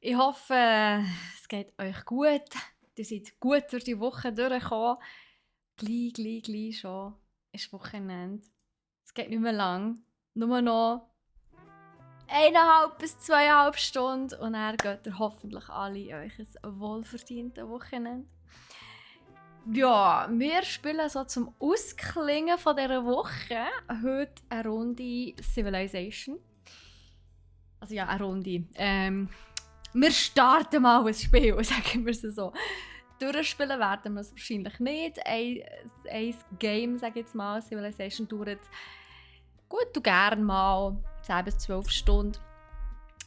Ich hoffe, es geht euch gut. Ihr seid gut durch die Woche durchgekommen. Gleich schon ist Wochenende. Es geht nicht mehr lang. Nur noch 1,5 bis 2,5 Stunden und dann geht ihr hoffentlich alle in euch ein wohlverdientes Wochenende. Ja, wir spielen so zum Ausklingen von dieser Woche heute eine Runde Civilization. Also ja, eine Runde. Wir starten mal ein Spiel, sagen wir es so. Durchspielen werden wir es wahrscheinlich nicht. Ein Game, sage ich jetzt mal, Civilization dauert gut und gern mal 10 bis 12 Stunden.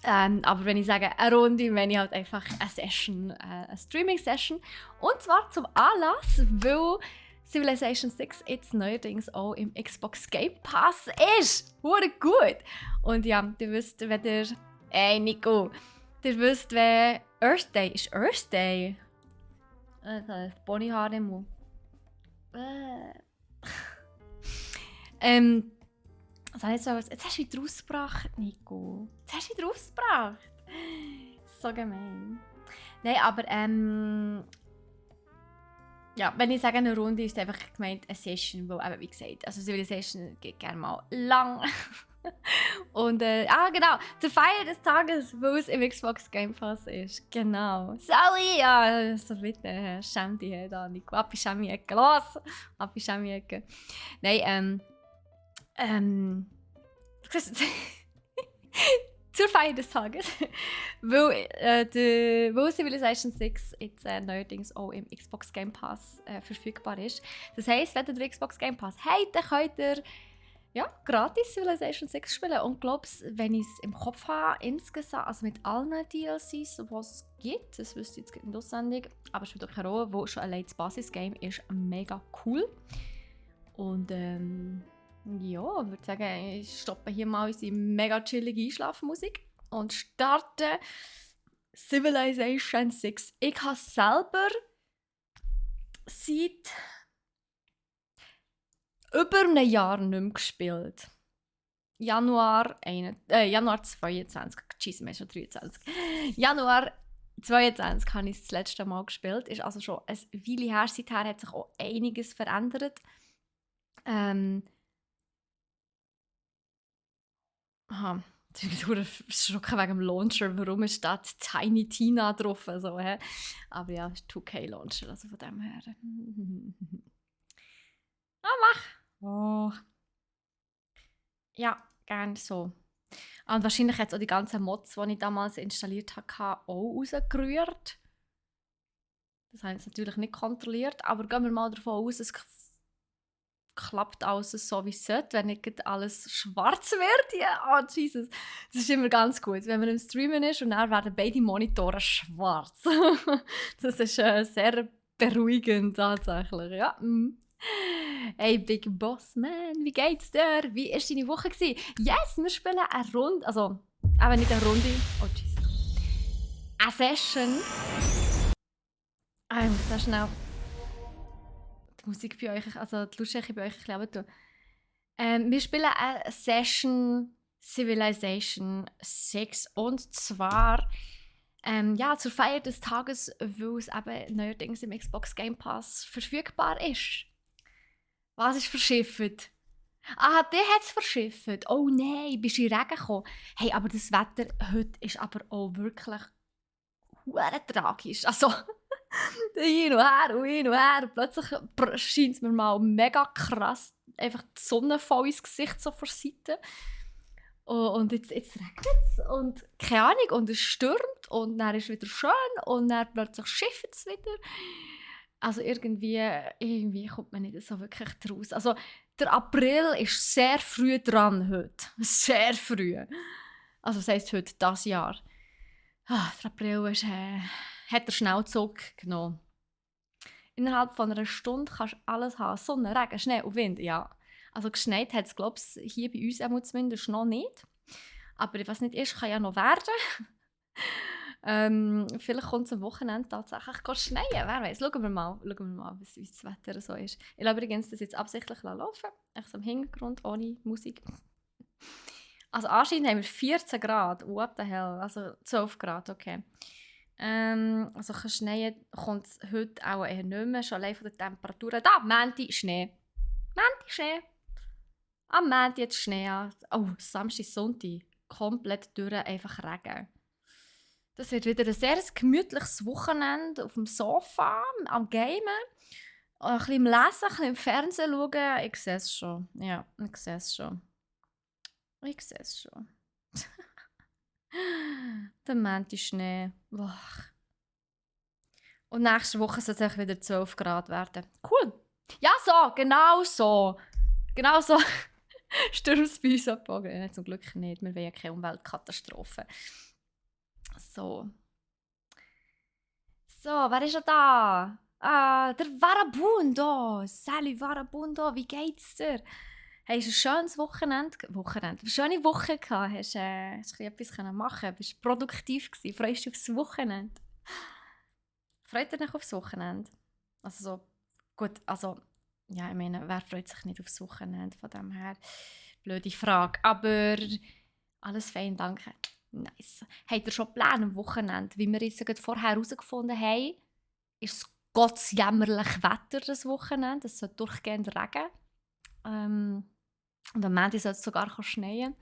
Aber wenn ich sage eine Runde, meine ich halt einfach eine Session, eine Streaming-Session. Und zwar zum Anlass, weil Civilization 6 jetzt neuerdings auch im Xbox Game Pass ist. Wurde gut! Und ja, ihr wisst, wenn ihr... Nico! Ihr wisst, wer Earth Day ist. Earth Day? Ponyhaar im Mund. Was habe ich jetzt hast du wieder rausgebracht, Nico. Jetzt hast du wieder rausgebracht. So gemein. Nein, aber ja, wenn ich sage eine Runde, ist einfach gemeint eine Session, weil eben, wie gesagt, also Civilization geht gerne mal lang. Und genau, zur Feier des Tages, weil es im Xbox Game Pass ist. Genau. Sally, ja, so bitte, schäm dich da, Nico. Ab ist die Ecke, los! Ab ist die Ecke. Nein, zur Feier des Tages, weil Civilization 6 jetzt neuerdings auch im Xbox Game Pass verfügbar ist. Das heisst, wenn ihr den Xbox Game Pass habt, dann könnt ihr ja, gratis Civilization 6 spielen. Und glaub's, wenn ich es im Kopf habe, insgesamt, also mit allen DLCs, die es gibt, das wüsste ich jetzt nicht auswendig, aber es spielt auch keine Rolle, wo schon allein das Basisgame ist mega cool. Und ja, ich würde sagen, ich stoppe hier mal unsere mega chillige Einschlafmusik und starte Civilization 6. Ich habe selber seit über einem Jahr nicht mehr gespielt. Januar 22, scheiße, wir haben schon 23. Januar 22 habe ich das letzte Mal gespielt. Ist also schon eine Weile her. Seither hat sich auch einiges verändert. Ich bin erschrocken wegen dem Launcher. Warum ist da Tiny Tina drauf? So, hä? Aber ja, es ist 2K-Launcher, also von dem her. Mach! Oh. Ja, gerne so. Und wahrscheinlich hat es auch die ganzen Mods, die ich damals installiert habe, auch rausgerührt. Das habe ich natürlich nicht kontrolliert, aber gehen wir mal davon aus, es klappt alles so, wie es sollte, wenn nicht alles schwarz wird. Ja, oh Jesus. Das ist immer ganz gut, wenn man im Streamen ist und dann werden beide Monitore schwarz. Das ist sehr beruhigend tatsächlich, ja. Hey, Big Boss Man, wie geht's dir? Wie war deine Woche? Yes, wir spielen eine Runde, also, aber nicht eine Runde. Oh, Jesus. Eine Session. Ich muss da schnell die Musik bei euch, also die Lautstärke bei euch ein bisschen runter. Wir spielen eine Session Civilization 6 und zwar ja, zur Feier des Tages, weil es eben neuerdings im Xbox Game Pass verfügbar ist. Was ist verschifft? Ah, der hat es verschifft. Oh nein, bist du in Regen gekommen? Hey, aber das Wetter heute ist aber auch wirklich hure tragisch. Also, hin und her und hin und her. Plötzlich scheint es mir mal mega krass, einfach die Sonne voll ins Gesicht so vor Seite. Und jetzt regnet es und keine Ahnung, und es stürmt und dann ist es wieder schön und dann plötzlich schifft es wieder. Also irgendwie kommt man nicht so wirklich draus. Also der April ist sehr früh dran heute. Sehr früh. Also das heisst heute, das Jahr. Der April ist, hat der Schnellzug genommen. Innerhalb von einer Stunde kannst du alles haben. Sonne, Regen, Schnee und Wind, ja. Also geschneit hat es, glaube ich, hier bei uns zumindest noch nicht. Aber was nicht ist, kann ja noch werden. Vielleicht kommt es am Wochenende tatsächlich schneien. Wer weiß? Schauen wir mal, wie das Wetter so ist. Ich lasse übrigens das jetzt absichtlich laufen. Echt so im Hintergrund, ohne Musik. Also anscheinend haben wir 14 Grad. What the hell? Also 12 Grad, okay. Also schneien kommt es heute auch eher nicht mehr, schon allein von der Temperatur. Da, Mänti, Schnee. Mänti, Schnee. Am Mänti jetzt Schnee. Oh, Samstag, Sonntag. Komplett durch, einfach Regen. Das wird wieder ein sehr gemütliches Wochenende auf dem Sofa, am Gamen. Ein bisschen im Lesen, ein bisschen im Fernsehen schauen. Ich sehe es schon. Ja, ich sehe es schon. Ich sehe es schon. Der Mänti Schnee. Boah. Und nächste Woche soll es wieder 12 Grad werden. Cool. Ja, so, genau so. Genau so stürmt es bei uns ab. Zum Glück nicht. Wir wollen ja keine Umweltkatastrophe. So. So, wer ist schon da? Der Varabundo. Sally Varabundo, wie geht's dir? Hast du ein schönes Wochenende? Eine schöne Woche gehabt? Hast du etwas machen? Bist du produktiv gewesen? Freust du dich aufs Wochenende? Freut ihr dich aufs Wochenende? Also so, gut, also, ja, ich meine, wer freut sich nicht aufs Wochenende? Von dem her, blöde Frage. Aber alles fein, danke. Nice. Habt ihr schon Pläne am Wochenende? Wie wir jetzt gerade vorher herausgefunden haben, ist es gottsjämmerlich Wetter das Wochenende. Es soll durchgehend regnen. Und am Montag soll es sogar schneien.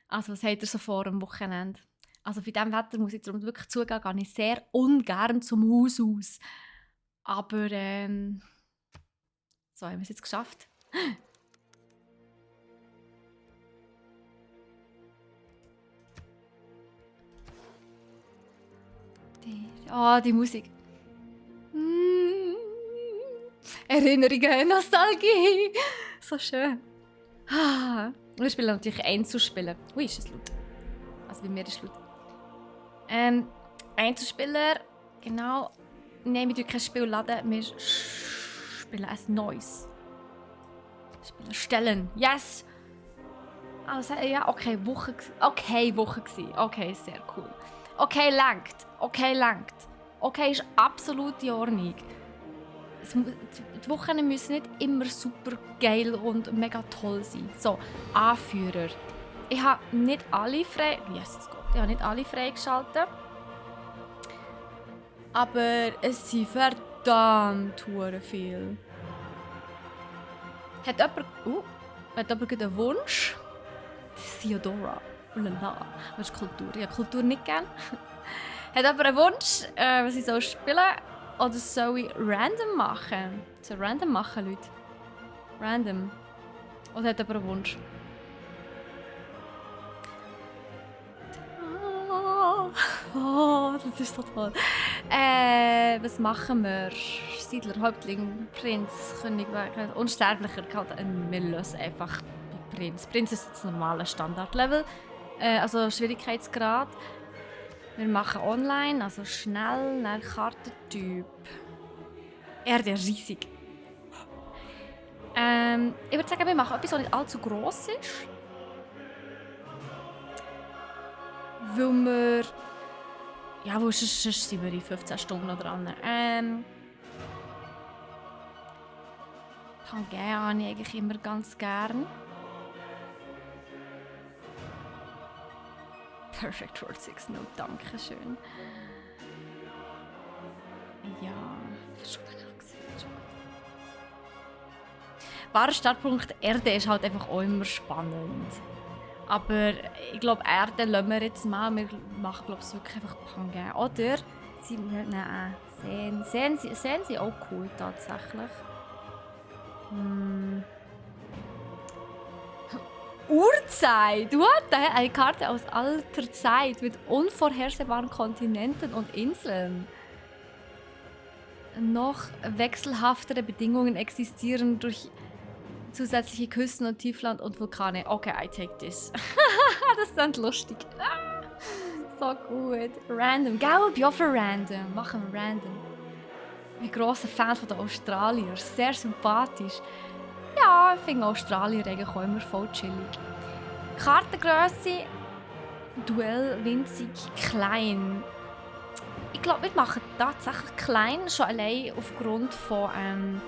Also was habt ihr so vor am Wochenende? Also bei diesem Wetter muss ich darum wirklich zugeben, gehe ich sehr ungern zum Haus aus. Aber so haben wir es jetzt geschafft. Die Musik. Erinnerungen, Nostalgie. So schön. Wir spielen natürlich Einzelspieler. Ui, ist es laut. Also bei mir ist es laut. Einzelspieler, genau. Nein, wir dürfen kein Spiel laden. Wir spielen ein neues. Stellen. Yes! Also, ja, okay, Woche gewesen. Okay, sehr cool. Okay, langt. Okay, ist absolut in Ordnung. Die Wochen müssen nicht immer super geil und mega toll sein. So, Anführer. Ich habe nicht alle freigeschaltet. Aber es sind verdammt viel. Hat jemand einen Wunsch? Theodora. Lala. Das ist Kultur. Ich habe Kultur nicht gern. Hat jemand einen Wunsch, was ich soll spielen? Oder soll ich random machen? Soll ich random machen, Leute? Random. Oder hat jemand einen Wunsch? Oh, das ist so toll. Was machen wir? Siedler, Häuptling, Prinz, König, Unsterblicher. Wir lösen einfach bei Prinz. Prinz ist das normale Standardlevel. Also Schwierigkeitsgrad. Wir machen online, also schnell, nach Kartentyp. Erde riesig. Ich würde sagen, wir machen etwas, was nicht allzu gross ist. Weil wir... Ja, sonst sind wir in 15 Stunden noch dran. Pangea habe ich eigentlich immer ganz gern. Perfect World 6, no, danke schön. Ja, schon gesehen. Wahrer Startpunkt Erde ist halt einfach auch immer spannend. Aber ich glaube, Erde lassen wir jetzt mal. Wir machen, glaube ich, wirklich einfach Pangea. Oder sehen sie auch cool tatsächlich. Urzeit! What? Eine Karte aus alter Zeit mit unvorhersehbaren Kontinenten und Inseln. Noch wechselhaftere Bedingungen existieren durch zusätzliche Küsten und Tiefland und Vulkane. Okay, I take this. Das ist lustig. So gut. Random. Gell, ich bin auch für random. Machen wir random. Ich bin grosser Fan von den Australiern. Sehr sympathisch. Ja, ich finde Australier eigentlich auch immer voll chillig. Kartengrösse. Duell winzig klein. Ich glaube, wir machen tatsächlich klein, schon allein aufgrund von,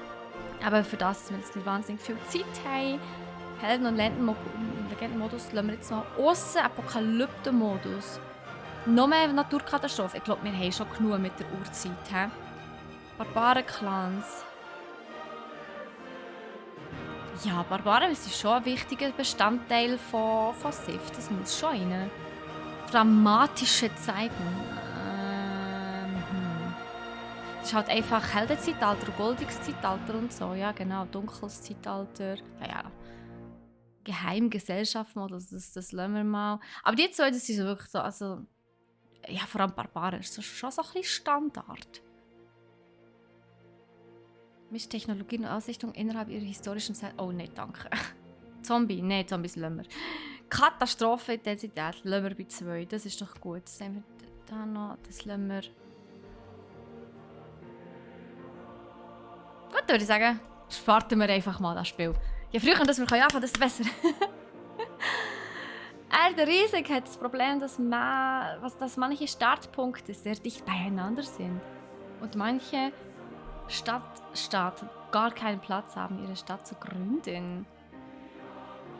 aber für das, dass wir jetzt nicht wahnsinnig viel Zeit haben. Helden- und Legendenmodus lassen wir jetzt noch aussen. Apokalypten-Modus. Noch mehr Naturkatastrophe. Ich glaube, wir haben schon genug mit der Uhrzeit. He? Barbaren-Clans. Ja, Barbaren sind schon ein wichtiger Bestandteil von Civ. Das muss schon rein. Dramatische Zeiten. Das ist halt einfach Heldenzeitalter, goldiges Zeitalter und so. Ja, genau. Dunkles Zeitalter. Ja. Geheimgesellschaftsmodus, das lassen wir mal. Aber die zwei, das sind so wirklich so, also... Ja, vor allem Barbaren ist das schon so ein bisschen Standard. Mischt Technologie und Ausrichtung innerhalb ihrer historischen Zeit... Oh, nein, danke. Zombie, nein, Zombies lassen wir. Katastrophenintensität lassen wir bei 2. Das ist doch gut. Das haben wir da noch, das lassen wir... Gut, würde ich sagen, starten wir einfach mal das Spiel. Je früher, dass wir anfangen können, desto besser. Der Riesig hat das Problem, dass manche Startpunkte sehr dicht beieinander sind. Und manche Stadtstaaten gar keinen Platz haben, ihre Stadt zu gründen.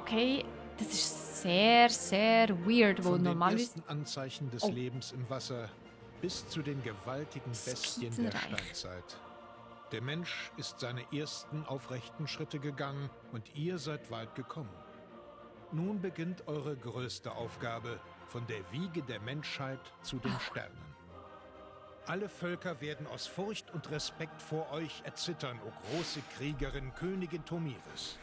Okay, das ist sehr, sehr weird, wo Von den normalerweise... ersten Anzeichen des Lebens im Wasser bis zu den gewaltigen Bestien der Steinzeit. Der Mensch ist seine ersten aufrechten Schritte gegangen und ihr seid weit gekommen. Nun beginnt eure größte Aufgabe, von der Wiege der Menschheit zu den Sternen. Alle Völker werden aus Furcht und Respekt vor euch erzittern, o große Kriegerin, Königin Tomiris.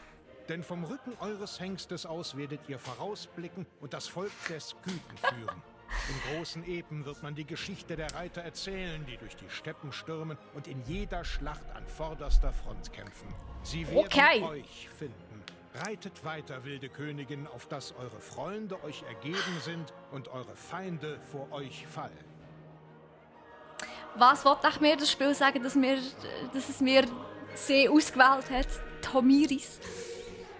Denn vom Rücken eures Hengstes aus werdet ihr vorausblicken und das Volk der Skythen führen. In großen Epen wird man die Geschichte der Reiter erzählen, die durch die Steppen stürmen und in jeder Schlacht an vorderster Front kämpfen. Sie werden euch finden. Reitet weiter, wilde Königin, auf dass eure Freunde euch ergeben sind und eure Feinde vor euch fallen. Was wollte mir das Spiel sagen, dass es mir sehr ausgewählt hat? Tomiris.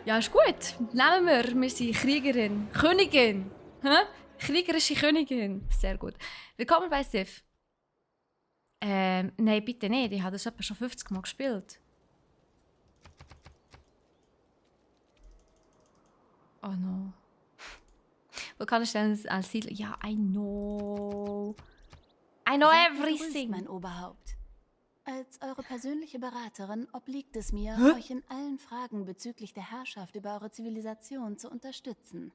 Ja, ist gut. Nehmen wir. Wir sind Kriegerin. Königin. Hä? Kriegerische Königin. Sehr gut. Willkommen bei Civ. Nein, bitte nicht. Ich habe das etwa schon 50 Mal gespielt. Oh no. Vulkanstellen als Siedler. Ja, I know. I know everything. Mein Oberhaupt. Als eure persönliche Beraterin obliegt es mir, euch in allen Fragen bezüglich der Herrschaft über eure Zivilisation zu unterstützen.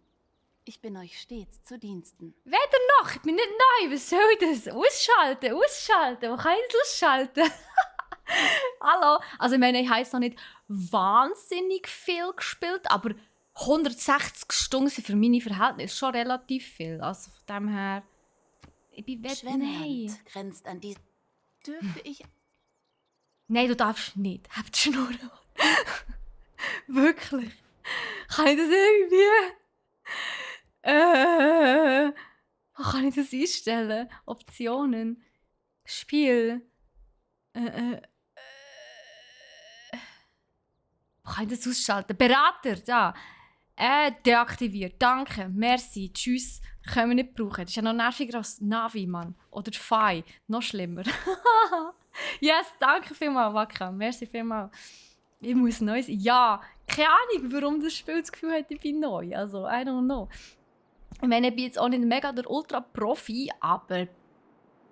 Ich bin euch stets zu Diensten. Weder noch, ich bin nicht neu. Was soll das? Ausschalten, ausschalten. Wo kann ich das ausschalten? Hallo? Also ich meine, ich habe jetzt noch nicht wahnsinnig viel gespielt, aber 160 Stunden sind für meine Verhältnisse schon relativ viel. Also von dem her... Ich bin Schwennehand grenzt an die... Dürfte ich... Nein, du darfst nicht. Hab die Schnur. Wirklich. Kann ich das irgendwie... Wo kann ich das einstellen? Optionen. Spiel. Wo kann ich das ausschalten? Berater, da. Deaktiviert. Danke. Merci. Tschüss. Können wir nicht brauchen. Das ist ja noch nerviger als Navi, Mann. Oder Fi. Noch schlimmer. Yes, danke vielmals, Waka. Merci vielmals. Ich muss neu sein. Ja, keine Ahnung, warum das Spiel das Gefühl hat, ich bin neu. Also, I don't know. Ich meine, ich bin jetzt auch nicht mega der Ultra-Profi, aber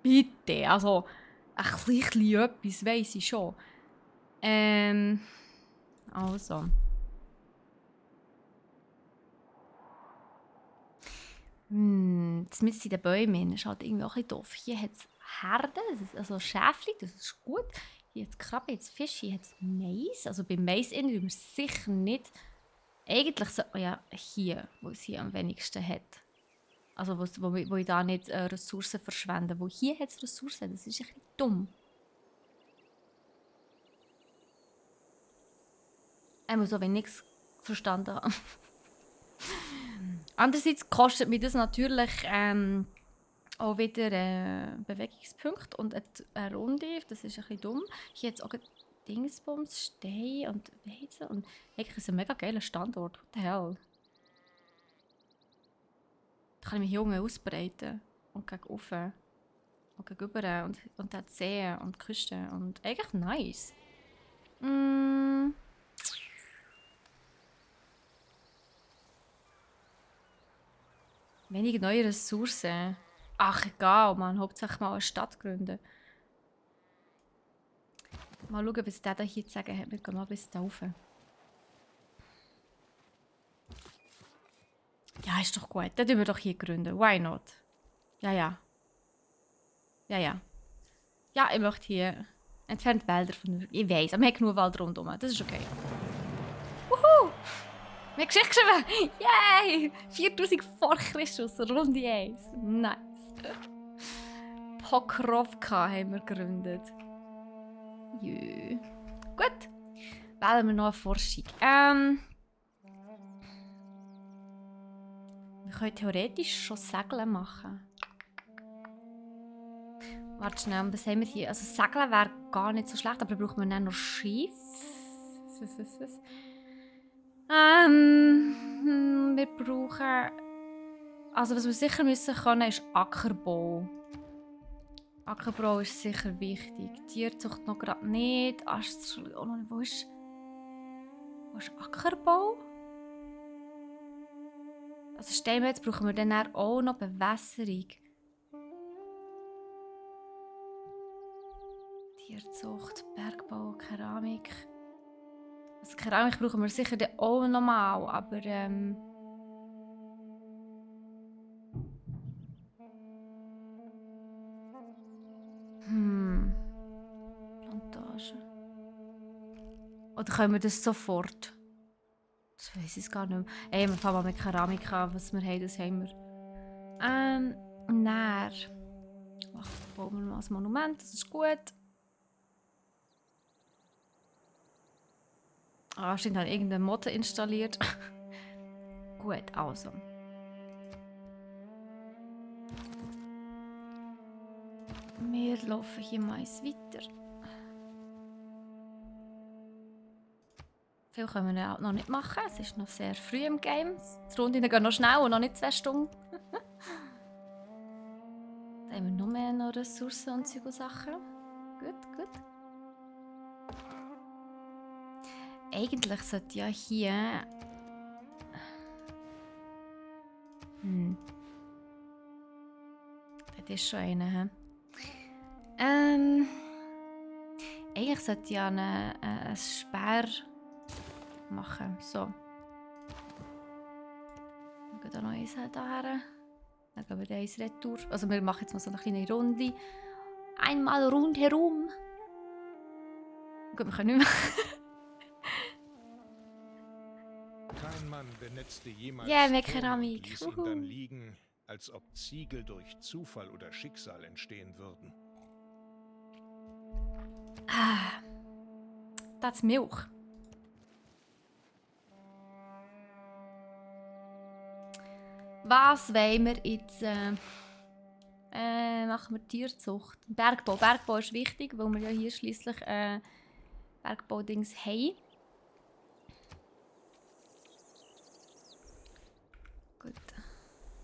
bitte, also ein bisschen etwas weiss ich schon. Also. Das mit den Bäumen ist halt irgendwie auch ein bisschen doof. Hier hat es Herden, also Schäfli, das ist gut. Hier hat es Krabbe, jetzt Fisch, hier hat es Mais. Also beim Mais will man sicher nicht... Eigentlich so, ja, hier, wo es hier am wenigsten hat. Also wo ich da nicht Ressourcen verschwende. Wo hier hat es Ressourcen, das ist ein bisschen dumm. So, wenn ich nichts verstanden habe. Andererseits kostet mich das natürlich auch wieder Bewegungspunkte und eine Runde. Das ist ein bisschen dumm. Hier hat es auch Dingsbums, Stein und Weizen. Und eigentlich ist es ein mega geiler Standort. What the hell? Da kann ich mich hier unten ausbreiten. Und gegen oben. Und gegenüber. Und dann die See und die Küste. Und eigentlich nice. Wenig neue Ressourcen. Ach, egal, man. Hauptsache mal eine Stadt gründen. Mal schauen, was der da hier zu sagen hat. Wir gehen mal bis da rauf. Ja, ist doch gut. Dann gründen wir doch hier gründen. Why not? Ja, ja. Ja, ja. Ja, ich möchte hier entfernt Wälder von... Ich weiss, aber wir haben genug Wald rundherum. Das ist okay. Wuhu! Wir haben Geschichte geschrieben! Yay! 4000 vor Christus, Runde 1. Nice. Pokrovka haben wir gegründet. Jö. Gut. Wählen wir noch eine Forschung. Wir können theoretisch schon Segeln machen. Warte schnell, was haben wir hier? Also Segeln wäre gar nicht so schlecht, aber brauchen wir dann noch Schiff. Wir brauchen... Also was wir sicher müssen können, ist Ackerbau. Ackerbau ist sicher wichtig. Tierzucht noch gerade nicht. Oh, wo ist Ackerbau? Also Steinmetz brauchen wir dann auch noch Bewässerung. Tierzucht, Bergbau, Keramik. Also Keramik brauchen wir sicher dann auch noch mal, aber Plantage. Oder können wir das sofort? Das weiss ich gar nicht mehr. Ey, wir fangen mal mit Keramik an. Was wir haben, das haben wir. Näher. Bauen wir mal ein Monument, das ist gut. Ah, stimmt, habe irgendeine Mod installiert. Gut, also. Wir laufen hier mal weiter. Viel können wir auch noch nicht machen. Es ist noch sehr früh im Game. Die Runden gehen noch schnell und noch nicht 2 Stunden. Da haben wir noch mehr noch Ressourcen und solche Sachen. Gut, gut. Eigentlich sollte ja hier... Das ist schon einer. Eigentlich sollte ja ein Speer machen. So. Wir gehen da noch eins daher. Dann gehen wir da eins retour. Also wir machen jetzt mal so eine kleine Runde. Einmal rundherum. Gut, wir können nicht mehr. Kein Mann benetzte jemals mehr Ton Keramik. und ließ ihn dann liegen, als ob Ziegel durch Zufall oder Schicksal entstehen würden. Das ist Milch. Was wollen wir jetzt? Machen wir Tierzucht. Bergbau. Bergbau ist wichtig, weil wir ja hier schliesslich Bergbaudings haben. Gut.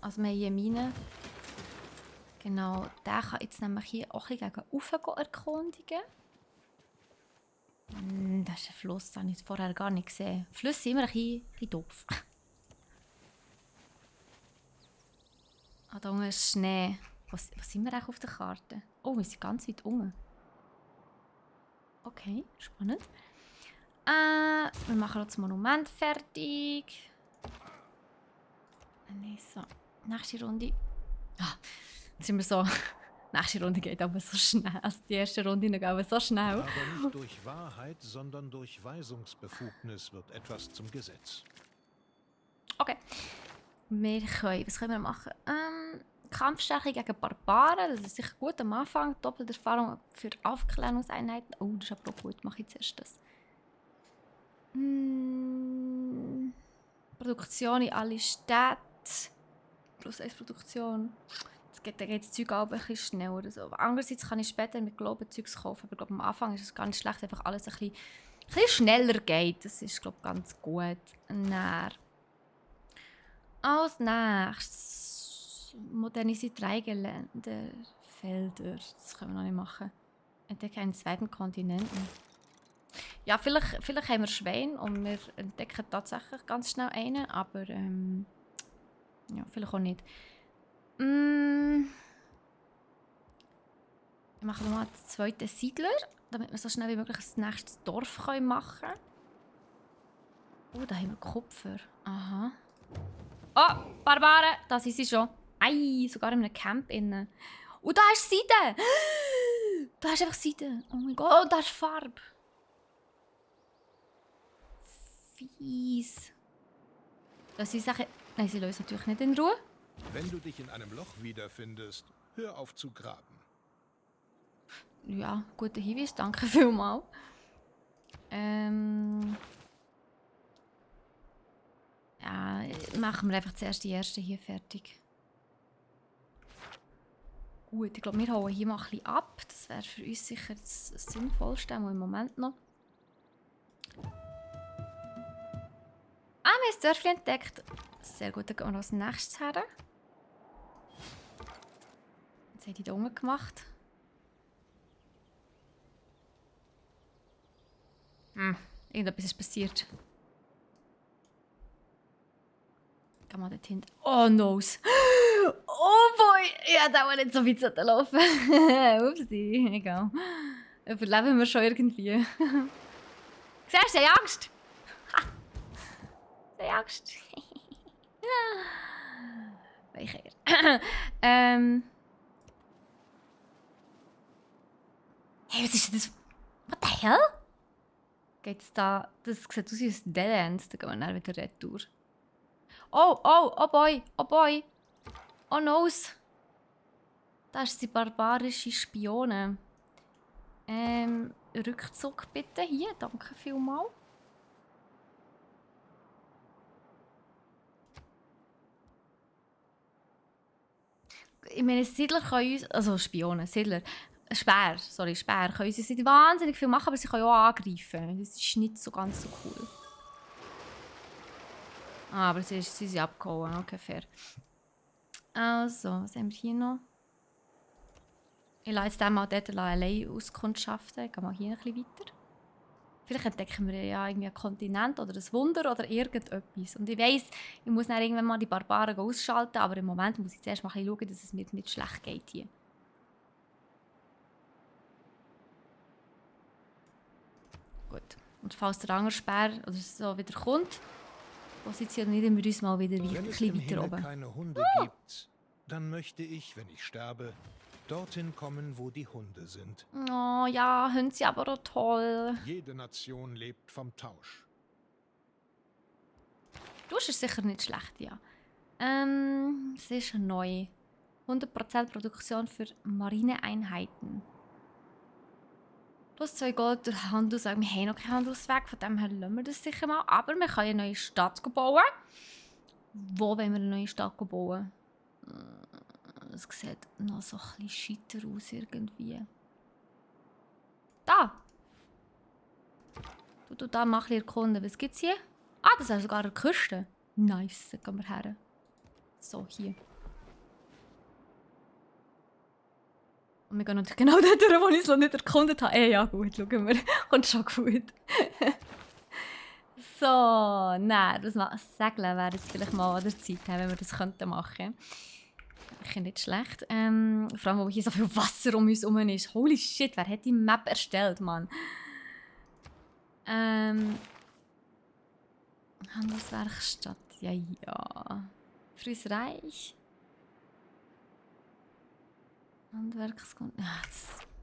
Also wir haben hier Mine. Genau, der kann jetzt nämlich hier auch ein bisschen gegen rauf erkundigen. Das ist ein Fluss, den habe ich vorher gar nicht gesehen. Flüsse sind immer ein bisschen doof. Da unten ist Schnee. Was sind wir eigentlich auf der Karte? Oh, wir sind ganz weit unten. Okay, spannend. Wir machen das Monument fertig. So, nächste Runde. Jetzt sind wir so... Nächste Runde geht aber so schnell. Also die erste Runde geht aber so schnell. Aber nicht durch Wahrheit, sondern durch Weisungsbefugnis wird etwas zum Gesetz. Okay. Was können wir machen? Kampfstärke gegen Barbaren. Das ist sicher gut am Anfang. Doppelte Erfahrung für Aufklärungseinheiten. Oh, das ist aber auch gut. Mache ich zuerst das. Produktion in alle Städte. Plus 1 Produktion. Da geht das Zeug auch ein bisschen schneller. So. Andererseits kann ich später mit Globen Zeugs kaufen. Aber ich glaube, am Anfang ist es gar nicht schlecht, einfach alles ein bisschen schneller geht. Das ist, glaube ich, ganz gut. Dann. Als nächstes modernisiert Dreigelände, Felder. Das können wir noch nicht machen. Entdecke einen zweiten Kontinent. Ja, vielleicht haben wir Schwein und wir entdecken tatsächlich ganz schnell einen, aber ja, vielleicht auch nicht. Ich mache nochmal den zweiten Siedler, damit wir so schnell wie möglich das nächste Dorf machen können. Oh, da haben wir Kupfer. Aha. Oh, Barbaren! Da sind sie schon. Ei, sogar in einem Camp innen. Und da ist Seide! Da ist einfach Seide. Oh mein Gott, und da ist Farbe. Fies. Das ist Sache. Nein, sie lösen natürlich nicht in Ruhe. Wenn du dich in einem Loch wiederfindest, hör auf zu graben. Ja, guter Hinweis, danke vielmals. Ja, machen wir einfach zuerst die erste hier fertig. Gut, ich glaube, wir hauen hier mal ein bisschen ab. Das wäre für uns sicher das Sinnvollste, im Moment noch. Ah, wir haben das Dörfchen entdeckt. Sehr gut, dann gehen wir als nächstes her. Jetzt haben die da unten gemacht. Irgendetwas ist passiert. Geh mal dort hinten. Oh, Nose. Oh boy! Ich hätte auch nicht so weit laufen. Upsi, egal. Überleben wir schon irgendwie. Siehst du, sie haben Angst. Sie haben Angst. Weicher. Hey, was ist denn das? What the hell? Geht's da? Das sieht aus wie ein Dead End. Da gehen wir dann wieder retour. Oh boy, oh boy. Oh no. Da ist die barbarische Spione. Rückzug bitte hier. Danke vielmals. Ich meine, Siedler können uns... Also Spione, Siedler. Speer können uns nicht wahnsinnig viel machen, aber sie können auch angreifen. Das ist nicht so ganz so cool. Ah, aber sie sind abgehauen. Okay, fair. Also, was haben wir hier noch? Ich lasse jetzt mal dort allein auskundschaften. Ich gehe mal hier ein bisschen weiter. Vielleicht entdecken wir ja irgendwie einen Kontinent oder ein Wunder oder irgendetwas. Und ich weiss, ich muss dann irgendwann mal die Barbaren ausschalten, aber im Moment muss ich zuerst mal ein bisschen schauen, dass es mir nicht schlecht geht hier. Gut. Und falls der Angersperr oder so wieder kommt, positionieren wir uns mal wieder ein bisschen weiter oben. Wenn es keine Hunde gibt, dann möchte ich, wenn ich sterbe, dorthin kommen, wo die Hunde sind. Oh ja, Hunde sind aber auch toll. Jede Nation lebt vom Tausch. Tausch ist sicher nicht schlecht, ja. Es ist neu. 100% Produktion für Marineeinheiten. Plus 2 Gold durch Handel. Wir haben noch keinen Handelsweg, von dem her lassen wir das sicher mal. Aber wir können eine neue Stadt bauen. Wo wollen wir eine neue Stadt bauen? Es sieht noch so ein bisschen scheiter aus irgendwie. Da! Du da mal ein bisschen erkunden. Was gibt es hier? Ah, das ist sogar eine Küste. Nice, da gehen wir her. So, hier. Und wir gehen natürlich genau dort durch, wo ich es noch nicht erkundet habe. Ja gut, schauen wir. Kommt schon gut. So, nein, das Segeln wäre jetzt vielleicht mal an der Zeit, wenn wir das machen könnten. Wirklich nicht schlecht. Vor allem, wo hier so viel Wasser um uns herum ist. Holy shit, wer hat die Map erstellt, Mann? Handelswerkstatt, ja. Frühes Reich. Handwerkskunde.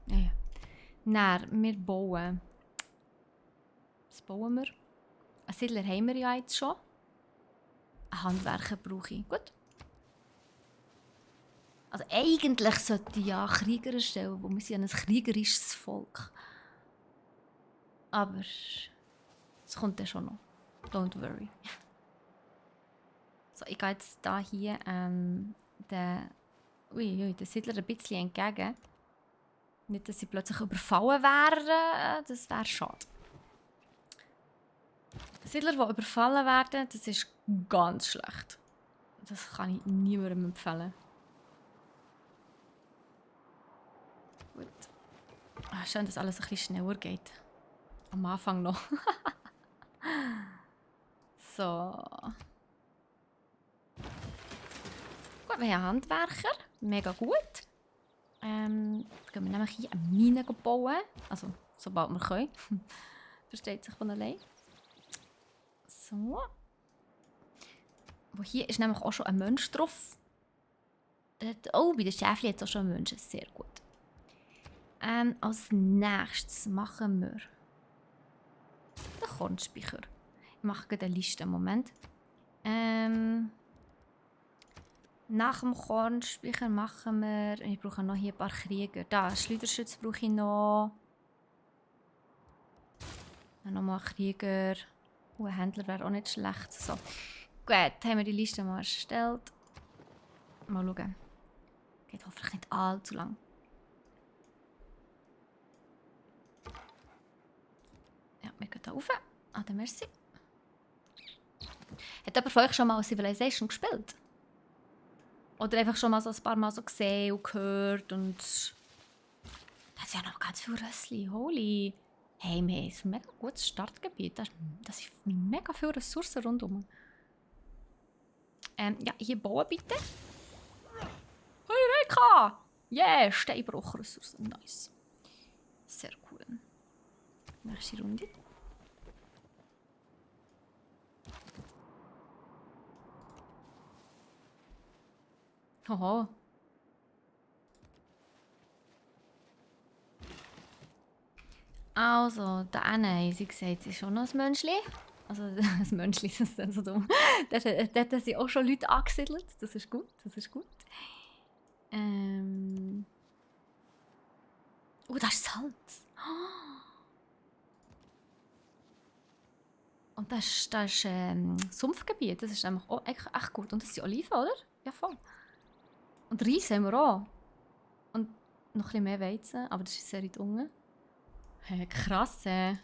Ja. Nein, wir bauen. Was bauen wir? Einen Siedler haben wir ja jetzt schon. Einen Handwerker brauche ich. Gut. Also eigentlich sollte ich ja Krieger erstellen, wo wir sind ein kriegerisches Volk. Aber es kommt dann schon noch. Don't worry. So, ich gehe jetzt hier den Siedler ein bisschen entgegen. Nicht, dass sie plötzlich überfallen werden. Das wäre schade. Siedler, die überfallen werden, das ist ganz schlecht. Das kann ich niemandem empfehlen. Gut. Schön, dass alles ein bisschen schneller geht. Am Anfang noch. So. Gut, wir haben Handwerker. Mega gut. Gehen wir nämlich hier eine Mine bauen. Also, sobald wir können. Versteht sich von allein. So. Wo hier ist nämlich auch schon ein Mensch drauf. Oh, bei den Schäfchen hat es auch schon ein Mensch. Sehr gut. Als nächstes machen wir den Kornspeicher. Ich mache gerade eine Liste. Moment. Nach dem Kornspeicher machen wir... Ich brauche noch hier ein paar Krieger. Da, Schleuderschütze brauche ich noch. Dann nochmal Krieger. Ein Händler wäre auch nicht schlecht. So. Gut, haben wir die Liste mal erstellt. Mal schauen. Geht hoffentlich nicht allzu lang. Ja, wir gehen hier rauf. Merci. Hat jemand von euch schon mal Civilization gespielt? Oder einfach schon mal so ein paar Mal so gesehen und gehört und... Da hat ja noch ganz viel Rössli. Holy. Hey, wir haben ein mega gutes Startgebiet. Das ist mega viele Ressourcen rundum. Ja, hier bauen bitte. Heureka! Yeah, Steinbruchressourcen. Nice. Sehr cool. Nächste Runde. Oho. Also, da eine, sie gesagt, sie ist schon noch ein Menschli. Also, ein Menschli, das ist dann so dumm. Dort sind auch schon Leute angesiedelt. Das ist gut, das ist gut. Oh, das ist Salz. Und das ist Sumpfgebiet. Das ist nämlich auch echt gut. Und das sind Oliven, oder? Ja, voll. Und Reis haben wir auch. Und noch ein bisschen mehr Weizen, aber das ist sehr weit unten. Krass, Ohne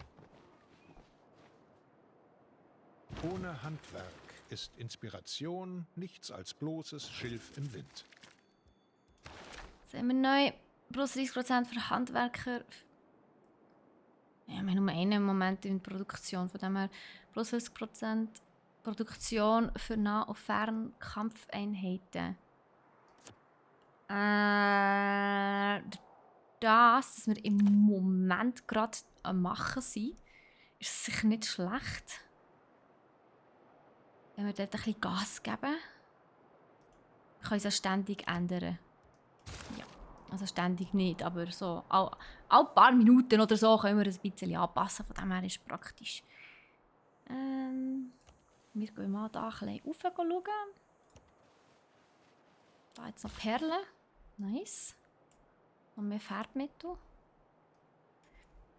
Handwerk ist Inspiration nichts als bloßes Schilf im Wind. Sehen wir neu. Plus 30% für Handwerker. Ja, wir haben nur einen im Moment in der Produktion. Von dem her plus 50% Produktion für Nah- und Fernkampfeinheiten. Das, was wir im Moment gerade am Machen sind, ist sicher nicht schlecht. Wenn wir dort ein bisschen Gas geben, können wir uns ja ständig ändern. Ja, also ständig nicht, aber so alle paar Minuten oder so können wir ein bisschen anpassen. Von dem her ist es praktisch. Wir gehen mal hier ein bisschen rauf schauen. Da jetzt noch Perlen. Nice. Und mehr Farbmittel.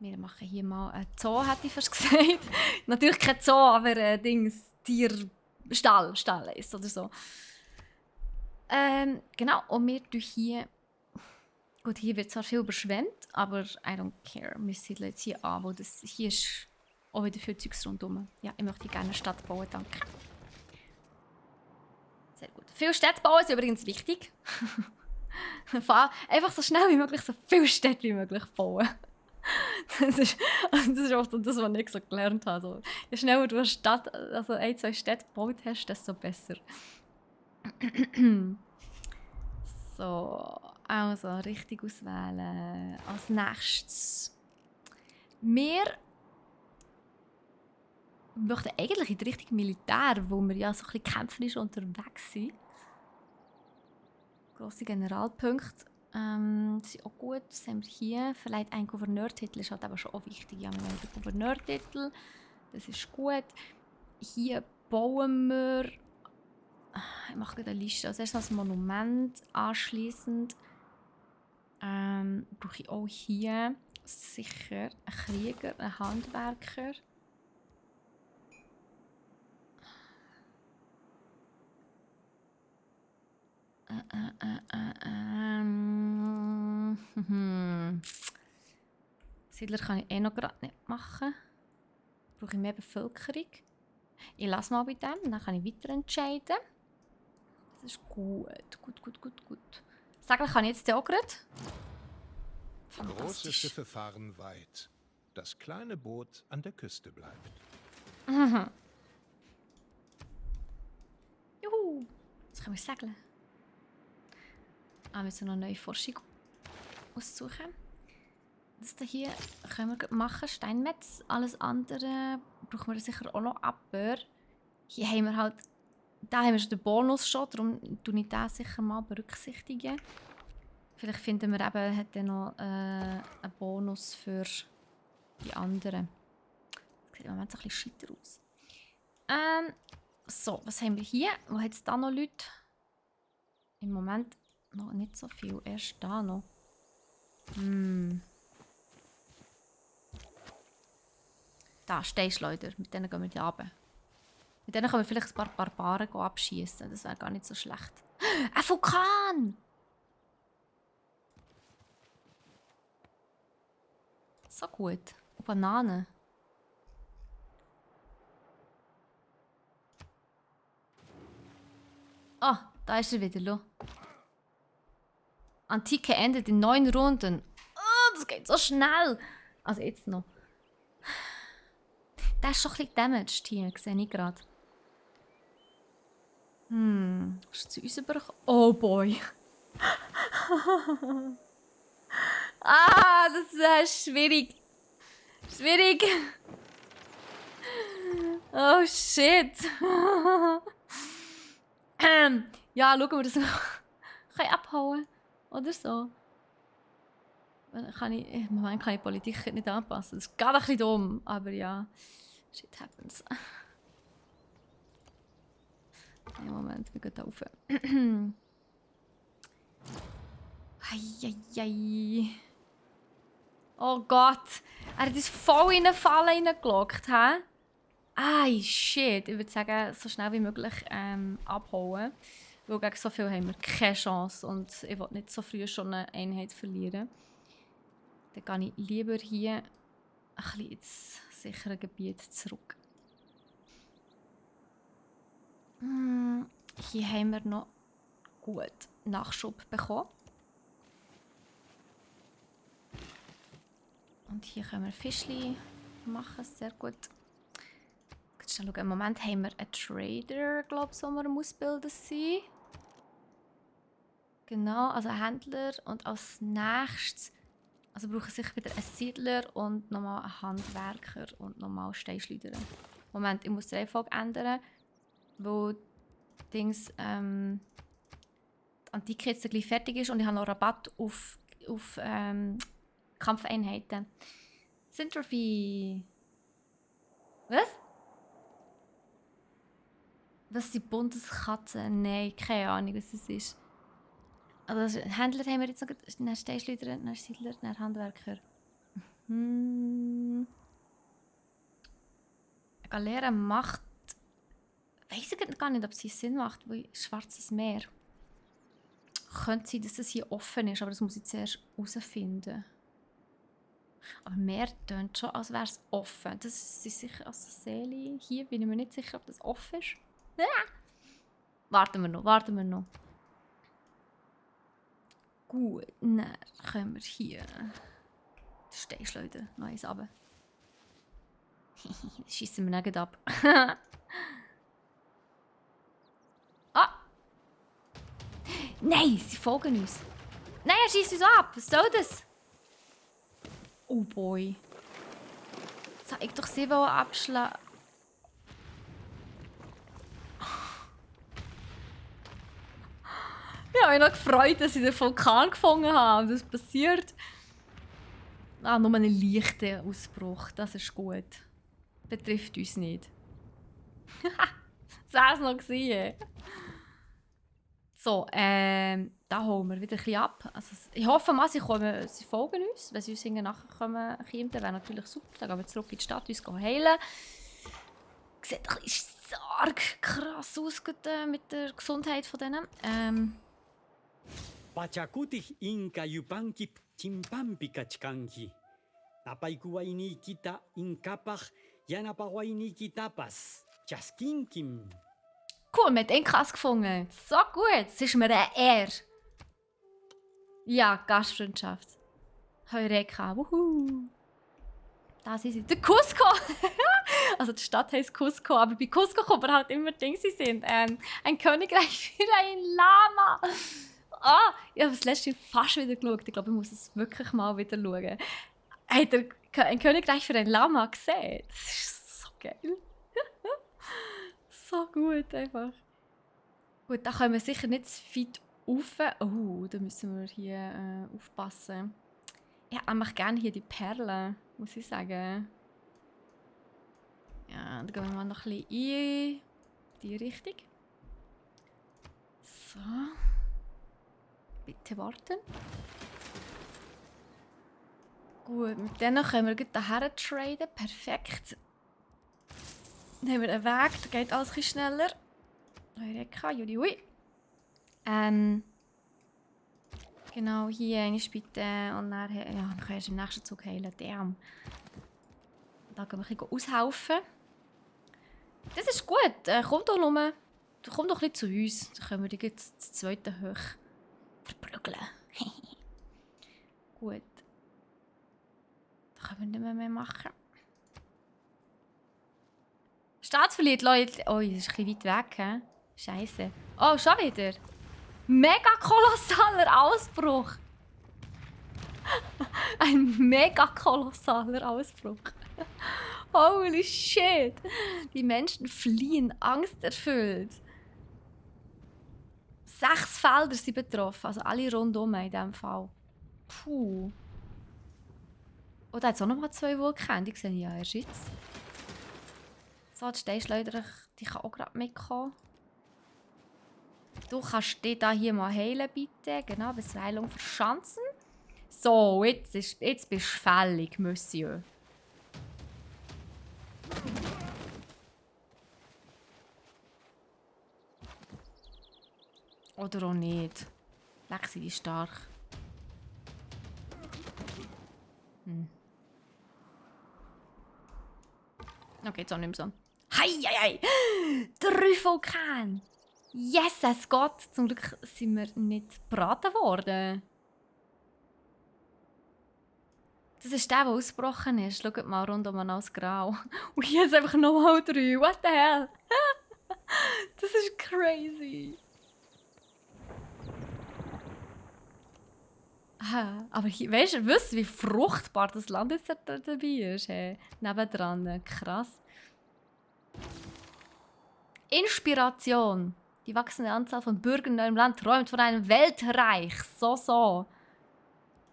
Wir machen hier mal einen Zoo, hätte ich fast gesagt. Natürlich kein Zoo, aber ein Tierstall ist oder so. Genau, und wir tun hier... Gut, hier wird zwar viel überschwemmt, aber I don't care. Wir siedeln jetzt hier an, wo das... Hier ist auch wieder viel Zeugs rundherum. Ja, ich möchte gerne eine Stadt bauen, danke. Sehr gut. Viele Städte bauen ist übrigens wichtig. Einfach so schnell wie möglich so viele Städte wie möglich bauen. Das ist oft das, was ich so gelernt habe. Also, je schneller du eine Stadt, also 1, 2 Städte gebaut hast, desto besser. So, also richtig auswählen. Als nächstes. Wir möchten eigentlich in die Richtung Militär, wo wir ja so ein bisschen kämpferisch unterwegs sind. Grosse Generalpunkte. Das ist auch gut. Das haben wir hier. Vielleicht ein Gouverneurtitel ist halt aber schon auch wichtig. Ja, wir haben den Gouverneurtitel. Das ist gut. Hier bauen wir... Ich mache gerade eine Liste. Als erstes ein Monument. Anschliessend brauche ich auch hier sicher einen Krieger, einen Handwerker. Siedler kann ich noch gerade nicht machen. Brauche ich mehr Bevölkerung. Ich lasse mal bei dem, dann kann ich weiter entscheiden. Das ist gut. Sagen kann ich jetzt auch gerade. Große Schiffe fahren weit. Das kleine Boot an der Küste bleibt. Juhu. Jetzt können wir segeln. Wir müssen noch eine neue Forschung aussuchen. Das hier können wir machen, Steinmetz. Alles andere brauchen wir sicher auch noch. Aber hier haben wir halt... Da haben wir schon den Bonus schon, darum tue ich das sicher mal berücksichtigen. Vielleicht finden wir eben, hat er noch einen Bonus für die anderen. Das sieht im Moment so ein bisschen scheiter aus. So, was haben wir hier? Wo hat es da noch Leute? Im Moment noch nicht so viel. Erst da noch. Da, Steinschleuder. Mit denen gehen wir hier runter. Mit denen können wir vielleicht ein paar Barbaren abschießen. Das wäre gar nicht so schlecht. Ein Vulkan! So gut. Und Bananen. Ah, da ist er wieder. Lo. Antike endet in 9 Runden. Oh, das geht so schnell. Also jetzt noch. Der ist schon ein bisschen damaged hier, sehe ich gerade. Ist zu uns übergekommen? Oh boy. Das ist schwierig. Schwierig. Oh shit. Ja, schauen wir das noch. Kann ich abhauen? Oder so? Im Moment kann ich die Politik nicht anpassen. Das ist gerade ein bisschen dumm, aber ja. Shit happens. Ja, Moment, wir gehen da rauf. Eieiei. Oh Gott. Er hat uns voll in eine Falle reingelockt, hä? Ai, shit. Ich würde sagen, so schnell wie möglich abhauen. Weil gegen so viel haben wir keine Chance. Und ich will nicht so früh schon eine Einheit verlieren. Dann gehe ich lieber hier ein bisschen ins sichere Gebiet zurück. Hier haben wir noch gut Nachschub bekommen. Und hier können wir Fischli machen, sehr gut. Schnell schauen. Im Moment haben wir einen Trader, glaube ich, den wir ausbilden sind. Genau, also ein Händler. Und als nächstes also brauchen sich wieder einen Siedler und nochmal einen Handwerker und nochmal Steinschleuder. Moment, ich muss die Reihenfolge ändern, weil Dings, die Antike jetzt gleich fertig ist und ich habe noch Rabatt auf Kampfeinheiten. Syntrophy. Was? Was ist die Bundeskatze? Nein, keine Ahnung, was das ist. Also Händler haben wir jetzt noch, dann Steinschleuder, dann Siedler, dann Handwerker. Galeere macht... Weiss ich gar nicht, ob sie Sinn macht, weil Schwarzes Meer. Könnte sein, dass es hier offen ist, aber das muss ich zuerst herausfinden. Aber Meer tönt schon, als wäre es offen. Das ist sicher als Seele. Hier bin ich mir nicht sicher, ob das offen ist. Warten wir noch. Gut, dann können wir hier den Steinschleuder noch eins runter. Das schiessen wir nicht ab. Ah! Nein, sie folgen uns. Nein, er schießt uns ab. Was soll das? Oh boy. Jetzt wollte ich doch sie abschlagen. Ich habe mich noch gefreut, dass ich den Vulkan gefunden habe und das passiert. Ah, nur einen leichten Ausbruch, das ist gut. Betrifft uns nicht. Das war es noch gewesen. So, da holen wir wieder ein bisschen ab. Also, ich hoffe mal, sie folgen uns. Wenn sie uns nachher kommen, dann wäre natürlich super. Dann gehen wir zurück in die Stadt, uns heilen. Sieht ein bisschen arg krass aus mit der Gesundheit von denen. Pachakutih inka yupankip chimpampika chkanki. Napaikuwaini kita inkapach yanapawaini kitapas. Chaskinkim. Cool, wir haben Inkas gefunden. So gut, es ist mir eine Ehre. Ja, Gastfreundschaft. Heureka, wuhu. Da sind sie. Der Cusco! Also die Stadt heisst Cusco, aber bei Cusco kommen halt immer Dinge sind. Ein Königreich für ein Lama. Ich habe das letzte Mal fast wieder geschaut. Ich glaube, ich muss es wirklich mal wieder schauen. Habt ihr ein Königreich für ein Lama gesehen? Das ist so geil. So gut einfach. Gut, da können wir sicher nicht zu weit rauf. Oh, da müssen wir hier aufpassen. Ich hätte nämlich gerne hier die Perlen, muss ich sagen. Ja, dann gehen wir mal noch ein bisschen in die Richtung. So. Bitte warten. Gut, mit denen können wir gut daher traden. Perfekt. Dann haben wir einen Weg, da geht alles ein bisschen schneller. Eureka, Juli, ui. Genau, hier eine bitte. Und dann, ja, dann kannst du im nächsten Zug heilen. Damn. Da gehen wir ein bisschen aushelfen. Das ist gut. Komm doch rum. Komm doch ein bisschen zu uns. Dann können wir dich jetzt das zweite hoch verprügeln. Gut. Da können wir nicht mehr machen. Staatsverliert, Leute. Oh, das ist ein bisschen weit weg. He? Scheiße. Oh, schon wieder. Mega kolossaler Ausbruch. Ein mega kolossaler Ausbruch. Holy shit. Die Menschen fliehen angsterfüllt. 6 Felder sind betroffen. Also alle rundum in diesem Fall. Puh. Oh, da hat es auch noch mal 2 Vulkane. Die sehe ich ja erst jetzt. So, die Steinschleuder, die kann auch gerade mitkommen. Du kannst dich hier mal heilen, bitte. Genau, Bisweilen verschanzen. So, jetzt bist du fällig, Monsieur. Oder auch nicht. Leck sie die stark. Okay, jetzt auch nicht mehr so. Hei! 3 Vulkane! Yes, es geht! Zum Glück sind wir nicht gebraten worden. Das ist der ausgebrochen ist. Schaut mal rundum alles grau. Und jetzt einfach nochmal 3. What the hell? Das ist crazy. Aber weißt du, wie fruchtbar das Land jetzt dabei ist? Hey? Nebendran. Krass. Inspiration. Die wachsende Anzahl von Bürgern in eurem Land träumt von einem Weltreich. So.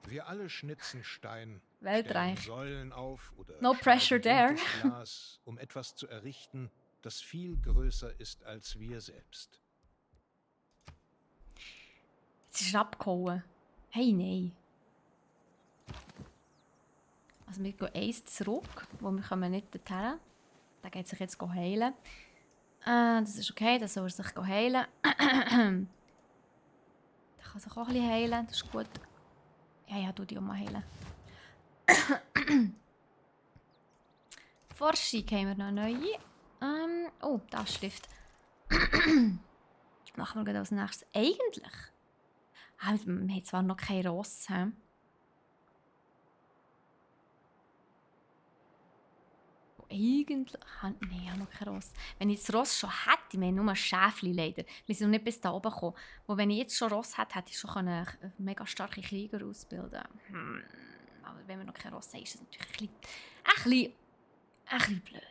Wir alle schnitzen Stein, Weltreich. stellen Säulen auf oder No pressure schneiden there. buntes Glas, um etwas zu errichten, das viel größer ist als wir selbst. Es ist abgehauen. Hey, nein. Also wir gehen 1 zurück, wo wir kommen nicht dorthin. Der geht sich jetzt heilen. Das ist okay, dann soll er sich heilen. Der kann sich auch ein bisschen heilen, das ist gut. Ja, tu die auch mal heilen. Forschung haben wir noch eine neue. Oh, das Schrift. Machen wir gleich als nächstes. Eigentlich. Wir haben zwar noch kein Ross. Eigentlich. Nein, ich habe noch kein Ross. Wenn ich das Ross schon hätte, wir haben nur ein Schäfchen leider. Wir sind noch nicht bis da oben gekommen. Wo, wenn ich jetzt schon Ross hätte, hätte ich schon eine mega starke Krieger ausbilden können. Aber wenn wir noch kein Ross haben, ist das natürlich ein bisschen blöd.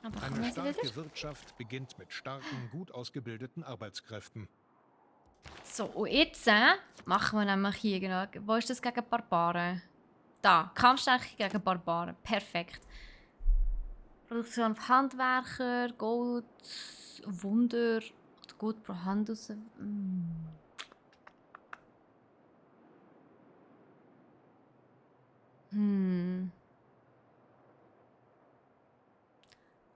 Aber Eine starke Wirtschaft beginnt mit starken, gut ausgebildeten Arbeitskräften. So, und jetzt machen wir nämlich hier genau. Wo ist das gegen Barbaren? Da, Kampfstärke gegen Barbaren. Perfekt. Produktion von Handwerker, Gold, Wunder, Gut pro Hand raus.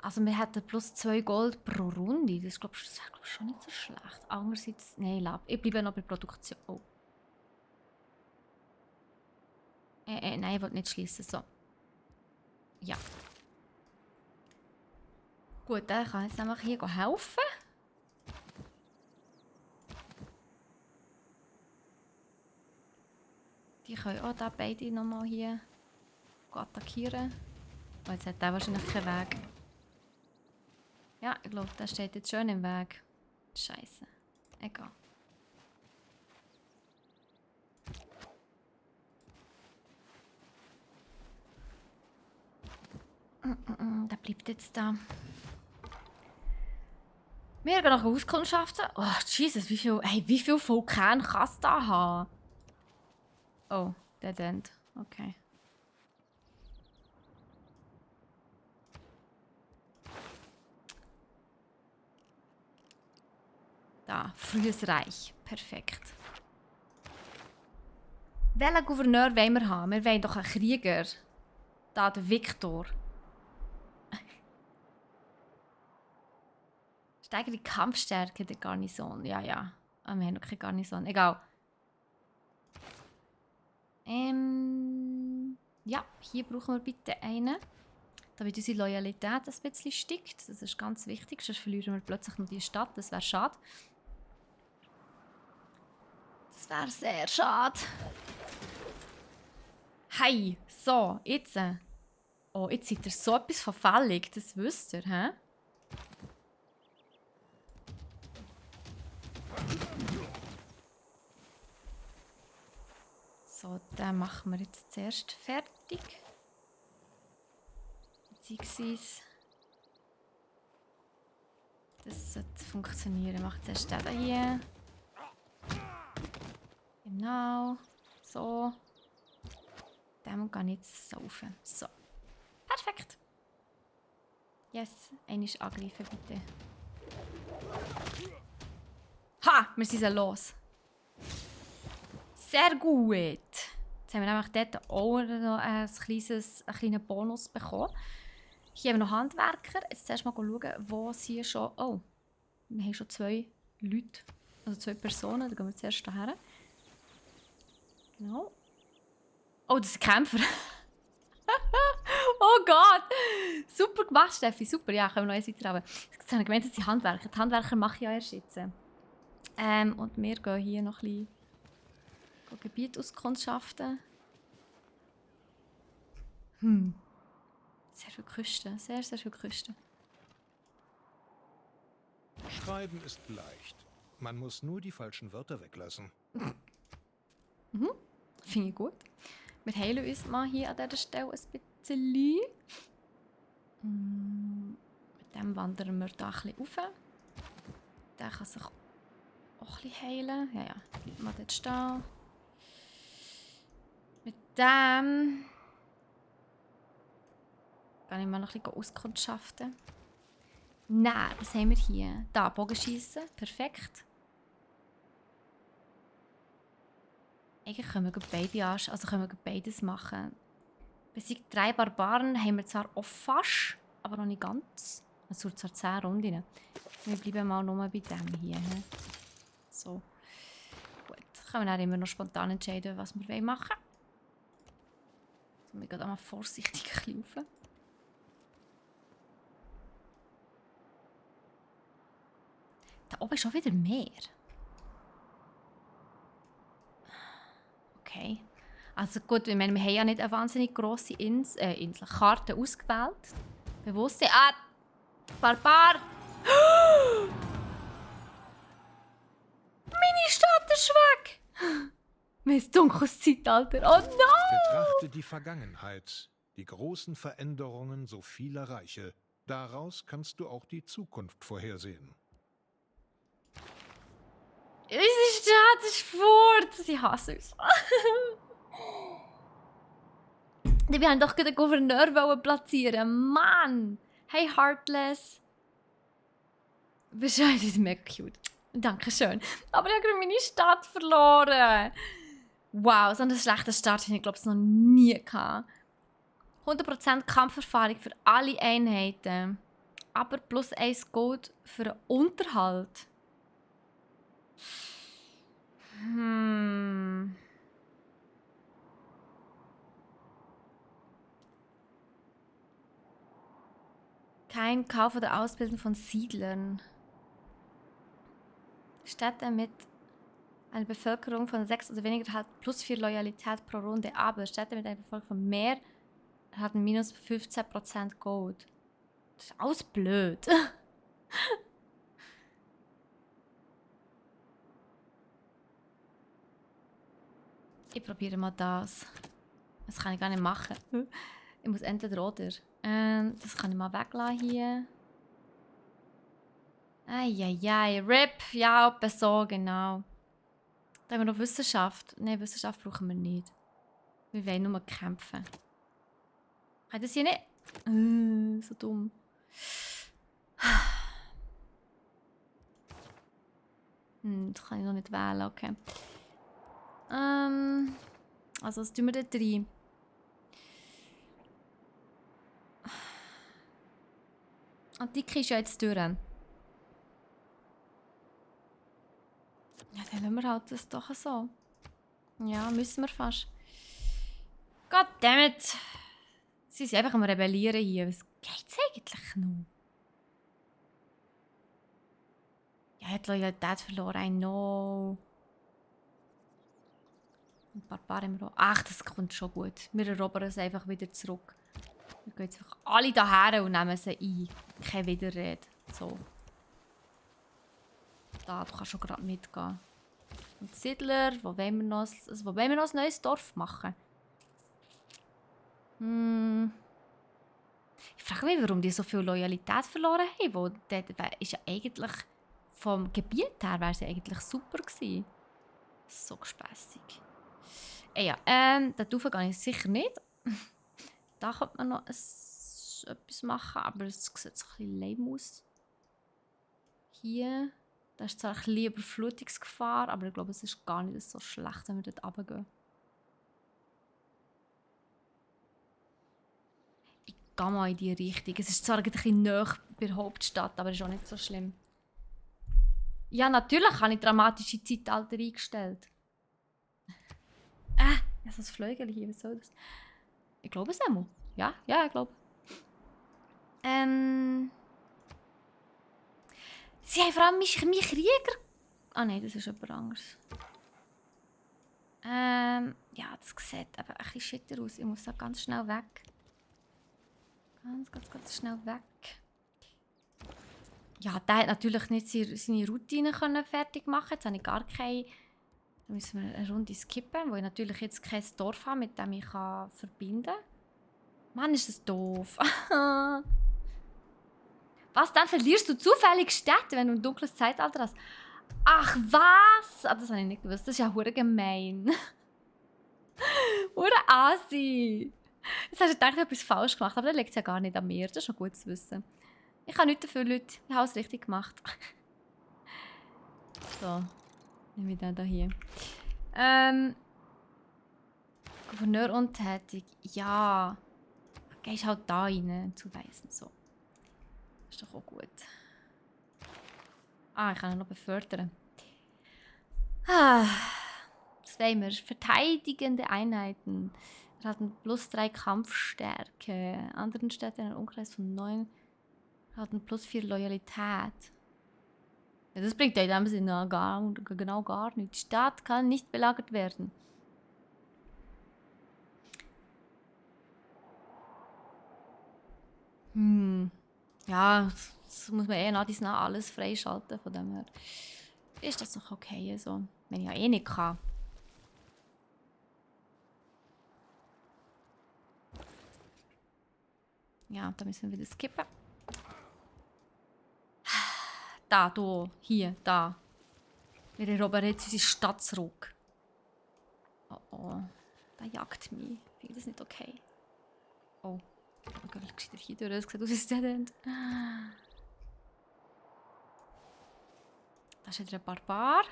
Also wir hätten plus 2 Gold pro Runde. Das glaube ich schon nicht so schlecht. Andererseits, nein, ich bleibe noch bei Produktion. Oh. Nein, ich will nicht schließen. So. Ja. Gut, dann kann ich jetzt nämlich hier helfen. Die können auch da beide nochmal hier attackieren. Oh, jetzt hat der wahrscheinlich keinen Weg. Ja, ich glaube, der steht jetzt schön im Weg. Scheiße. Egal. Der bleibt jetzt da. Wir gehen nach Auskundschaften. Oh, Jesus, wie viel Vulkan kann es da haben? Oh, Dead End. Okay. Da, frühes Reich. Perfekt. Welchen Gouverneur wollen wir haben? Wir wollen doch einen Krieger. Da, der Viktor. Steigere die Kampfstärke der Garnison. Ja, ja. Ah, wir haben noch keine Garnison. Egal. Ja, hier brauchen wir bitte einen. Damit unsere Loyalität ein bisschen steigt. Das ist ganz wichtig. Sonst verlieren wir plötzlich noch die Stadt. Das wäre schade. Das wäre sehr schade. Hey, so, jetzt. Oh, jetzt seid ihr so etwas verfällig. Das wisst ihr, hä? So, den machen wir jetzt zuerst fertig. Beziehungsweise das sollte funktionieren. Macht zuerst den hier. Genau. So. Dem kann ich jetzt saufen. So. Perfekt. Yes. Einmal angreifen, bitte. Ha! Wir sind los. Sehr gut. Jetzt haben wir nämlich dort auch noch einen kleinen Bonus bekommen. Hier haben wir noch Handwerker. Jetzt zuerst mal schauen, wo sie schon... Oh, wir haben schon 2 Leute, also 2 Personen. Dann gehen wir zuerst hierher. Genau. Oh, das ist ein Kämpfer. Oh Gott! Super gemacht, Steffi. Super, ja, können wir noch eins weiterhaben. Jetzt habe ich gemeint, das sind Handwerker. Die Handwerker mache ich ja erst jetzt. Und wir gehen hier noch ein bisschen Gebiet auskundschaften. Sehr viel Küste. Sehr, sehr viel Küste. Schreiben ist leicht. Man muss nur die falschen Wörter weglassen. Finde ich gut. Wir heilen uns mal hier an dieser Stelle ein bisschen. Mit dem wandern wir da ein bisschen rauf. Der kann sich auch ein bisschen heilen. Ja, ja. Bleiben wir dort stehen. Mit dem kann ich mal noch ein bisschen auskundschaften. Nein, was haben wir hier? Da, Bogenschiessen. Perfekt. Eigentlich können wir beides machen. Besiegt 3 Barbaren haben wir zwar auch fast, aber noch nicht ganz. Es sind zwar 10 Runden. Wir bleiben mal nur bei dem hier. So. Gut. Können wir dann immer noch spontan entscheiden, was wir machen wollen. So, wir gehen mal vorsichtig ein bisschen rauf. Da oben ist schon wieder mehr. Okay. Also gut, wir haben ja nicht eine wahnsinnig grosse Karte ausgewählt. Bewusstsein. Ah! Barbar! Meine Stadt ist weg! Mein dunkles Zeitalter. Oh nein! Betrachte die Vergangenheit, die großen Veränderungen so vieler Reiche. Daraus kannst du auch die Zukunft vorhersehen. Unsere Stadt ist fort! Sie hassen uns. Wir wollten doch den Gouverneur platzieren. Mann! Hey, Heartless! Bescheid ist mega cute. Dankeschön. Aber ich habe meine Stadt verloren. Wow, so einen schlechten Start habe ich, glaube ich, noch nie gehabt. 100% Kampferfahrung für alle Einheiten. Aber plus 1 Gold für den Unterhalt. Kein Kauf oder Ausbildung von Siedlern. Städte mit einer Bevölkerung von 6 oder weniger hat plus 4 Loyalität pro Runde. Aber Städte mit einer Bevölkerung von mehr hatten minus 15% Gold. Das ist alles blöd. Ich probiere mal das. Das kann ich gar nicht machen. Ich muss entweder oder. Das kann ich mal weglassen hier. Eieiei, RIP. Ja, etwa so, genau. Da haben wir noch Wissenschaft. Nein, Wissenschaft brauchen wir nicht. Wir wollen nur kämpfen. Kann ich das hier nicht? So dumm. Das kann ich noch nicht wählen, okay. Also, was tun wir da drin? Antike ist ja jetzt durch. Ja, dann lassen wir halt das doch so. Ja, müssen wir fast. Goddammit! Sie sind einfach am Rebellieren hier. Was geht's eigentlich noch? Ja, er hat Loyalität verloren. I know. Ein paar im Ro. Ach, das kommt schon gut. Wir erobern es einfach wieder zurück. Wir gehen jetzt einfach alle daher und nehmen sie ein. Keine Widerrede. So. Da, du kannst schon gerade mitgehen. Und Siedler, wo wollen wir noch ein neues Dorf machen? Ich frage mich, warum die so viel Loyalität verloren haben. Wo dort ist ja eigentlich vom Gebiet her wäre sie eigentlich super gewesen. So gespässig. Ja, da drauf gehe ich sicher nicht. Da könnte man noch etwas machen, aber es sieht so ein bisschen lame aus. Hier, da ist zwar ein bisschen Überflutungsgefahr, aber ich glaube, es ist gar nicht so schlecht, wenn wir dort runtergehen. Ich gehe mal in die Richtung. Es ist zwar ein bisschen näher bei der Hauptstadt, aber es ist auch nicht so schlimm. Ja, natürlich habe ich dramatische Zeitalter eingestellt. Ich habe so ein Flügel hier, was soll das? Ich glaube es einmal. Ja, ich glaube. Sie haben vor allem mich Krieger. Ah nein, das ist jemand anderes. Ja, das sieht aber ein bisschen schitter aus. Ich muss da ganz schnell weg. Ganz schnell weg. Ja, der hat natürlich nicht seine Routine fertig machen. Jetzt habe ich gar keine. Da müssen wir eine Runde skippen, wo ich natürlich jetzt kein Dorf habe, mit dem ich verbinden kann. Mann, ist das doof. Was, dann verlierst du zufällig Städte, wenn du ein dunkles Zeitalter hast? Ach, was? Das habe ich nicht gewusst. Das ist ja hure gemein. Hure Asi. Jetzt hast du gedacht, ich habe etwas falsch gemacht, aber das liegt ja gar nicht an mir. Das ist schon gut zu wissen. Ich habe nichts dafür, Leute. Ich habe es richtig gemacht. So. Nehmen wir den hier. Gouverneur untätig. Ja. Gehst halt da rein, zuweisen. So. Ist doch auch gut. Ich kann ihn noch befördern. Was wollen wir? Verteidigende Einheiten. Wir hatten +3 Kampfstärke. Anderen Städten einen Umkreis von 9. Wir hatten +4 Loyalität. Ja, das bringt ja in dem Sinne genau gar nichts. Die Stadt kann nicht belagert werden. Ja, das muss man nach dies nach alles freischalten. Von dem her ist das noch okay, so. Wenn ich ja eh nicht kann. Ja, da müssen wir wieder skippen. Da, hier, da. Wir erobern jetzt unsere Stadt zurück. Oh, der jagt mich. Ich finde das nicht okay. Oh, ich gehe gescheiter hier durch. Das sieht aus wie ein Dead-End. Da ist wieder ein Barbar.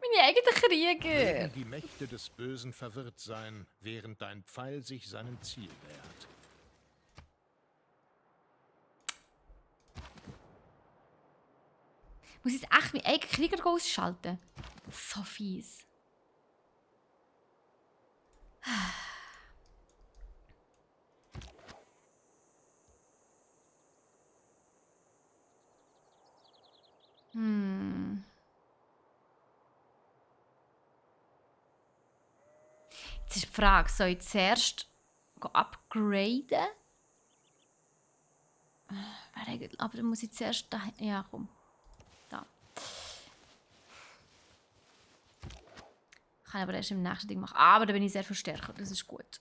Meine eigenen Krieger. Mögen die Mächte des Bösen verwirrt sein, während dein Pfeil sich seinem Ziel nähert. Muss ich jetzt echt meinen eigenen Krieger ausschalten? So fies. Jetzt ist die Frage, soll ich zuerst upgraden? Aber dann muss ich zuerst da. Ja, komm. Da. Kann ich aber erst im nächsten Ding machen. Aber da bin ich sehr viel stärker. Das ist gut.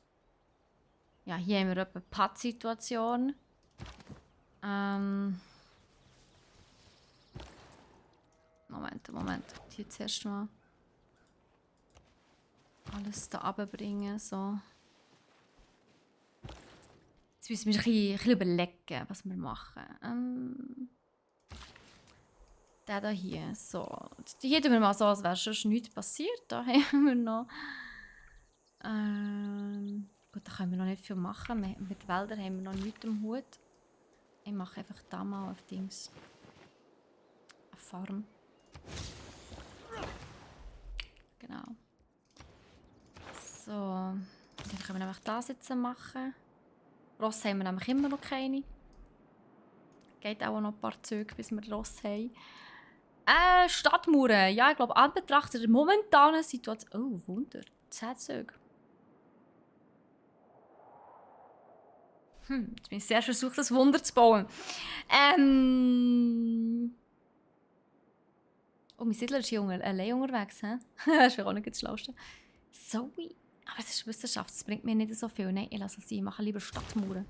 Ja, hier haben wir etwa eine Pattsituation. Moment. Hier zuerst mal alles da runterbringen. So. Jetzt müssen wir ein bisschen überlegen, was wir machen. Der da hier. So. Hier tun wir mal so, als wäre schon nichts passiert. Da haben wir noch. Gut, da können wir noch nicht viel machen. Mit Wäldern haben wir noch nichts im Hut. Ich mache einfach da mal auf Dings. Eine Farm. Genau. So. Dann können wir nämlich das jetzt machen. Ross haben wir nämlich immer noch keine. Geht auch noch ein paar Züge, bis wir Ross haben. Stadtmauern. Ja, ich glaube, an Betracht der momentanen Situation. Oh, Wunder. 10 Züge. Jetzt bin ich sehr versucht, das Wunder zu bauen. Oh, mein Siedler ist hier allein unterwegs. Das ist auch nicht das Schlauste. Zoe. Aber es ist Wissenschaft, das bringt mir nicht so viel. Nein, ich lasse es sein. Ich mache lieber Stadtmauern.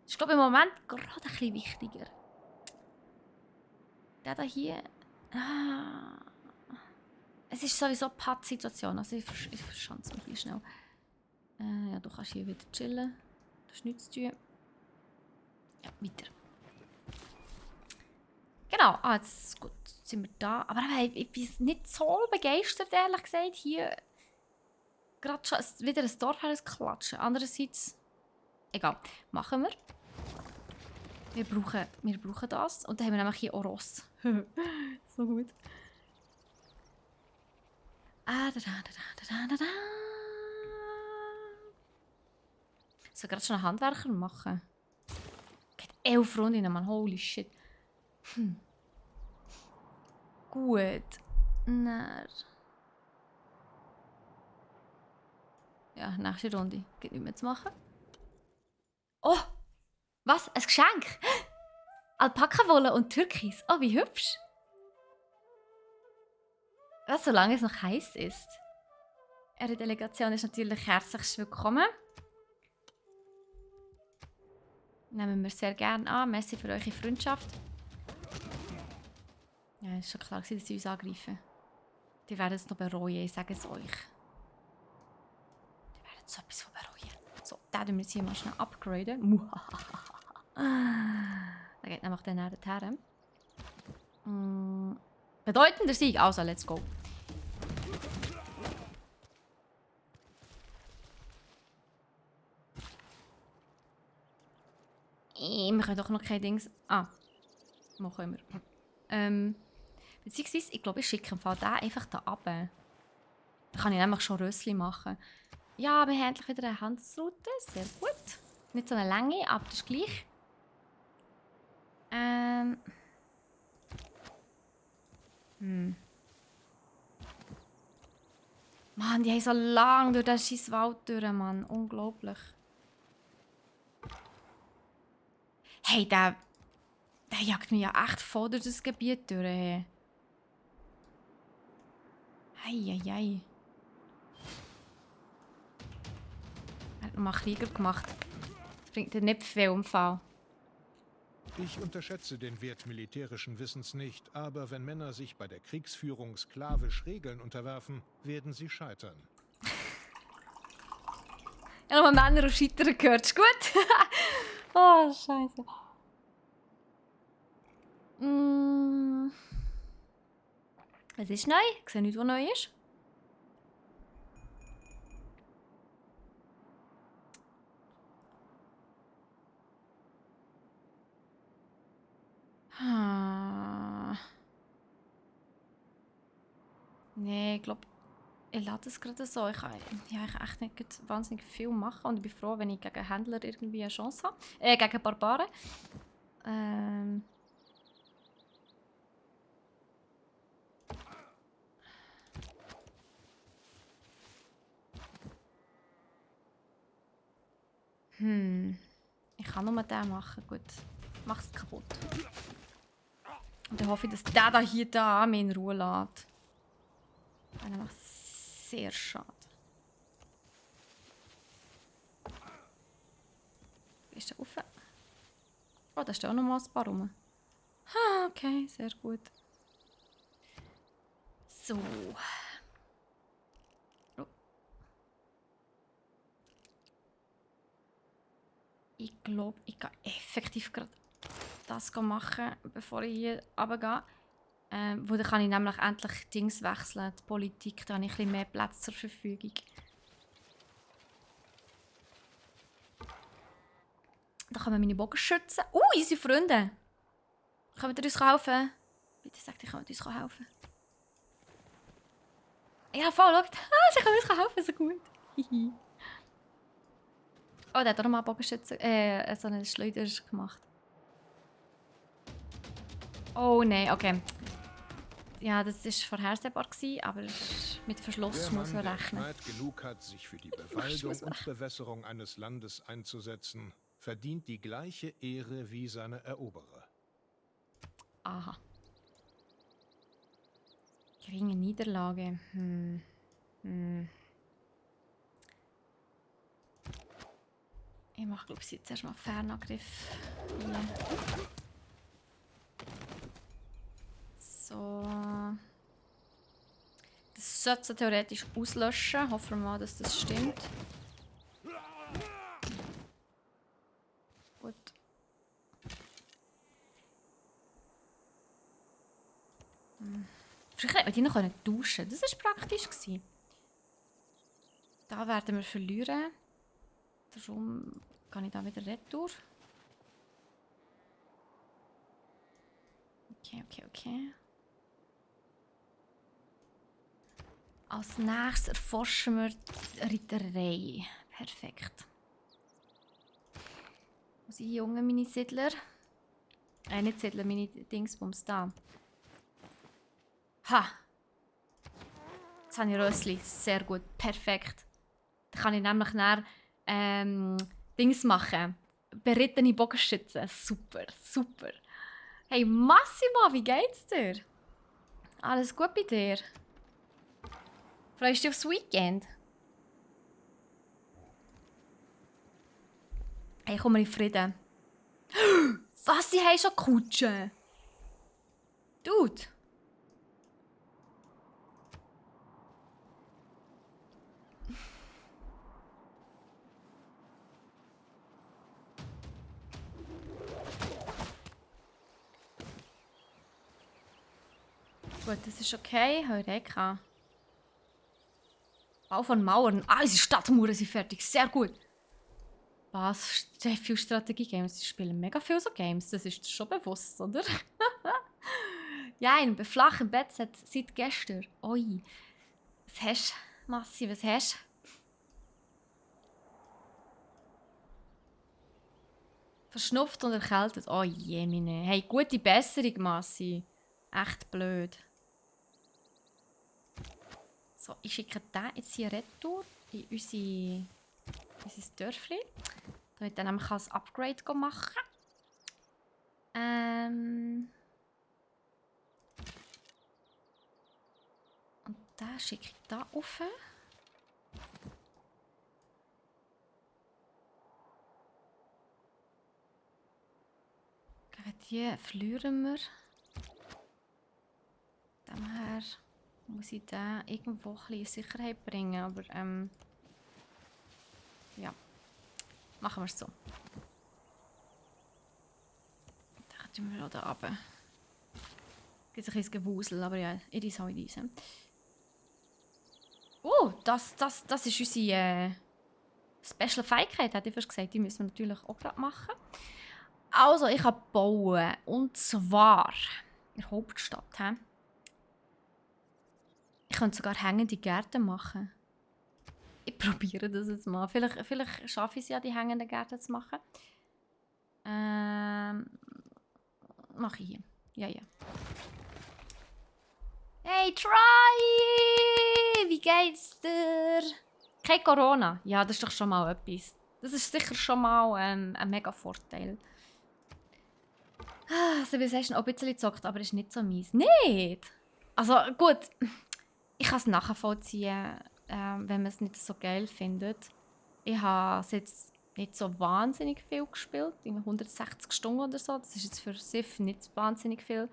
Das ist, glaube ich, im Moment gerade ein bisschen wichtiger. Der da hier. Es ist sowieso eine Pattsituation. Also ich verschanze es ein bisschen schnell. Ja, du kannst hier wieder chillen. Das ist nichts zu tun. Ja, weiter. Genau, jetzt gut, sind wir da. Aber ich bin nicht so begeistert, ehrlich gesagt. Hier gerade schon wieder ein Dorf klatschen. Andererseits, egal, machen wir. Wir brauchen das. Und dann haben wir nämlich hier auch Ross. So gut. Ich soll gerade schon einen Handwerker machen. Geht 11 Rundinnen, Mann. Holy shit. Gut. Na. Ja, nächste Runde. Geht nicht mehr zu machen. Oh! Was? Ein Geschenk? Alpakawolle und Türkis. Oh, wie hübsch. Was, solange es noch heiß ist. Ihre Delegation ist natürlich herzlich willkommen. Nehmen wir sehr gerne an. Merci für eure Freundschaft. Ja, es war schon klar, dass sie uns angreifen. Die werden es noch bereuen, ich sage es euch. Die werden so etwas von bereuen. So, den müssen wir jetzt hier mal schnell upgraden. Da geht nämlich dann her. Bedeutender Sieg. Also, let's go. Wir können doch noch keine Dings... machen wir. Beziehungsweise, ich glaube, ich schicke im Fall den einfach da runter. Da kann ich nämlich schon Rössli machen. Ja, wir haben endlich wieder eine Handelsroute. Sehr gut. Nicht so eine Länge, aber das ist gleich. Mann, die haben so lang durch den scheiß Wald durch, Mann. Unglaublich. Hey, der jagt mich ja echt voll durch das Gebiet durch. Eieiei. Er hat nochmal Krieger gemacht. Das bringt dir nicht viel im Fall. Ich unterschätze den Wert militärischen Wissens nicht, aber wenn Männer sich bei der Kriegsführung sklavisch Regeln unterwerfen, werden sie scheitern. Ich habe nochmal Männer auf Scheitern gehört. Ist gut? Oh, Scheiße. Was ist neu? Ich sehe nicht, was neu ist. Nee, ich glaube, ich lasse es gerade so. Ich kann echt nicht wahnsinnig viel machen. Und ich bin froh, wenn ich gegen Händler irgendwie eine Chance habe. Gegen Barbaren. Ich kann nur den machen, gut. Mach's kaputt. Und dann hoffe ich, dass der da hier da mich in Ruhe lässt. Das wäre sehr schade. Wie ist der rauf? Oh, da stehen auch noch mal ein paar rum. Ah, okay, sehr gut. So. Oh. Ich glaube, ich gehe effektiv gerade das machen, bevor ich hier runtergehe. Wo dann kann ich nämlich endlich Dings wechseln, die Politik, da habe ich ein bisschen mehr Platz zur Verfügung. Da kommen meine Bogenschützen. Unsere Freunde! Könnt ihr uns helfen? Bitte sagt, ihr könnt uns helfen. Ja, voll, schaut. Sie können uns helfen, so gut. Oh, der hat auch noch mal Bogenschützen, so einen Schleuder gemacht. Oh nein, okay. Ja, das war vorhersehbar, aber mit Verschluss muss man Der rechnen. Schneid genug hat, sich für die Bewaldung und Bewässerung eines Landes einzusetzen, verdient die gleiche Ehre wie seine Eroberer. Aha. Geringe Niederlage. Ich mache, glaube ich, jetzt erstmal Fernangriff. Hier. So. Das sollte theoretisch auslöschen. Hoffen wir mal, dass das stimmt. Gut. Vielleicht hätte man die noch duschen können. Das war praktisch. Da werden wir verlieren. Darum kann ich da wieder retour. Okay. Als nächstes erforschen wir die Reiterei. Perfekt. Wo sind die Jungen, meine Siedler? Nicht Siedler, meine Dingsbums da. Ha! Jetzt habe ich Rössli. Sehr gut. Perfekt. Dann kann ich nämlich nachher Dings machen. Berittene Bogenschützen. Super. Hey Massimo, wie geht's dir? Alles gut bei dir? Freust du dich aufs Weekend? Hey, komm mal in Frieden. Was, sie haben schon Kutschen? Dude. Gut, das ist okay. Heureka. Bau von Mauern. Unsere Stadtmauern sind fertig. Sehr gut. Was? Sehr viele Strategie-Games. Sie spielen mega viel so Games. Das ist schon bewusst, oder? Ja, ein beflachen Bett seit gestern. Oi. Was hast du, Massi? Was hast du? Verschnupft und erkältet. Oh je, meine. Hey, gute Besserung, Massi. Echt blöd. So, ich schicke den jetzt hier retour in unser Dörfli. Damit ich dann nämlich ein Upgrade machen kann. Und den schicke ich da rauf. Gegen die verlieren wir. Daher muss ich den irgendwo ein bisschen in Sicherheit bringen, aber ja, machen wir es so. Dann tun wir auch da runter. Gibt ein bisschen Gewusel, aber ja, it is how it is. Oh, das ist unsere Special Fähigkeit, hätte ich fast gesagt. Die müssen wir natürlich auch gerade machen. Also, ich kann bauen. Und zwar in der Hauptstadt. He? Ich könnte sogar hängende Gärten machen. Ich probiere das jetzt mal. Vielleicht schaffe ich es ja, die hängenden Gärten zu machen. Mache ich hier. Ja. Hey, Try! Wie geht's dir? Kein Corona. Ja, das ist doch schon mal etwas. Das ist sicher schon mal ein mega Vorteil. Civilization auch ein bisschen gezockt, aber ist nicht so mies. Nicht! Also gut, ich kann es nachvollziehen, wenn man es nicht so geil findet. Ich habe es jetzt nicht so wahnsinnig viel gespielt, irgendwie 160 Stunden oder so. Das ist jetzt für Civ nicht wahnsinnig viel.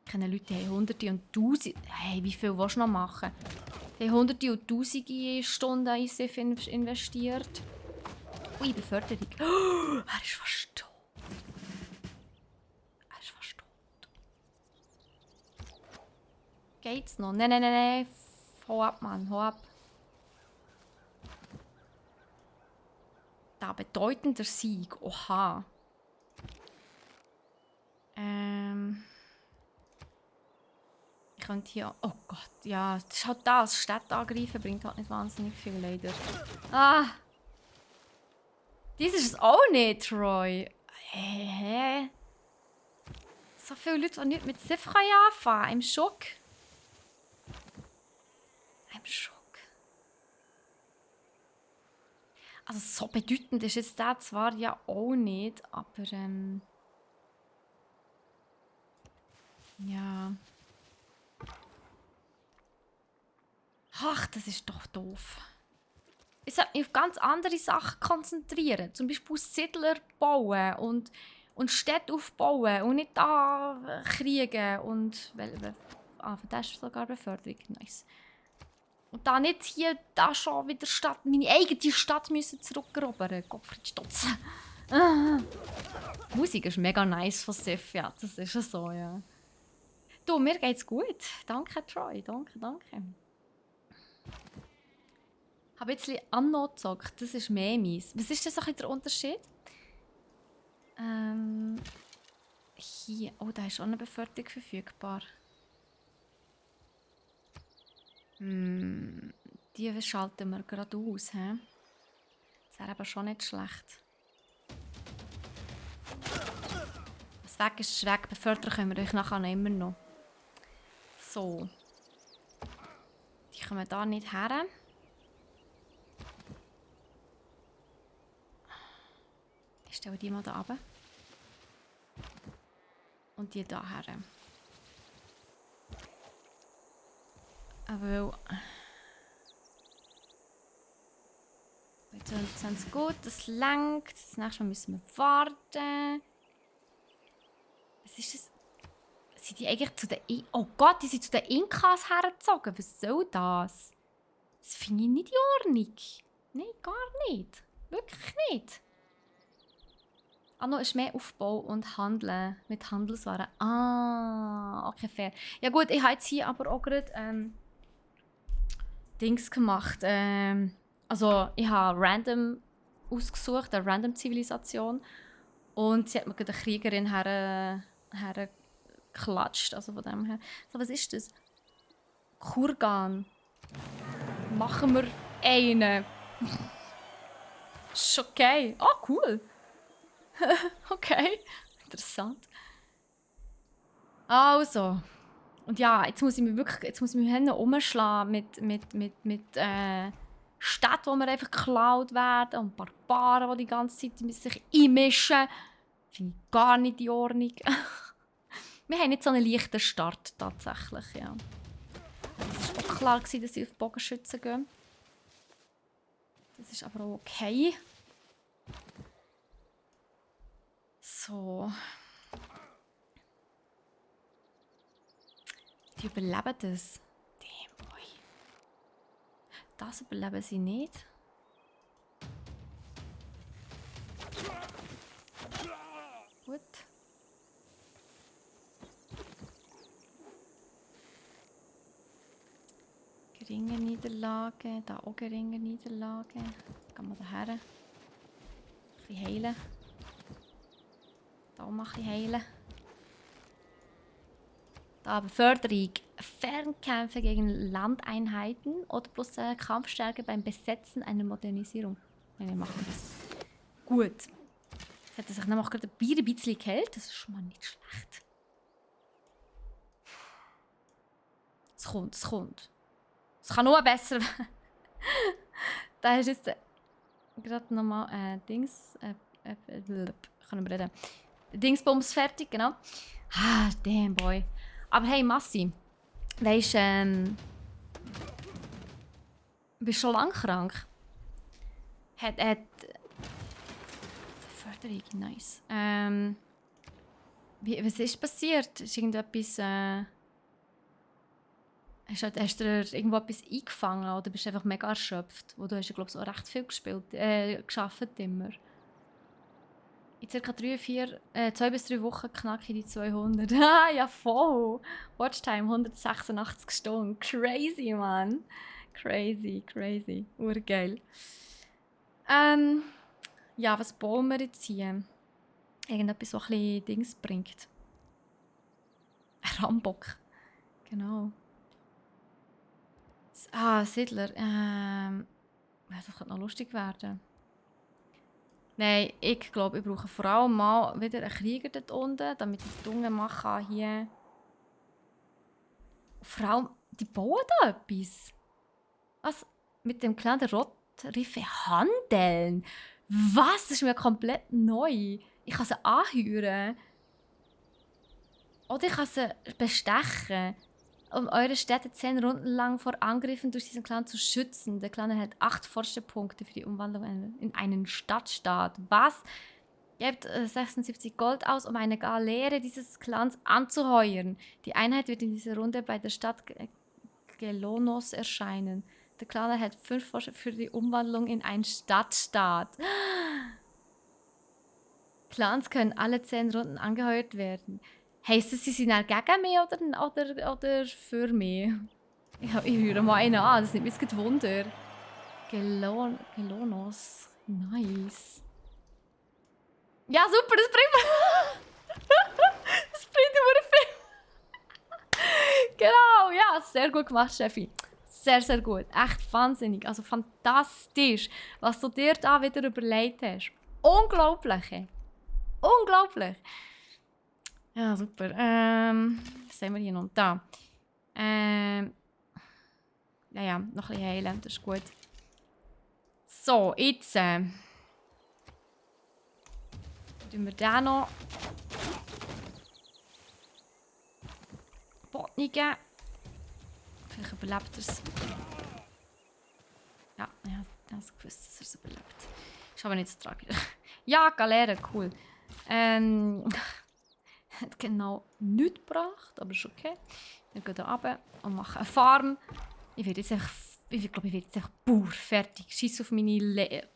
Ich kenne Leute, die haben Hunderte und Tausende. Hey, wie viel willst du noch machen? Die haben Hunderte und Tausende Stunden in Civ investiert. Ui, Beförderung. Oh, er ist fast tot. Er ist fast tot. Geht's noch? Nein, nein, nein, nein. Hau ab, Mann, hau ab. Da bedeutender Sieg. Oha. Ich könnte hier... Oh Gott, ja. Das ist halt das. Städte angreifen bringt halt nicht wahnsinnig viel, leider. Ah. Dies ist es auch nicht, Troy. Hä? So viele Leute, die nicht mit Civ anfangen können. Im Schock. Im Schock. Also so bedeutend ist jetzt der zwar ja auch nicht, aber ja. Ach, das ist doch doof. Ich sollte mich auf ganz andere Sachen konzentrieren. Zum Beispiel Siedler bauen und Städte aufbauen und nicht da kriegen und... von der ist sogar Beförderung. Nice. Und da nicht hier da schon wieder meine eigene Stadt müssen zurückerobern. Gottfried Stutz. Musik ist mega nice von Civ, ja. Das ist ja so, ja. Du, mir geht's gut. Danke, Troy. Danke, danke. Ich habe jetzt ein bisschen Anno gezockt. Das ist mehr meins. Was ist denn so der Unterschied? Hier. Oh, da ist auch eine Beförderung verfügbar. Die schalten wir gerade aus. He? Das wäre aber schon nicht schlecht. Was weg ist, ist weg. Befördern können wir euch nachher immer noch. So. Die kommen da nicht her. Ich stelle die mal da runter. Und die da her. Aber jetzt sind es gut, das lenkt. Das nächste Mal müssen wir warten. Was ist das? Sind die eigentlich zu den Oh Gott, die sind zu den Inkas hergezogen. Was soll das? Das finde ich nicht in Ordnung. Nein, gar nicht. Wirklich nicht. Anno ist mehr Aufbau und Handeln mit Handelswaren. Ah, okay, fair. Ja gut, ich habe jetzt hier aber auch gerade Dings gemacht. Also ich habe random ausgesucht, eine random Zivilisation. Und sie hat mir gerade eine Kriegerin hergeklatscht. Also von dem her. So, was ist das? Kurgan. Machen wir einen. Ist okay. Oh, cool. Okay. Interessant. Also. Und ja, jetzt muss ich mich umschlagen mit Städten, die mir einfach geklaut werden und Barbaren, die ganze Zeit sich einmischen. Finde ich gar nicht in Ordnung. Wir haben nicht so einen leichten Start tatsächlich, ja. Es war auch klar, dass sie auf Bogenschützen gehen. Das ist aber auch okay. So. Die überleben das. Damn boy. Das überleben sie nicht. Gut. Geringe Niederlage. Da auch geringe Niederlage. Gehen wir daher. Ein bisschen heilen. Da mache ich heilen. Da Beförderung. Fernkämpfe gegen Landeinheiten oder plus Kampfstärke beim Besetzen einer Modernisierung. Nein, wir machen das. Gut. Jetzt hat er sich nämlich gerade ein bisschen geheilt. Das ist schon mal nicht schlecht. Es kommt, es kommt. Es kann nur besser werden. Da ist jetzt gerade nochmal Dings. Können wir reden. Dingsbums fertig, genau. Ah, damn boy. Aber hey, Massi, weisst bist schon lang krank? Hat Förderung, nice. Was ist passiert? Ist irgendetwas, hast du dir irgendwo etwas eingefangen oder bist du einfach mega erschöpft? Wo du hast ja, glaube ich, auch recht viel gearbeitet immer. In ca. 2 bis 3 Wochen knacke ich die 200. Ah, ja voll! Watchtime 186 Stunden. Crazy, man! Crazy. Urgeil. Ja, was bauen wir jetzt hier? Irgendetwas, was ein bisschen Dings bringt. Ein Rambock. Genau. Siedler. Ja, das könnte noch lustig werden. Nein, ich glaube, ich brauche vor allem mal wieder einen Krieger dort unten, damit ich die Dunge machen kann hier. Vor allem, die bauen da etwas. Was? Mit dem kleinen Rottriffe handeln? Was? Das ist mir komplett neu. Ich kann sie anheuern. Oder ich kann sie bestechen, um eure Städte 10 Runden lang vor Angriffen durch diesen Clan zu schützen. Der Clan erhält 8 Forschungspunkte für die Umwandlung in einen Stadtstaat. Was? Gebt 76 Gold aus, um eine Galeere dieses Clans anzuheuern. Die Einheit wird in dieser Runde bei der Stadt Gelonos erscheinen. Der Clan erhält 5 Forschung für die Umwandlung in einen Stadtstaat. Clans können alle 10 Runden angeheuert werden. Heisst das, sie sind auch gegen mich oder für mich? Ich höre mal einen an, das nimmt mich jetzt Wunder. Gelonos. Nice. Ja, super, das bringt das bringt mir viel. Genau, ja, sehr gut gemacht, Chefi. Sehr, sehr gut. Echt wahnsinnig. Also fantastisch, was du dir da wieder überlegt hast. Unglaublich. Unglaublich. Ja, super. Was haben wir hier noch? Da. Ja, noch ein bisschen heilen, das ist gut. So, jetzt tun wir den noch botnigen. Vielleicht überlebt er es. Ja, ich habe gewusst, dass er es überlebt. Ist aber nicht so tragisch. Ja, Galeere, cool. Hat genau nichts gebracht, aber ist okay. Wir gehen hier runter und machen eine Farm. Ich glaube, ich werde jetzt einfach Bauer. Fertig. Scheiss auf meine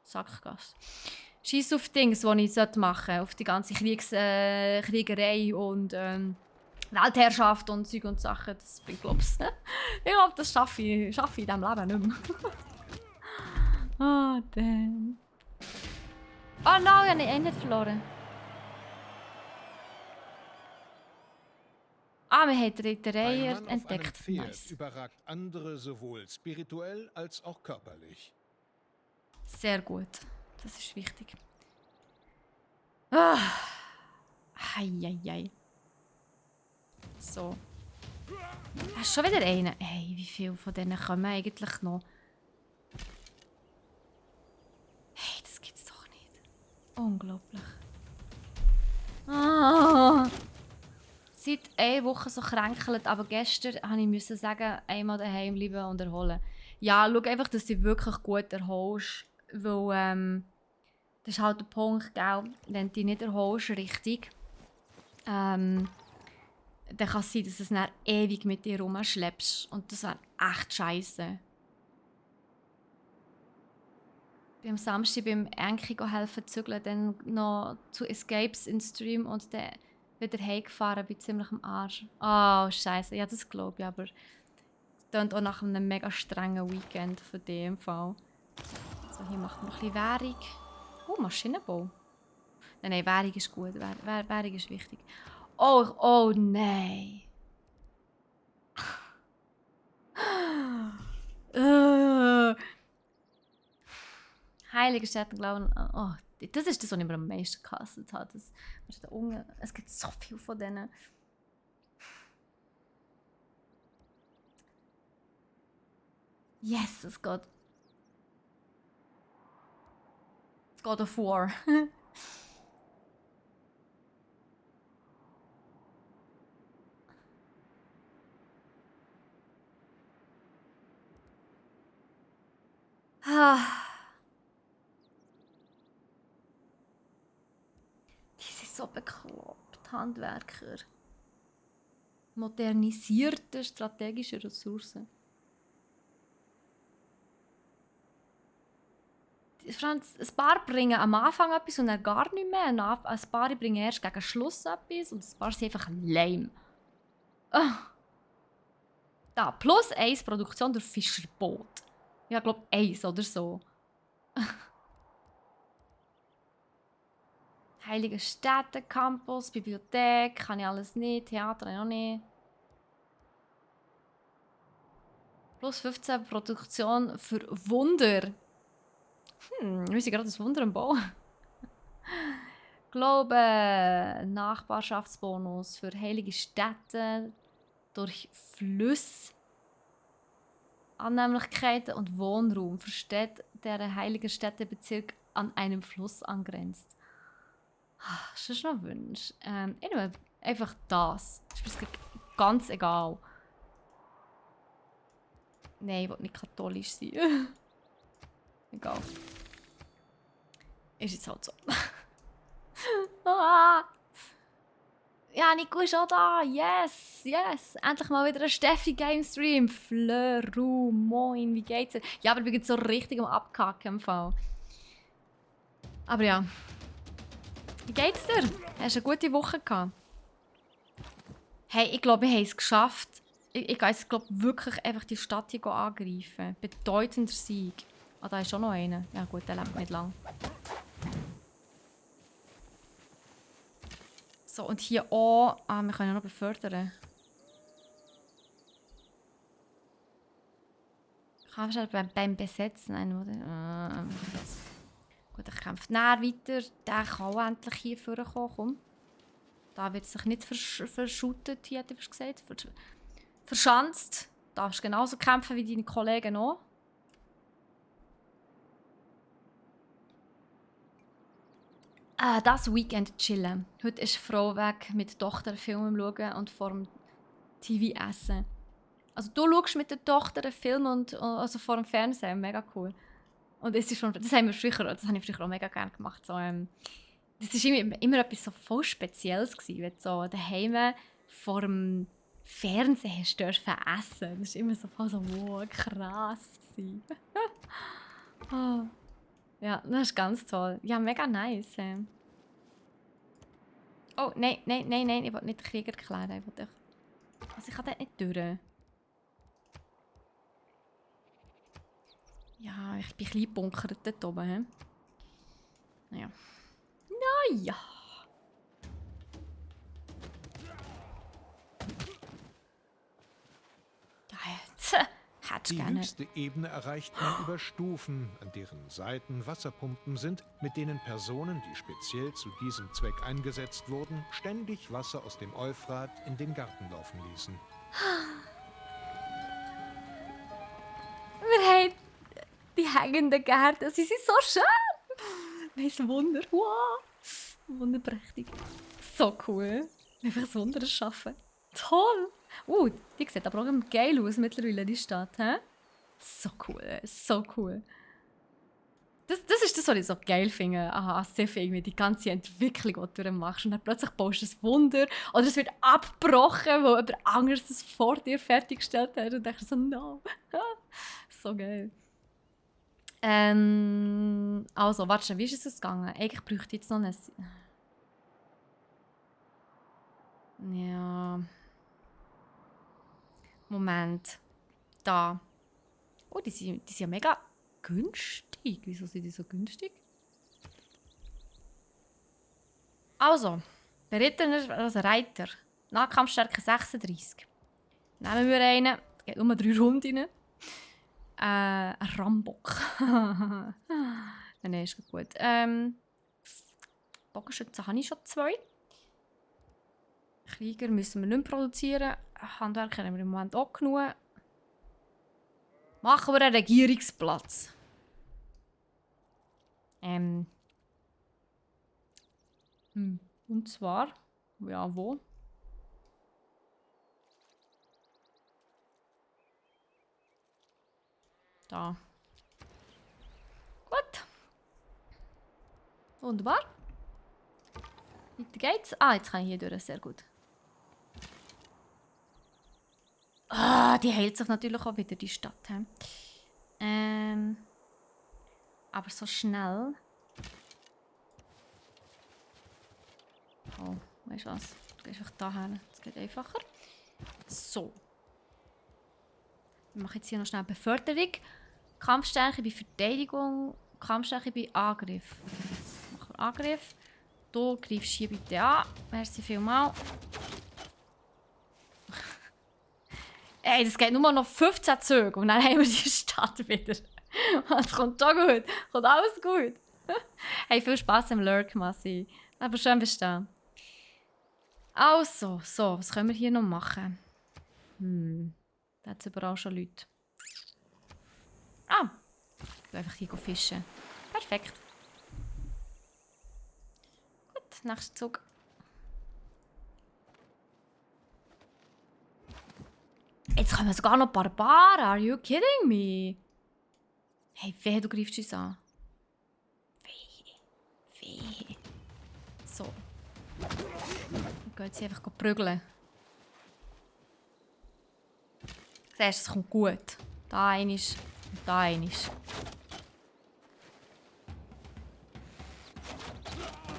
Sackgasse. Scheiss auf Dinge, die ich machen sollte. Auf die ganze Kriegerei und Weltherrschaft und Zeug und Sachen. Das bin ich, glaube das schaffe ich in diesem Leben nicht mehr. Oh, damn. Oh nein, ich habe nicht verloren. Wir haben die Reiterei Ein Mann auf einem entdeckt. Pferd Nice. überragt andere sowohl spirituell als auch körperlich. Sehr gut. Das ist wichtig. Eieiei. So. Hast du schon wieder einen? Hey, wie viele von denen kommen eigentlich noch? Hey, das gibt's doch nicht. Unglaublich. Seit einer Woche so kränkelt, aber gestern musste ich sagen, einmal daheim bleiben und erholen. Ja, schau einfach, dass du dich wirklich gut erholst. Weil, das ist halt der Punkt, gell? Wenn du dich nicht erholst, richtig, dann kann es sein, dass du es dann ewig mit dir rumschleppst. Und das wäre echt scheisse. Am Samstag beim Enki helfen zügeln, dann noch zu Escapes in Stream und dann wieder heimgefahren, bin ziemlich am Arsch. Oh, scheisse. Ja, das glaube ich, aber es klingt auch nach einem mega strengen Weekend von dem Fall. So, hier machen wir noch ein bisschen Währung. Maschinenbau. Nein, Währung ist gut. Währung ist wichtig. Oh nein. Heilige Städte glauben. Oh, das ist das, was ich mir am meisten gehasst habe. Es gibt so viel von denen. Yes, es geht. God of War. Ah. Die sind so bekloppt, Handwerker. Modernisierte strategische Ressourcen. Franz, ein paar bringen am Anfang etwas und dann gar nicht mehr. Ein paar bringen erst gegen Schluss etwas und ein paar sind einfach lame. Da, plus 1 Produktion durch Fischerboot. Ja, ich glaube 1 oder so. Heilige Städte, Campus, Bibliothek, kann ich alles nicht, Theater auch nicht. Plus 15 Produktion für Wunder. Wir sind gerade das Wunder am Bau. Glaube, Nachbarschaftsbonus für heilige Städte durch Flüsse, Annehmlichkeiten und Wohnraum für Städte, deren heiliger Städtebezirk an einem Fluss angrenzt. Das ist noch ein Wunsch. Anyway, einfach das. Ist mir ganz egal. Nein, ich will nicht katholisch sein. Egal. Ist jetzt halt so. Ah. Ja, Nico ist auch da. Yes, yes. Endlich mal wieder ein Steffi Game Stream. Fleur, moin, wie geht's dir? Ja, aber ich bin jetzt so richtig am Abkacken im Fall. Aber ja. Wie geht's dir? Hast du eine gute Woche gehabt? Hey, ich glaube, wir haben es geschafft. Ich gehe jetzt, glaube wirklich einfach die Stadt hier angreifen. Bedeutender Sieg. Ah, da ist schon noch einer. Ja gut, der lebt nicht lang. So, und hier auch. Ah, wir können ja noch befördern. Kannst du beim Besetzen einen, oder? Gut, ich kämpfe näher weiter. Der kann auch endlich hier vorkommen. Komm. Da wird sich nicht verschuttet, hätte ich gesagt. Verschanzt. Du darfst genauso kämpfen wie deine Kollegen auch. Das Weekend chillen. Heute ist Frau weg mit der Tochter Film schauen und vor dem TV essen. Also du schaust mit der Tochter einen Film und also vor dem Fernsehen, mega cool. Und es ist schon, das habe ich früher auch mega gerne gemacht. So, das war immer etwas so voll Spezielles gewesen, wenn du so daheim vor dem Fernsehen hast dürfen essen. Das war immer so voll so, wow, krass gewesen. Oh. Ja, das ist ganz toll. Ja, mega nice. Oh, nein, ich will nicht den Krieg erklären. Also ich kann dort nicht durch. Ja, ich bin ein bisschen bunkert dort oben. Naja. Naja. Die höchste Ebene erreicht man über Stufen, an deren Seiten Wasserpumpen sind, mit denen Personen, die speziell zu diesem Zweck eingesetzt wurden, ständig Wasser aus dem Euphrat in den Garten laufen ließen. Wir haben die hängenden Gärten. Sie sind so schön. Ein Wunder. Wow. Wunderprächtig. So cool. Einfach ein Wunder schaffen. Toll. Die sieht aber auch geil aus mittlerweile, die Stadt. He? So cool. So cool. Das ist das, was ich so geil finde. Aha, Civ irgendwie die ganze Entwicklung, die du machst. Und dann plötzlich baust du ein Wunder. Oder es wird abgebrochen, weil jemand anderes es vor dir fertiggestellt hat. Und denkst so, no. So geil. Also, warte schon, wie ist es gegangen? Eigentlich bräuchte ich jetzt noch eine... Ja... Moment. Da. Oh, die sind ja mega günstig. Wieso sind die so günstig? Also, berittener als Reiter. Nahkampfstärke 36. Nehmen wir einen. Es geht nur 3 Runden. Ein Rambock. Nein, ist gut. Bogenschützen habe ich schon 2. Krieger müssen wir nicht mehr produzieren. Handwerker haben wir im Moment auch genug. Machen wir einen Regierungsplatz. Und zwar, ja, wo? Da. Wunderbar. Weiter geht's. Ah, jetzt kann ich hier durch. Sehr gut. Ah, die heilt sich natürlich auch wieder, die Stadt. Aber so schnell. Oh, weißt du was? Du gehst einfach da hin. Das geht einfacher. So. Ich mache jetzt hier noch schnell Beförderung. Kampfstärke bei Verteidigung. Kampfstärke bei Angriff. Machen wir Angriff. Du greifst hier bitte an. Merci vielmals. Ey, das geht nur noch 15 Züge und dann haben wir die Stadt wieder. Das kommt schon gut. Kommt alles gut. Hey, viel Spaß im Lurk, Massi. Aber schön bist du da. Also, so, was können wir hier noch machen? Da hat es überall schon Leute. Ah, ich will einfach hier fischen. Perfekt. Gut, nächster Zug. Jetzt kommen sogar noch Barbaren. Are you kidding me? Hey, wehe, du greifst uns an. Wehe. So. Ich gehe jetzt hier einfach prügeln. Siehst du, es kommt gut. Da einisch und da einisch.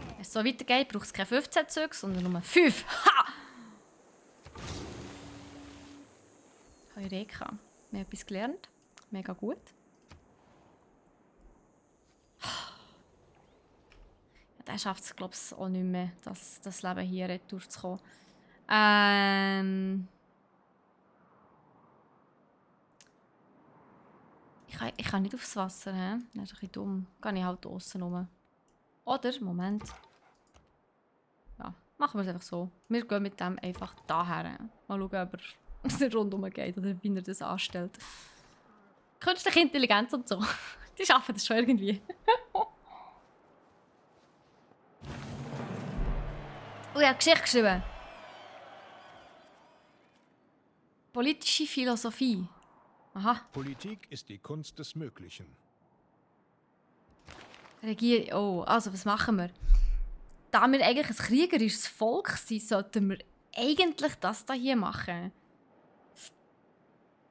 Wenn es so weitergeht, braucht es keine 15 Züge, sondern nur 5. Ha! Eureka. Wir haben etwas gelernt. Mega gut. Ja, der schafft es, glaube ich, auch nicht mehr, das Leben hier durchzukommen. Ich kann nicht aufs Wasser, hä? Das ist ein bisschen dumm. Gehe ich halt draussen rum. Oder, Moment. Ja, machen wir es einfach so. Wir gehen mit dem einfach daher. Mal schauen, ob er rundherum geht oder wie er das anstellt. Künstliche Intelligenz und so. Die schaffen das schon irgendwie. Oh, ich habe Geschichte geschrieben. Politische Philosophie. Aha. Politik ist die Kunst des Möglichen. Oh, also was machen wir? Da wir eigentlich ein kriegerisches Volk sind, sollten wir eigentlich das hier machen.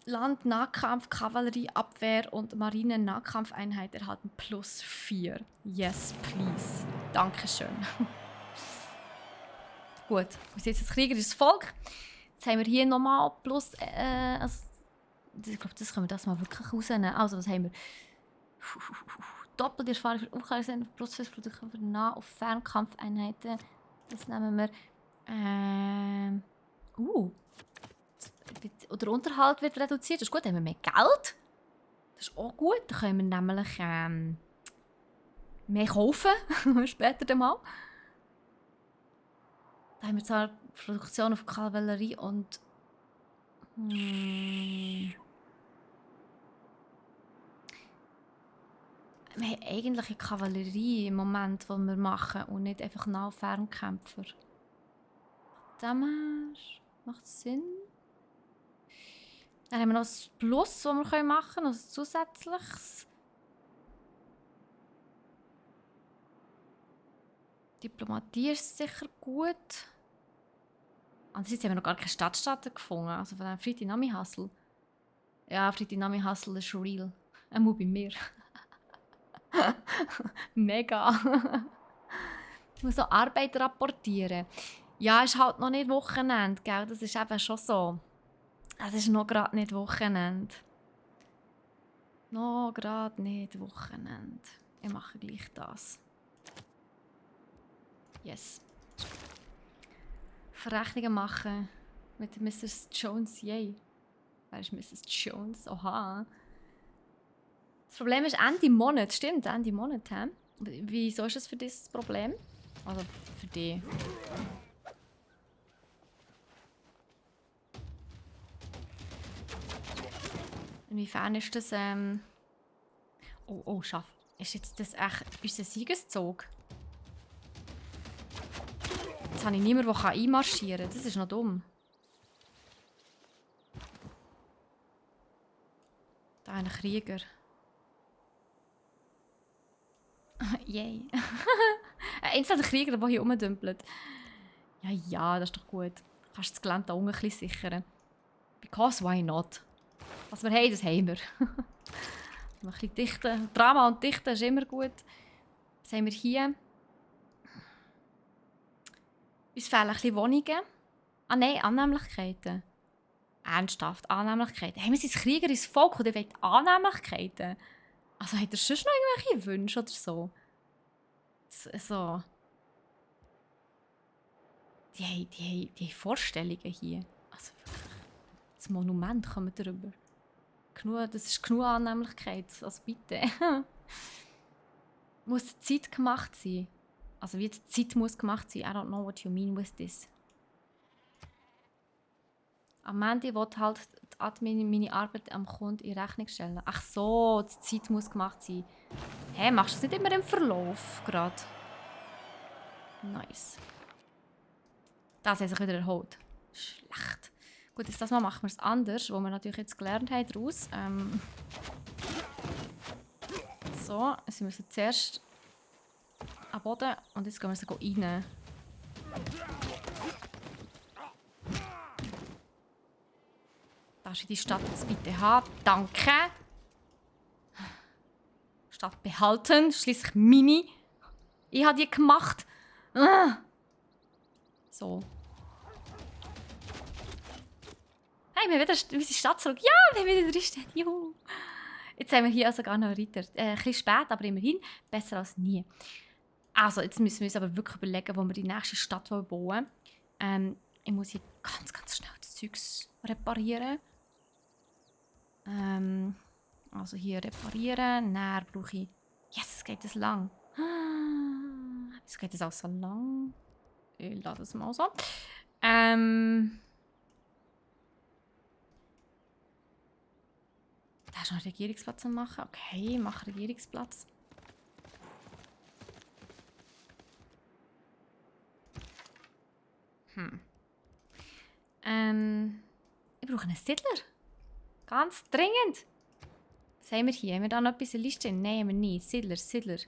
Land-Nahkampf, Kavallerie, Abwehr und Marine-Nahkampfeinheit erhalten +4. Yes, please. Dankeschön. Gut, wir sind jetzt ein kriegerisches Volk. Jetzt haben wir hier nochmal plus... ich glaube, das können wir das mal wirklich rausnehmen. Also, was haben wir? Doppelte Erfahrung für Umkreisende, Prozessprodukte für Nah- und Fernkampfeinheiten. Das nehmen wir. Der Unterhalt wird reduziert. Das ist gut, dann haben wir mehr Geld. Das ist auch gut. Dann können wir nämlich mehr kaufen. Später dann mal. Da haben wir zwar Produktion auf Kavallerie und. Wir haben eigentlich eine Kavallerie im Moment, die wir machen und nicht einfach Nah- und Fernkämpfer. Damage. Macht Sinn. Dann haben wir noch das Plus, das wir machen können, also zusätzliches. Diplomatie ist sicher gut. Andererseits haben wir noch gar keine Stadtstaaten gefunden. Also von dem Friedrich Nami Hustle. Ja, Friedrich Nami Hustle ist real. Muss bei mir. Mega. Ich muss noch Arbeit rapportieren. Ja, ist halt noch nicht Wochenende, gell? Das ist eben schon so. Es ist noch gerade nicht Wochenende. Noch gerade nicht Wochenende. Ich mache gleich das. Yes. Verrechnungen machen mit Mrs. Jones. Yay. Wer ist Mrs. Jones? Oha. Das Problem ist Ende Monat. Stimmt, Ende Monat. He? Wieso ist das für dich das Problem? Also für dich. Inwiefern ist das, Oh, Schaff. Ist jetzt das echt unser Siegeszug? Jetzt habe ich niemanden, der einmarschieren kann. Das ist noch dumm. Da ein Krieger. Yay. Ein einzelner Krieger, der hier rumdümpelt. Ja, ja, das ist doch gut. Du kannst das Gelände da unten ein bisschen sichern. Because why not? Was wir haben, das haben wir. Ein bisschen Dichte. Drama und Dichte ist immer gut. Was haben wir hier? Uns fehlen ein bisschen Wohnungen. Ah nein, Annehmlichkeiten. Ernsthaft, Annehmlichkeiten. Haben wir sein kriegerisches Volk und ihr wollt Annehmlichkeiten? Also habt ihr sonst noch irgendwelche Wünsche oder so? So. Die haben Vorstellungen hier. Also wirklich. Das Monument kommen drüber. Genug, das ist genug Annehmlichkeit. Also bitte. Muss die Zeit gemacht sein? Also wie die Zeit muss gemacht sein? I don't know what you mean with this. Am Ende will halt die Admin meine Arbeit am Kunden in Rechnung stellen. Ach so, die Zeit muss gemacht sein. Hä, machst du das nicht immer im Verlauf gerade? Nice. Das hat sich wieder erholt. Schlecht. Gut, jetzt das Mal machen wir es anders, wo wir natürlich jetzt gelernt haben daraus. So, jetzt müssen wir zuerst am Boden und jetzt gehen wir sie rein. Darfst du die Stadt jetzt bitte haben? Danke. Stadt behalten, schließlich meine. Ich habe die gemacht. So. Hey, wir haben wieder unsere Stadt zurück. Ja, wir haben wieder 3 Städte. Juhu. Jetzt haben wir hier also gar noch einen Ritter. Ein bisschen spät, aber immerhin besser als nie. Also, jetzt müssen wir uns aber wirklich überlegen, wo wir die nächste Stadt bauen wollen. Ich muss hier ganz, ganz schnell das Zeugs reparieren. Also hier reparieren. Dann brauche ich... Yes, es geht das lang. Es geht das auch so lang. Ich lasse es mal so. Da ist noch ein Regierungsplatz zu machen. Okay, mach Regierungsplatz. Ich brauche einen Siedler. Ganz dringend. Was haben wir hier? Haben wir da noch etwas in der Liste? Nein, haben wir nicht. Siedler.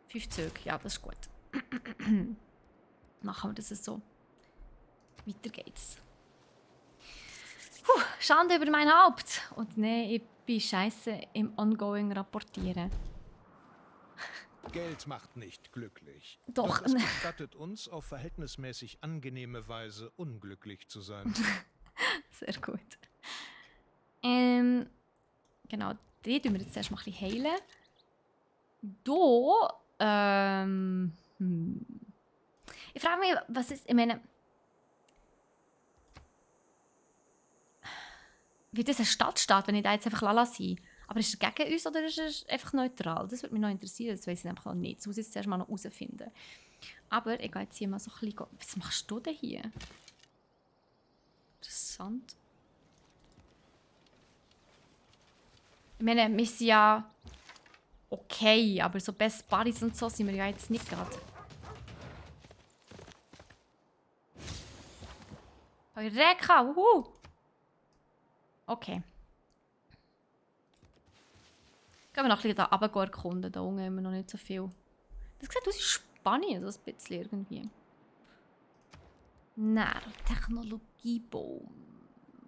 5 Züge. Ja, das ist gut. Machen wir das so. Weiter geht's. Schande über mein Haupt. Und nein, ich bin scheiße im Ongoing rapportieren. Geld macht nicht glücklich. Doch. Es gestattet uns, auf verhältnismäßig angenehme Weise unglücklich zu sein. Sehr gut. Genau, die tun wir jetzt erst mal ein bisschen heilen. Ich frage mich, was ist, ich meine... Wird das ein Stadtstaat, wenn ich da jetzt einfach lala sein? Aber ist er gegen uns oder ist er einfach neutral? Das würde mich noch interessieren, das weiß ich einfach noch nicht. Das muss ich jetzt erst mal noch herausfinden. Aber ich gehe jetzt hier mal so ein bisschen... Was machst du denn hier? Interessant. Ich meine, wir sind ja okay, aber so Best Buddies und so sind wir ja jetzt nicht gerade. Eureka! Wuhu! Okay. Gehen wir noch ein bisschen da runter erkunden. Da unten haben wir noch nicht so viel. Das sieht aus wie Spanien, so ein bisschen irgendwie. Na, Technologiebaum.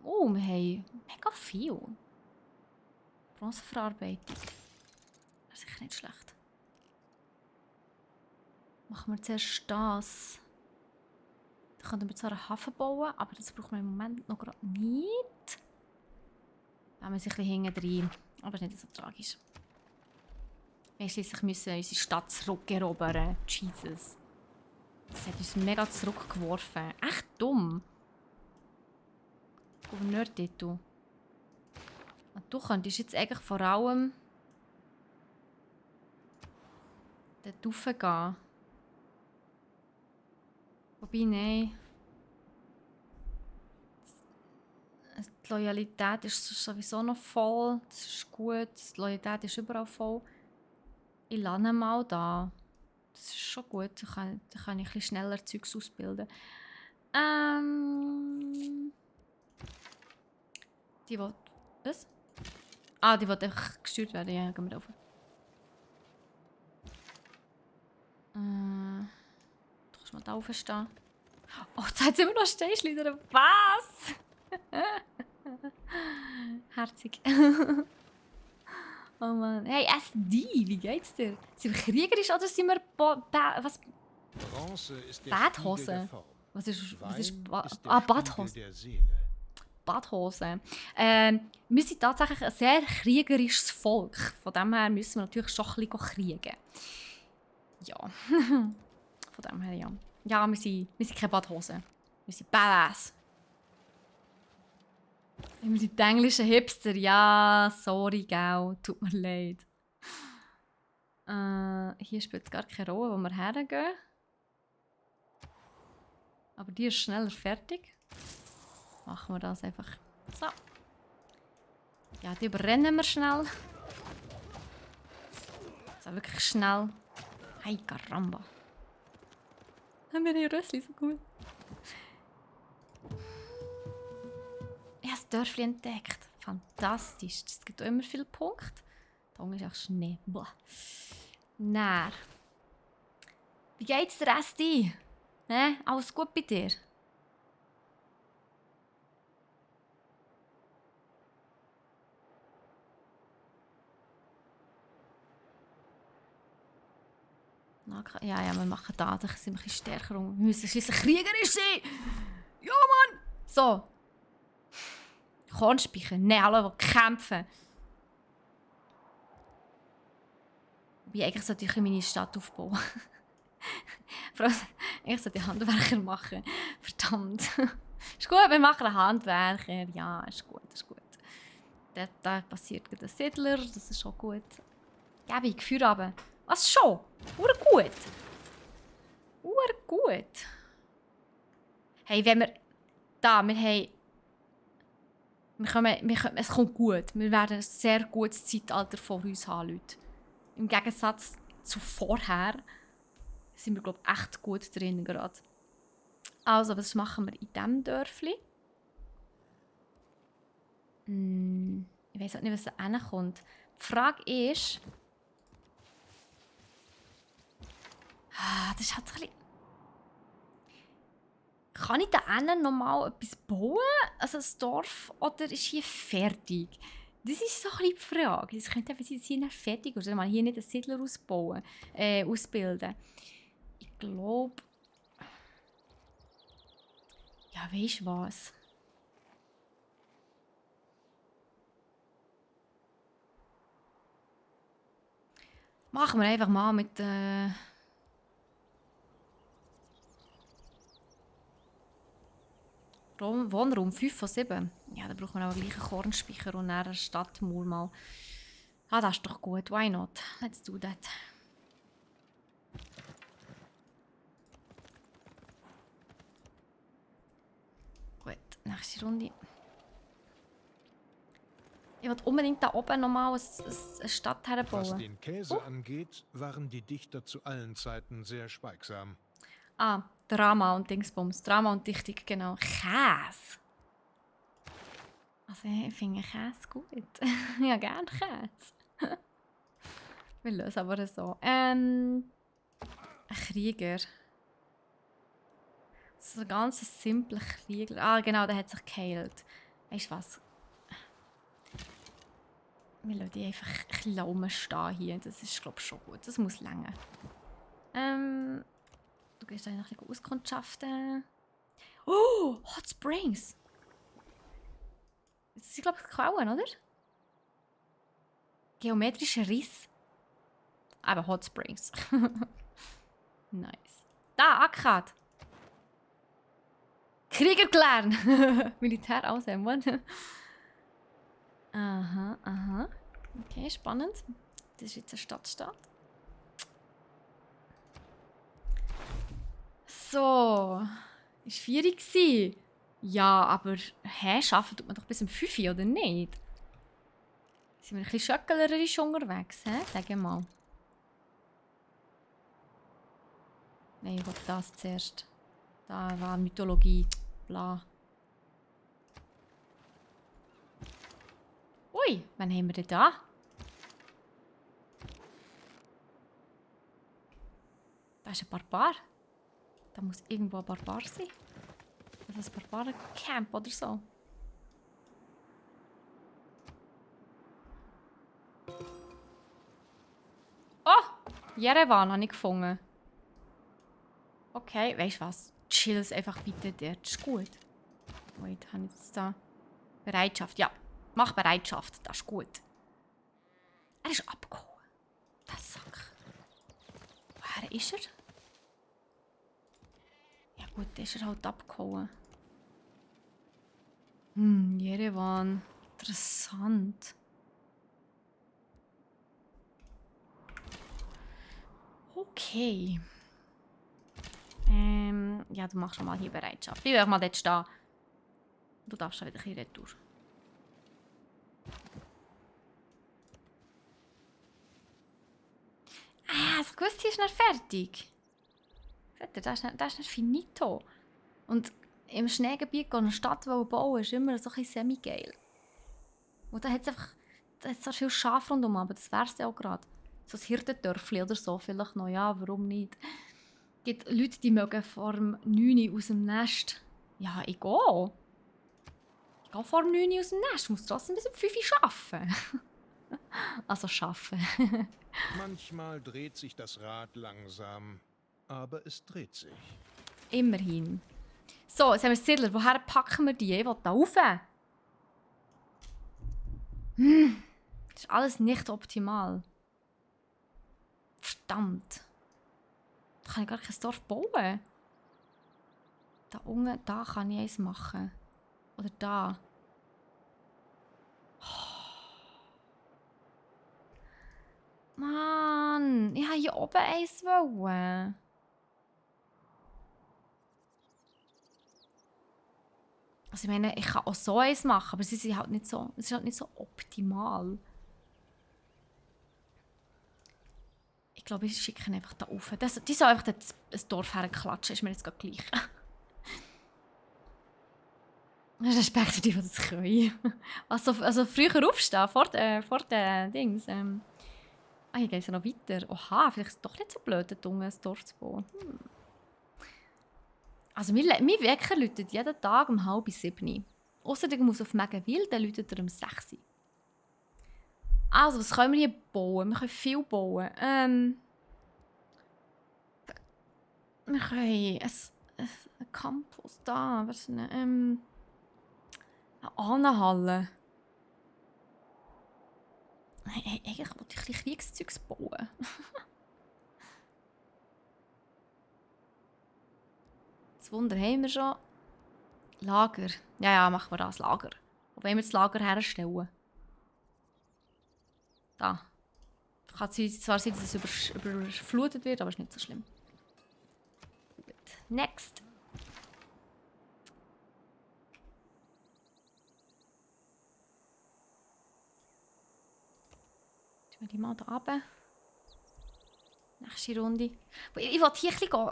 Oh, wir haben mega viel. Bronzeverarbeitung. Das ist sicher nicht schlecht. Machen wir zuerst das. Da könnten wir zwar einen Hafen bauen, aber das brauchen wir im Moment noch gerade nicht. Da haben wir sich ein bisschen hinten drin. Aber ist nicht so tragisch. Wir schließlich müssen unsere Stadt zurückerobern. Jesus. Das hat uns mega zurückgeworfen. Echt dumm. Gouverneur-Titel. Und du könntest jetzt eigentlich vor allem dort raufgehen. Wobei, nein. Die Loyalität ist sowieso noch voll. Das ist gut. Die Loyalität ist überall voll. Ich lande mal da. Das ist schon gut. Da kann ich ein bisschen schneller Zeugs ausbilden. Die will... Was? Ah, die will einfach gesteuert werden. Ja, gehen wir rauf. Du kannst mal da aufstehen. Oh, da hat immer noch Steinschleuder. Was? Herzig. Oh Mann. Hey, SD, wie geht's dir? Sind wir kriegerisch oder sind wir was? Bronze ist der Badhose? Spiegel der Form. Was ist Wein ist der Badhose. Spiegel der Seele. Badhose. Wir sind tatsächlich ein sehr kriegerisches Volk. Von dem her müssen wir natürlich schon ein bisschen kriegen. Ja. Von dem her, ja. Ja, wir sind keine Badhose. Wir sind Badass. Wir sind die englischen Hipster. Ja, sorry, gell. Tut mir leid. Hier spielt es gar keine Rolle, wo wir hergehen. Aber die ist schneller fertig. Machen wir das einfach so. Ja, die überrennen wir schnell. So, wirklich schnell. Hey, Caramba. Haben wir die Rössli so cool. Ich habe das Dörfli entdeckt. Fantastisch. Es gibt auch immer viele Punkte. Da unten ist auch Schnee. Boah. Nähr. Wie geht's dir, Esti? Alles gut bei dir? Ja, wir machen da. Da sind wir ein bisschen stärker. Wir müssen schliesslich kriegerisch sein. Ja, Mann! So. Kornspeicher. Nein, alle, die kämpfen. Wie eigentlich sollte ich meine Stadt aufbauen. Ich sollte Handwerker machen. Verdammt. Ist gut, wir machen Handwerker. Ja, ist gut, ist gut. Da passiert gerade ein Siedler, das ist schon gut. Gäbig, Feuer runter. Was schon? Urgut. Urgut. Hey, wenn wir... Da, wir haben... Es kommt gut. Wir werden ein sehr gutes Zeitalter vor uns haben, Leute. Im Gegensatz zu vorher sind wir, glaube ich, echt gut drin gerade. Also, was machen wir in diesem Dörfli? Ich weiß auch nicht, was da hinkommt. Die Frage ist... das ist halt ein bisschen... Kann ich da hinten noch mal etwas bauen? Also ein Dorf? Oder ist hier fertig? Das ist so ein bisschen die Frage. Es könnte einfach sein, dass hier fertig ist. Oder mal hier nicht einen Siedler ausbilden. Ich glaube... Ja, weisst du was? Machen wir einfach mal mit... Wohnraum 5 von 7. Ja, da braucht man auch gleich einen Kornspeicher und eine Stadtmauer mal. Ah, das ist doch gut. Why not? Let's do that. Gut, nächste Runde. Ich will unbedingt da oben nochmal eine Stadt herbauen. Was den Käse angeht, waren die Dichter zu allen Zeiten sehr schweigsam. Ah, Drama und Dingsbums. Drama und Dichtung, genau. Käse. Also ich finde Käse gut. Ja, gerne Käse. Wir lösen aber so. Ein Krieger. Das ist ein ganz simpler Krieger. Ah, genau, der hat sich geheilt. Weißt du was? Wir lassen die einfach ein bisschen rumstehen hier. Das ist, glaube ich, schon gut. Das muss länger. Du gehst da noch ein bisschen auskundschaften. Oh, Hot Springs. Das sind, glaube ich, Quellen, oder? Geometrischer Riss. Aber Hot Springs. Nice. Da, Akkad. Krieger gelernt. Militär aussehen. Aha, aha. Okay, spannend. Das ist jetzt eine Stadtstaat. So. Ist 4 gewesen? Ja, aber arbeiten tut man doch bis um 5 oder nicht? Sind wir ein bisschen schöckelerisch unterwegs, hä? Sag mal. Nein, ich will das zuerst. Da war Mythologie. Bla. Ui, wann haben wir denn da? Das ist ein Barbar. Da muss irgendwo ein Barbar sein. Also ein Barbaren-Camp oder so. Oh! Jerewan habe ich gefunden. Okay, weißt du was? Chill es einfach weiter dort. Ist gut. Wait, habe ich jetzt da... Bereitschaft, ja. Mach Bereitschaft, das ist gut. Er ist abgehauen. Das Sack. Woher ist er? Ja gut, dann ist er halt abgehauen. Jerewan. Interessant. Okay. Ja, du machst schon mal hier Bereitschaft. Bleib einfach mal dort stehen. Du darfst schon wieder ein bisschen retour. Ah, ich wusste, hier ist nicht fertig. Seht ihr, das ist nicht finito. Und im Schneegebiet eine Stadt bauen, ist immer so ein bisschen semi-geil. Und da hat es einfach so viel Schaf rundum, aber das wäre es ja auch gerade. So ein Hirtendörfli oder so, vielleicht noch, ja, warum nicht? Es gibt Leute, die mögen vor dem 9 Uhr aus dem Nest. Ja, ich gehe. Ich gehe vor dem 9 Uhr aus dem Nest, ich muss trotzdem bis um 5 Uhr arbeiten. Also arbeiten. Manchmal dreht sich das Rad langsam, aber es dreht sich. Immerhin. So, jetzt haben wir Siedler. Woher packen wir die? Ich will da rauf. Das ist alles nicht optimal. Verdammt. Da kann ich gar kein Dorf bauen. Da unten, da kann ich eins machen. Oder da. Mann, ich wollte hier oben eins wollen. Also ich meine, ich kann auch so eins machen, aber sie sind halt nicht so, es ist halt nicht so optimal. Ich glaube, ich schicke ihn einfach da rauf. Die soll einfach das Dorf herklatschen, ist mir jetzt gerade gleich. Respekt für die das können. Also früher aufstehen, vor den Dings. Hier geht es ja noch weiter. Oha, vielleicht ist es doch nicht so blöd, ein Dorf zu bauen. Also mein Wecker läutet jeden Tag um 6:30. Ausser ich muss auf Megenwil, dann läutet er um 6 Uhr. Also, was können wir hier bauen? Wir können viel bauen. Wir können ein Campus da. Was ist eine Ahnenhalle. Hey, eigentlich wollte ich ein bisschen Kriegszeugs bauen. Das Wunder haben wir schon. Lager. Ja, machen wir das Lager. Wo wollen wir das Lager herstellen? Da. Kann zwar sein, dass es überflutet wird, aber ist nicht so schlimm. Gut. Next. Tun wir die mal hier runter. Nächste Runde. Ich will hier ein bisschen gehen.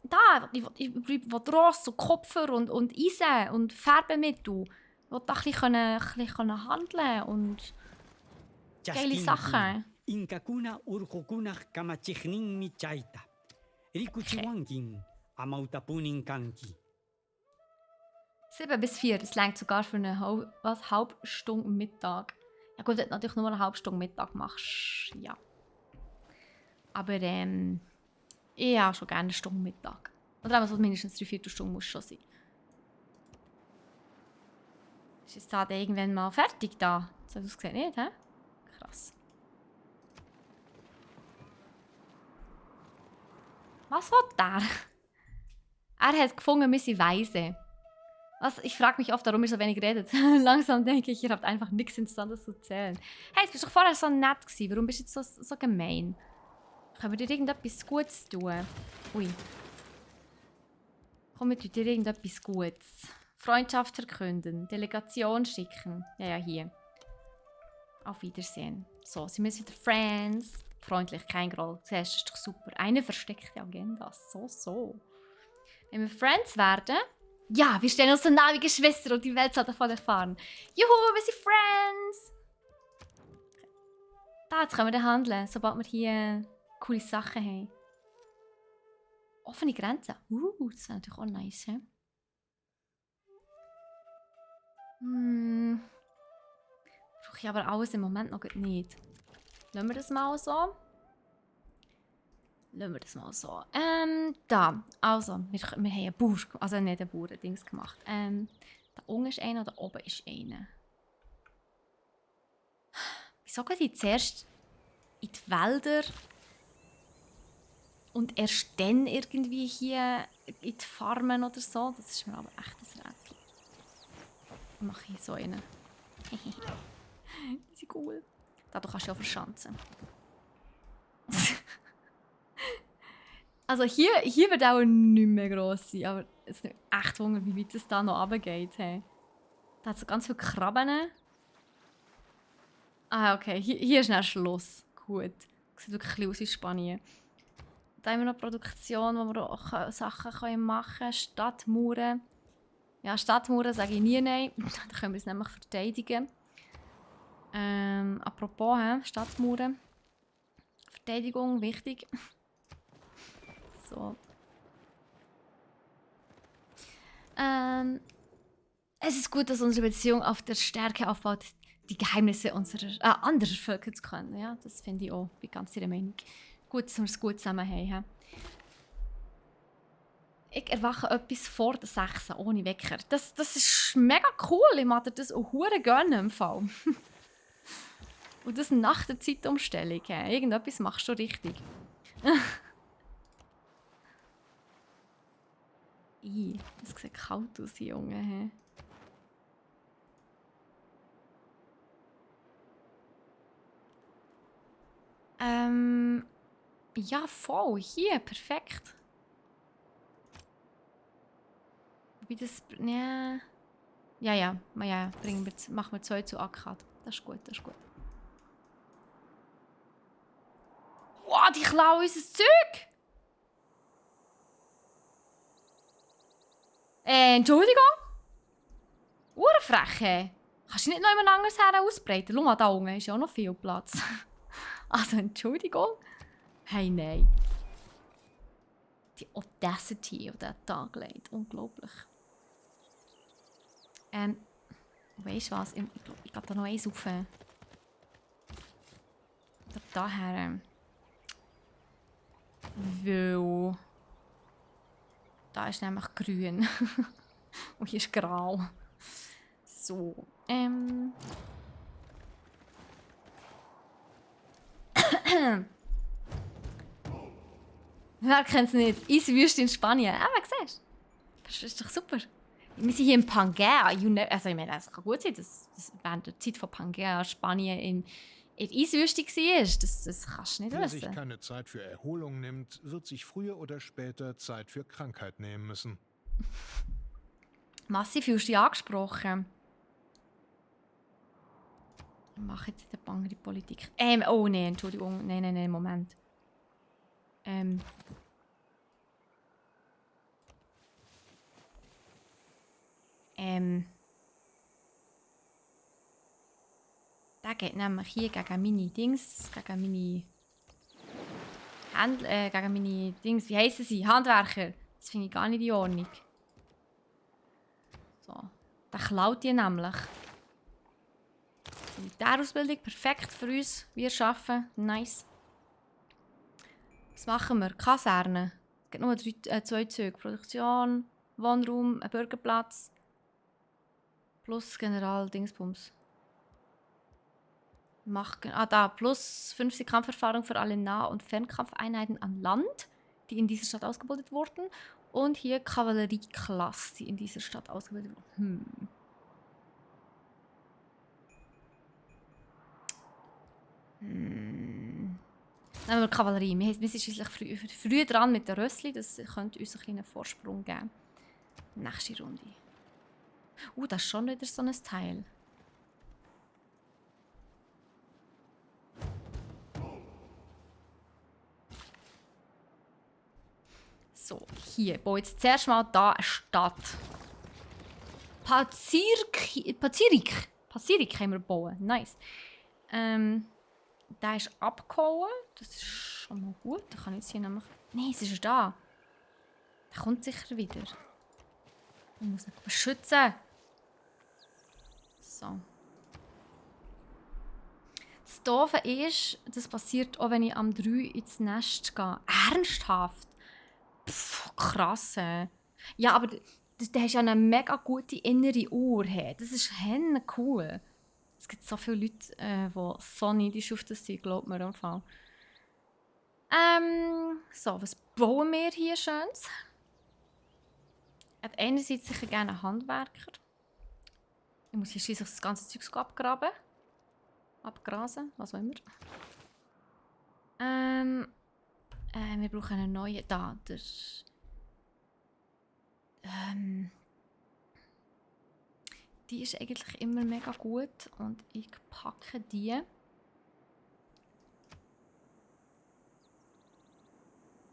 Da, ich will Ross und Kopfer und Eisen und Färbemittel. Ich will da ein bisschen handeln und geile Sachen. Inkakuna urkukuna kamachihnin michaita. Rikuchiwangin amautapunin kanki. 7 bis 4, das reicht sogar für eine halbe Stunde Mittag. Ja gut, wenn du natürlich nur eine halbe Stunde Mittag machst, ja. Aber ich habe schon gerne eine Stunde Mittag. Oder so mindestens 3/4 Stunden muss schon sein. Ist jetzt da irgendwann mal fertig da? So hat es gesehen, nicht, hä? Krass. Was will der? Er hat gefunden, wir sind weise. Was? Ich frage mich oft, warum ihr so wenig redet. Langsam denke ich, ihr habt einfach nichts Interessantes zu erzählen. Hey, jetzt bist du doch vorher so nett gewesen. Warum bist du jetzt so gemein? Können wir dir irgendetwas Gutes tun? Ui. Komm, wir tun dir irgendetwas Gutes. Freundschaft verkünden. Delegation schicken. Ja, hier. Auf Wiedersehen. So, sie müssen wieder Friends. Freundlich, kein Groll. Das ist doch super. Eine versteckte Agenda. So. Wenn wir Friends werden... Ja, wir stehen uns so nah wie Geschwister und die Welt soll davon erfahren. Juhu, wir sind Friends! Da, jetzt können wir dann handeln, sobald wir hier coole Sachen haben. Offene Grenzen. Das wäre natürlich auch nice. He? Brauche ich aber alles im Moment noch nicht. Lassen wir das mal so. Da. Also, wir haben einen Bauer, also nicht einen Bauer, Dings gemacht. Da unten ist einer, da oben ist einer. Wieso gehen die zuerst in die Wälder und erst dann irgendwie hier in die Farmen oder so? Das ist mir aber echt ein Rätsel. Dann mache ich so einen. Die sind cool. Da du kannst du ja verschanzen. Also hier wird auch nicht mehr gross sein, aber es ist echt Hunger, wie weit es da noch runtergeht. Hey. Da hat es so ganz viele Krabben. Ah, okay. Hier ist dann Schluss. Gut. Sieht wirklich ein bisschen aus wie Spanien. Da haben wir noch Produktion, wo wir auch Sachen machen können. Stadtmauern. Ja, Stadtmauern sage ich nie nein. Da können wir es nämlich verteidigen. Apropos, Stadtmauern. Verteidigung, wichtig. So. Es ist gut, dass unsere Beziehung auf der Stärke aufbaut, die Geheimnisse anderer Völker zu kennen. Ja, das finde ich auch. Ich bin ganz ihrer Meinung. Gut, dass wir es gut zusammen haben. Ich erwache etwas vor der 6 ohne Wecker. Das ist mega cool. Ich mag dir das auch hure gerne im Fall. Und das nach der Zeitumstellung. Irgendetwas machst du richtig. Das sieht kalt aus, Junge. Ja, voll. Hier, perfekt. Wie das... Ja, machen wir 2 zu Akkad. Das ist gut. Wow, die klauen unser Zeug! Entschuldigung? Uhrenfreche. Kannst du nicht noch jemand anderes her ausbreiten? Schau mal, da unten ist ja auch noch viel Platz. Also, Entschuldigung. Hey, nein. Die Audacity, die der Tag legt. Unglaublich. Weißt du was? Ich gehe da noch eins rauf. Daher. Weil. Da ist nämlich grün. Und hier ist grau. So. Wer kennt es nicht? Eiswüste in Spanien. Aber siehst du? Das ist doch super. Wir sind hier in Pangea. Also ich meine, es kann gut sein, dass während der Zeit von Pangea Spanien in Eiswüste war. Das kannst du nicht Wer wissen. sich keine Zeit für Erholung nimmt, wird sich früher oder später Zeit für Krankheit nehmen müssen. Massi, fühlst du dich angesprochen? Ich mache jetzt in der Bangere Politik. Oh nein, Entschuldigung. Nein, Moment. Der geht nämlich hier gegen meine Dings, gegen meine gegen meine Dings, wie heissen sie? Handwerker. Das finde ich gar nicht in Ordnung. So, der klaut die nämlich. Militärausbildung, perfekt für uns. Wir arbeiten, nice. Was machen wir? Kaserne. Es gibt nur 2 Züge. Produktion, Wohnraum, ein Bürgerplatz. Plus General Dingsbums. Da. Plus 50 Kampferfahrung für alle Nah- und Fernkampfeinheiten an Land, die in dieser Stadt ausgebildet wurden. Und hier Kavallerieklasse, die in dieser Stadt ausgebildet wurden. Nehmen wir Kavallerie. Wir sind schließlich früh dran mit der Rössli. Das könnte uns einen kleinen Vorsprung geben. Nächste Runde. Das ist schon wieder so ein Teil. So, hier. Ich baue jetzt zuerst mal da eine Stadt. Pazirik haben wir bauen. Nice. Der ist abgehauen. Das ist schon mal gut. Da kann ich jetzt hier nämlich... Nein, es ist da. Der kommt sicher wieder. Ich muss ihn beschützen. So. Das Doofe ist, das passiert auch, wenn ich am 3 ins Nest gehe. Ernsthaft? Pff, krass. Ja, aber du hast ja eine mega gute innere Uhr. Das ist cool. Es gibt so viele Leute, die so neidisch auf das sind, glaubt mir im Fall. So, was bauen wir hier Schönes? Hat einerseits sicher gerne einen Handwerker. Ich muss hier schliesslich das ganze Zeug abgraben. Abgrasen, was auch immer. Wir brauchen einen neuen. Da, der. Die ist eigentlich immer mega gut und ich packe die.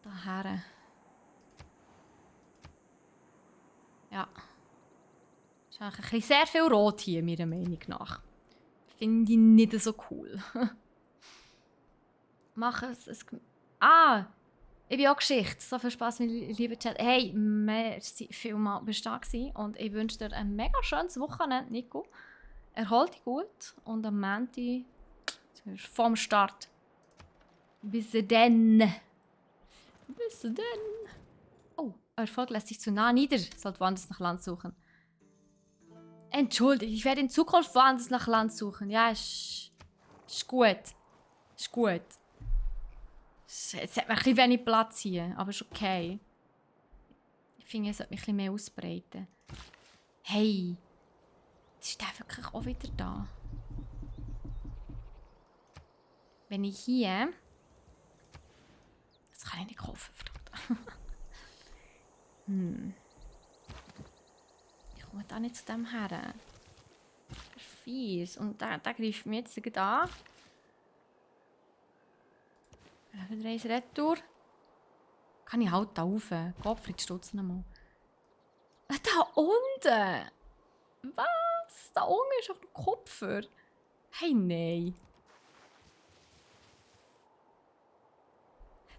Daher. Ja. Ist eigentlich ein bisschen sehr viel Rot hier, meiner Meinung nach. Finde ich nicht so cool. Mach es. Ich bin auch Geschichte. So viel Spaß, mein lieber Chat. Hey, merci vielmals, bist du da gewesen. Und ich wünsche dir ein mega schönes Wochenende, Nico. Erhol dich gut. Und am Montag vom Start. Bis dann. Bis dann. Oh, Erfolg lässt sich zu nah nieder. Sollte woanders nach Land suchen. Entschuldigt, ich werde in Zukunft woanders nach Land suchen. Ja, ist gut. Ist gut. Jetzt hat man ein bisschen wenig Platz hier, aber ist okay. Ich finde, ich sollte mich ein bisschen mehr ausbreiten. Hey, jetzt ist der wirklich auch wieder da. Wenn ich hier... Das kann ich nicht kaufen, verdammt. Ich komme da nicht zu dem her. Das ist fies. Und der greift mir jetzt gerade an. Wieder eins Retour. Kann ich halt da rauf. Gottfried, stutz noch mal. Da unten! Was? Da unten ist auch noch Kupfer. Hey, nein.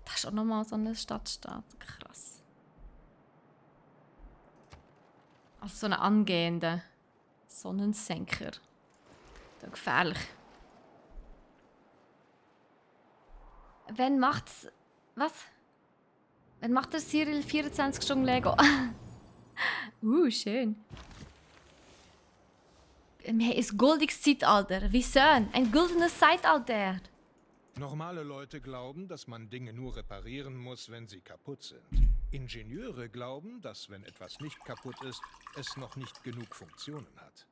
Das ist auch nochmal so eine Stadtstadt. Krass. Also so ein angehender Sonnensenker. Das ist gefährlich. Wann macht's... Was? Wann macht der Cyril 24 Stunden Lego? Schön. Wir haben ein goldiges Zeitalter. Wie schön. Ein goldenes Zeitalter. Normale Leute glauben, dass man Dinge nur reparieren muss, wenn sie kaputt sind. Ingenieure glauben, dass wenn etwas nicht kaputt ist, es noch nicht genug Funktionen hat.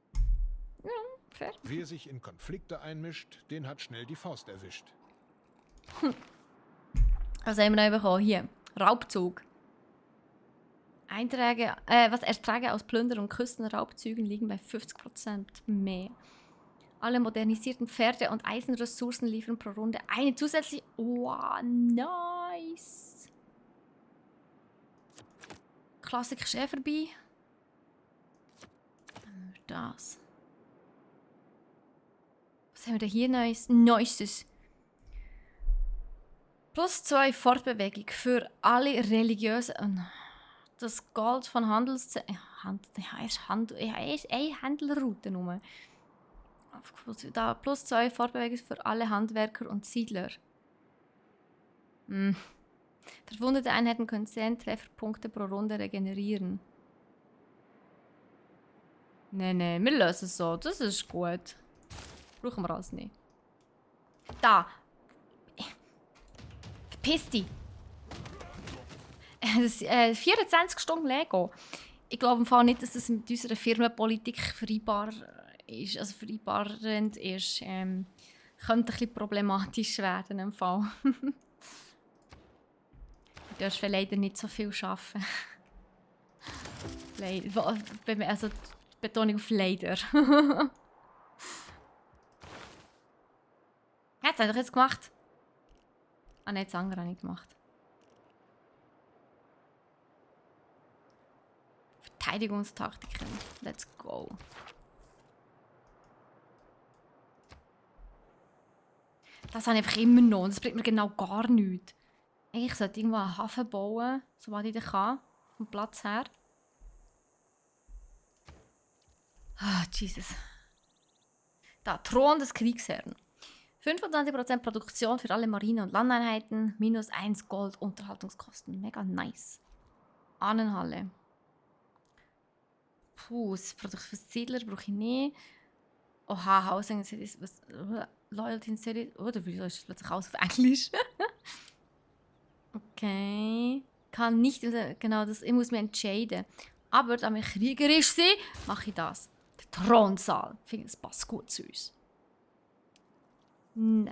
Ja, fair. Wer sich in Konflikte einmischt, den hat schnell die Faust erwischt. Was haben wir noch bekommen? Hier. Raubzug. Erträge aus Plünder- und Küstenraubzügen liegen bei 50% mehr. Alle modernisierten Pferde- und Eisenressourcen liefern pro Runde eine zusätzliche... Wow, nice! Klassik ist vorbei. Das. Was haben wir denn hier Neues? Neuestes. +2 Fortbewegung für alle religiösen... Das Gold von Handelszentren... Er ist eine Händlerroute nur. Da +2 Fortbewegung für alle Handwerker und Siedler. Verwundete Einheiten können 10 Trefferpunkte pro Runde regenerieren. Nee, wir lösen es so. Das ist gut. Brauchen wir alles nicht. Da! Verpiss dich! 24 Stunden Lego. Ich glaube im Fall nicht, dass das mit unserer Firmenpolitik vereinbar ist. Also vereinbarend ist. Könnte ein bisschen problematisch werden im Fall. Du darfst leider nicht so viel arbeiten. Also die Betonung auf leider. Ja, das habe ich jetzt gemacht. Ah nein, das andere habe ich gemacht. Verteidigungstaktiken. Let's go. Das habe ich einfach immer noch. Das bringt mir genau gar nichts. Eigentlich sollte ich irgendwo einen Hafen bauen, sobald ich den kann. vom Platz her. Ah, Jesus. Da, Thron des Kriegsherrn. 25% Produktion für alle Marine- und Landeinheiten, -1 Gold, Unterhaltungskosten. Mega nice. Ahnenhalle. Puh, das Produkt für Siedler brauche ich nicht. Oha, Housing Cities, Loyalty Cities. Oder wieso ist das plötzlich alles auf Englisch? Okay. Kann nicht, genau, ich muss mich entscheiden. Aber da wir kriegerisch sind, mache ich das. Der Thronsaal. Ich finde, das passt gut zu uns. Dann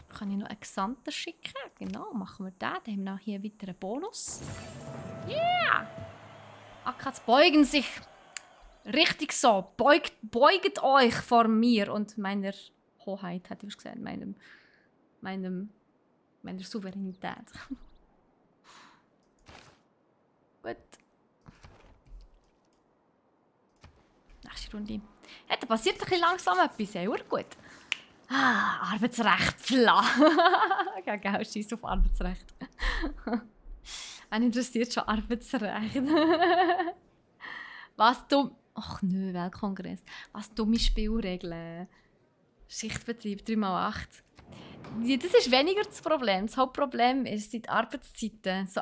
kann ich noch einen Gesandten schicken. Genau, machen wir den. Dann haben wir noch hier einen weiteren Bonus. Yeah! Akkats beugen sich. Richtig so. Beuget euch vor mir und meiner Hoheit, hätte ich gesagt. Meiner Souveränität. Gut. Nächste Runde. Ja, da passiert ein bisschen langsam etwas. Sehr gut. Ah, Arbeitsrecht. Fla. Ja, genau, scheiß auf Arbeitsrecht. Wen interessiert schon Arbeitsrecht? Was dumm. Ach nö, Weltkongress. Was dumme Spielregeln. Schichtbetrieb 3x8. Ja, das ist weniger das Problem. Das Hauptproblem ist die Arbeitszeiten. So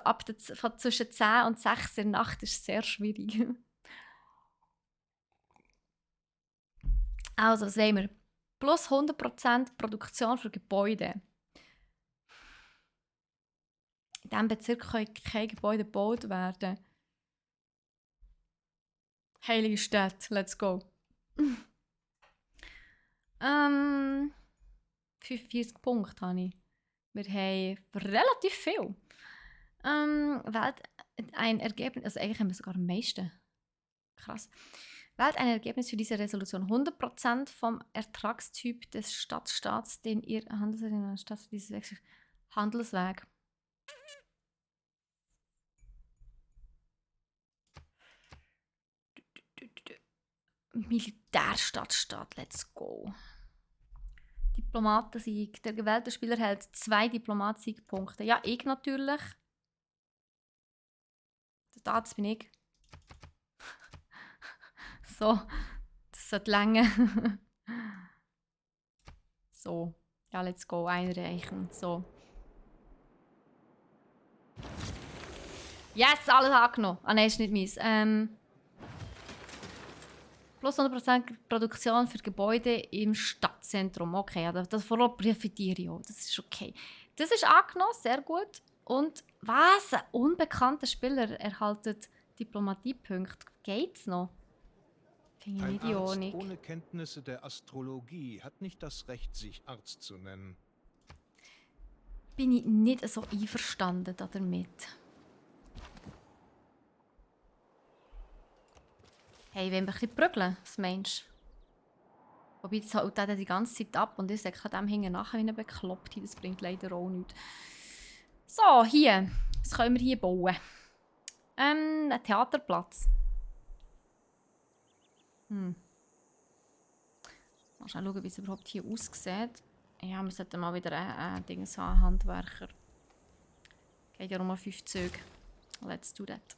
von zwischen 10 und 6 in der Nacht ist sehr schwierig. Also, was wollen wir? Plus 100% Produktion für Gebäude. In diesem Bezirk können keine Gebäude gebaut werden. Heilige Stadt, let's go. 45 Punkte habe ich. Wir haben relativ viel. Wählt ein Ergebnis, also eigentlich haben wir sogar am meisten. Krass. Wählt ein Ergebnis für diese Resolution 100% vom Ertragstyp des Stadtstaats, den ihr Stadt dieses Wechsel Handelsweg. Militärstadtstaat, let's go. Diplomatensieg. Der gewählte Spieler hält 2 Diplomatsiegpunkte. Ja, ich natürlich. Das bin ich. So, das sollte länger. So, ja, let's go, einreichen. So. Yes, alles angenommen. Ah, nein, ist nicht meins. Plus 100% Produktion für Gebäude im Stadtzentrum. Okay, ja, davon profitiere ich auch. Das ist okay. Das ist angenommen, sehr gut. Und was? Ein unbekannter Spieler erhaltet Diplomatiepunkte. Geht's noch? Finde ich Ein nicht in Arzt Ordnung. ohne Kenntnisse der Astrologie hat nicht das Recht, sich Arzt zu nennen. Bin ich nicht so einverstanden damit. Hey, wenn wir ein bisschen prügeln, was meinst du? Wobei, das hält er die ganze Zeit ab und ich sage dem hinten nachher wie eine Bekloppte. Das bringt leider auch nichts. So, hier. Was können wir hier bauen? Ein Theaterplatz. Mal schnell schauen, wie es überhaupt hier aussieht. Ja, wir sollten mal wieder ein Dings haben, Handwerker. Geht ja um 5 Züge. Let's do that.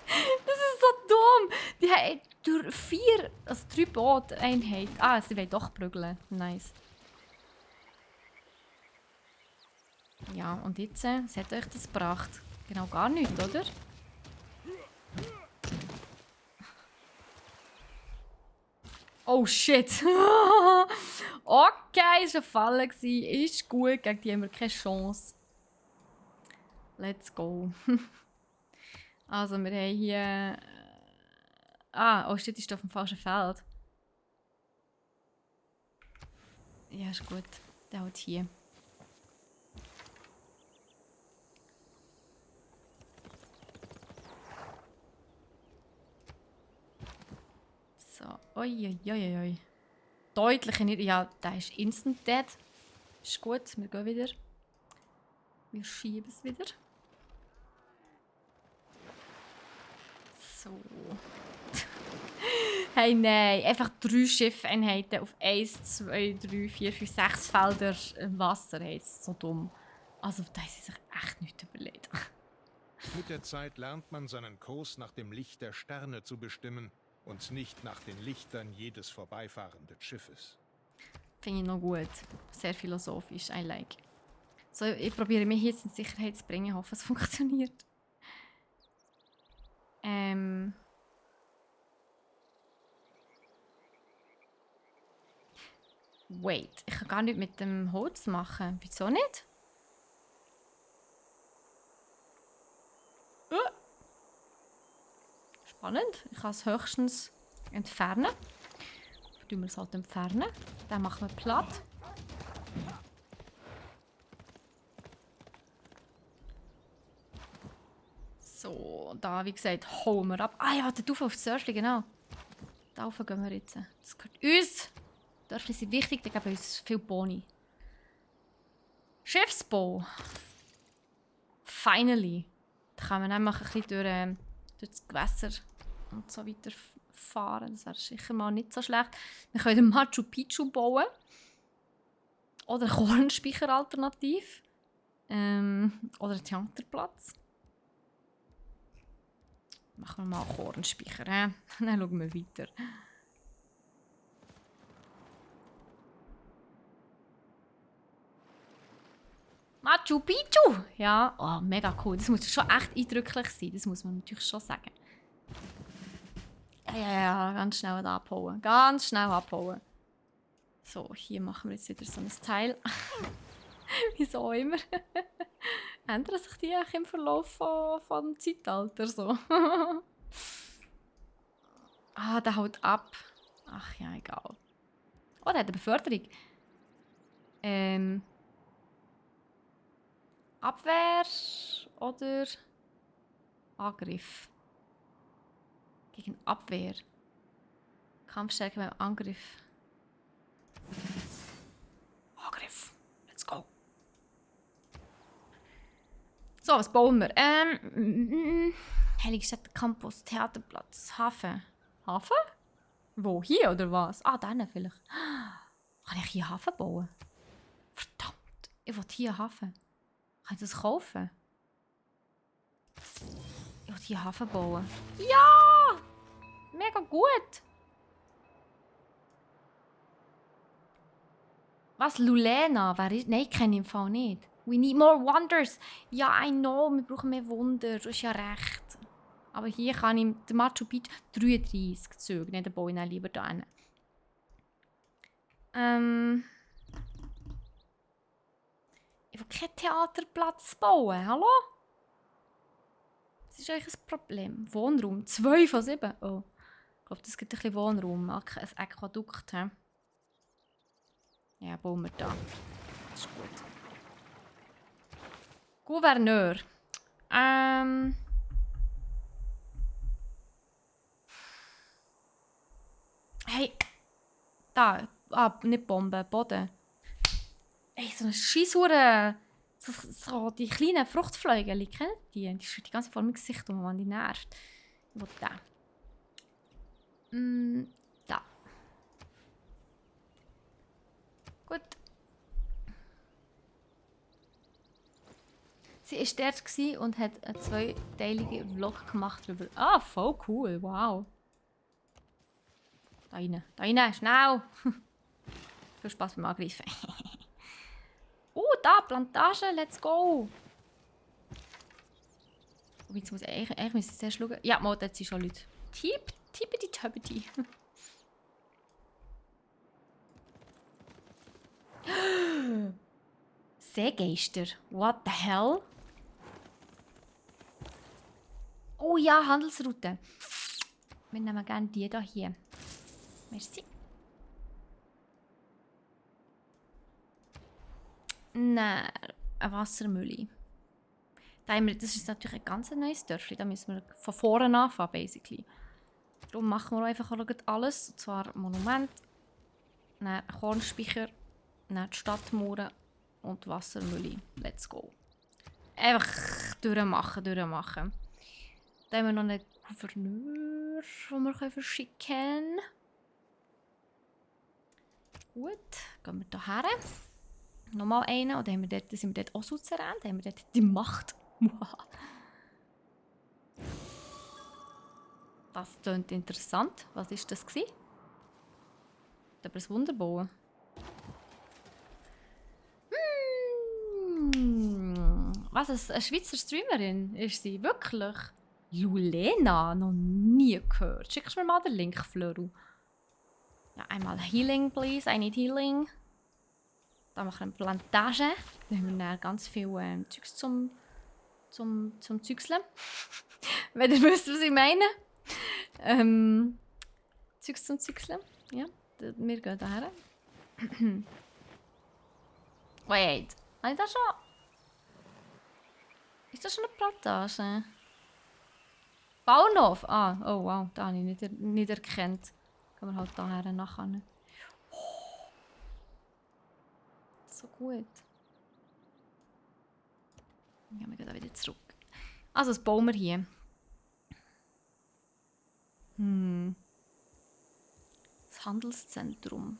Das ist so dumm! Die haben durch 3 Booteinheiten. Ah, sie wollen doch prügeln. Nice. Ja, und jetzt, was hat euch das gebracht? Genau gar nichts, oder? Oh shit! Okay, es war ein Fall. Ist gut, gegen die haben wir keine Chance. Let's go. Also, wir haben hier... oh shit, ist auf dem falschen Feld. Ja, ist gut. Der hat hier. So, oi. Deutlich nicht. Ja, der ist instant dead. Ist gut, wir gehen wieder. Wir schieben es wieder. So. Hey, nein. Einfach 3 Schiffeinheiten auf 1, 2, 3, 4, 5, 6 Felder im Wasser. Hey, das ist so dumm. Also, da haben sie sich echt nichts überlegt. Mit der Zeit lernt man seinen Kurs nach dem Licht der Sterne zu bestimmen und nicht nach den Lichtern jedes vorbeifahrenden Schiffes. Finde ich noch gut. Sehr philosophisch. I like. So, ich probiere mich jetzt in Sicherheit zu bringen. Ich hoffe, es funktioniert. Wait, ich kann gar nicht mit dem Holz machen. Wieso nicht? Spannend. Ich kann es höchstens entfernen. Tun wir es halt entfernen. Dann machen wir platt. So, da wie gesagt, holen wir ab. Ah ja, der Duf auf das Dörfli, genau. Da rauf gehen wir jetzt. Das gehört uns. Dörfli sind wichtig, die geben uns viel Boni. Schiffsbau. Finally. Da kann man einfach ein bisschen durch das Gewässer und so weiter fahren. Das wäre sicher mal nicht so schlecht. Wir können den Machu Picchu bauen. Oder Kornspeicher alternativ. Oder einen Theaterplatz. Machen wir mal Kornspeicher. Dann schauen wir weiter. Machu Picchu! Ja, oh, mega cool. Das muss schon echt eindrücklich sein. Das muss man natürlich schon sagen. Ja, ganz schnell abhauen. Ganz schnell abhauen. So, hier machen wir jetzt wieder so ein Teil. Wieso immer? Ändern sich die im Verlauf vom Zeitalter so? Ah, der haut ab. Ach ja, egal. Oh, der hat eine Beförderung. Abwehr oder Angriff? Gegen Abwehr. Kampfstärke beim Angriff. Angriff. Let's go. So, was bauen wir? Heiligstätte Campus, Theaterplatz, Hafen. Hafen? Wo? Hier oder was? Ah, da vielleicht. Kann ich hier Hafen bauen? Verdammt. Ich will hier Hafen. Kann ich das kaufen? Ich will hier Hafen bauen. Ja! Mega gut! Was? Lulena? Wer ist? Nein, ich kenne ihn im Fall nicht. We need more wonders. Ja, I know, wir brauchen mehr Wunder. Du hast ja recht. Aber hier kann ich den Machu Picchu 33 Züge. Nicht, den baue ich dann lieber da hin. Ich will keinen Theaterplatz bauen. Hallo? Das ist eigentlich ein Problem. Wohnraum. 2 von 7. Oh. Ich glaube, das gibt ein bisschen Wohnraum. Ein Aquädukt. He? Ja, bauen wir da. Das ist gut. Gouverneur. Hey. Da. Ah, nicht Bombe. Boden. Hey, so eine Scheisshure. So die kleinen Fruchtfliegen. Kennt ihr die? Die schwirrt die ganze Zeit vor meinem Gesicht um, man die nervt. Ich will den. Da. Gut. Sie war dort und hat einen 2-teiligen Vlog gemacht darüber. Ah, voll cool. Wow. Da rein. Da rein. Schnell. Viel Spaß beim Angreifen. Da, Plantage. Let's go. Oh, jetzt muss ich eigentlich müssen sehr schauen. Ja, mal, dort sind schon Leute. Tippity-tappity. Seegeister. What the hell? Oh ja, Handelsroute. Wir nehmen gerne die hier. Merci. Nein, eine Wassermühle. Das ist natürlich ein ganz neues Dörfli. Da müssen wir von vorne anfangen, basically. Darum machen wir einfach alles. Und zwar Monument, dann Kornspeicher, dann die Stadtmauern und die Wassermühle. Let's go. Einfach durchmachen. Dann haben wir noch einen Gouverneur. wir verschicken können. Gut, gehen wir hierher. Nochmal einen. Und dann haben wir dort, sind wir dort auch Suzerän. Dann haben wir dort die Macht. Das klingt interessant. Was war das? Aber ein Wunderbauen. Was, eine Schweizer Streamerin ist sie? Wirklich? Lulena? Noch nie gehört. Schickst du mir mal den Link, Flöru? Ja, einmal Healing, please. I need Healing. Dann machen wir eine Plantage. Dann haben wir dann ganz viel Zeugs zum Zeugslen. Wenn ihr wisst, was ich meine. Zeugs zum Zeugslen. Ja, wir gehen daher. Wait, habe ich das schon? Ist das schon eine Plantage? Bauernhof? Ah, oh wow, da habe ich nicht erkannt. Gehen wir halt daher nachher. Oh, so gut. Dann gehen wir gleich wieder zurück. Also, was bauen wir hier? Das Handelszentrum.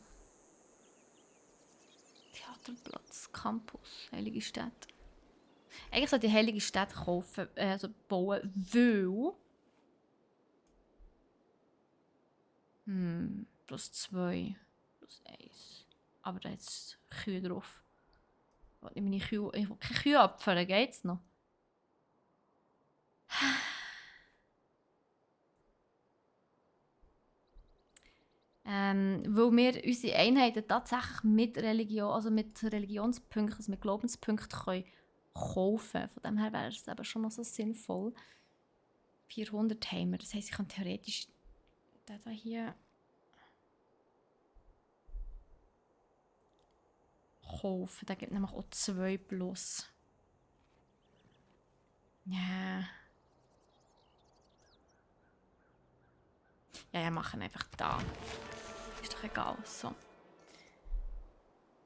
Theaterplatz, Campus, Heilige Stadt. Eigentlich sollte die Heilige Stadt kaufen, also bauen, weil... plus 2, plus 1. Aber da ist Kühe drauf. Ich will keine Kühe abfahren, geht's noch? Weil wir unsere Einheiten tatsächlich mit Religion, also mit Religionspunkten, also mit Glaubenspunkten können kaufen. Von dem her wäre es eben schon noch so sinnvoll. 400 haben wir. Das heisst, ich kann theoretisch den hier kaufen. Der gibt nämlich auch 2 plus. Ja. Ja, machen einfach da. Ist doch egal. So.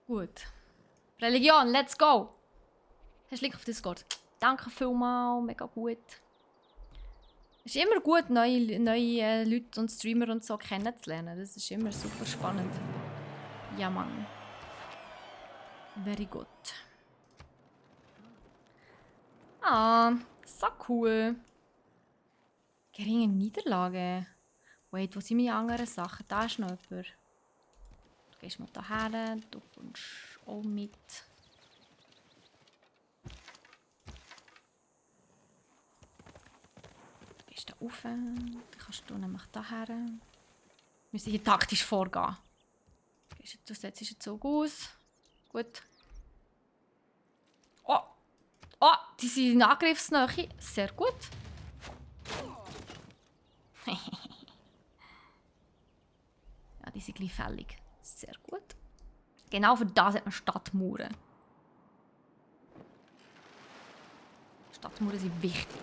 Gut. Religion, let's go! Hast du Link auf Discord? Danke vielmals, mega gut. Es ist immer gut, neue Leute und Streamer und so kennenzulernen. Das ist immer super spannend. Ja, Mann. Very good. Ah, so cool. Geringe Niederlage. Wait, wo sind meine anderen Sachen? Da ist noch jemand. Du gehst mal hierher, du kommst auch mit. Du gehst da rauf, dann kannst du nämlich hierher. Wir müssen hier taktisch vorgehen. Du setzt den Zug aus. Gut. Oh! Oh, die sind in Angriffsnähe. Sehr gut. Ja, die sind gleich fällig. Sehr gut. Genau für das hat man Stadtmauern. Stadtmauern sind wichtig.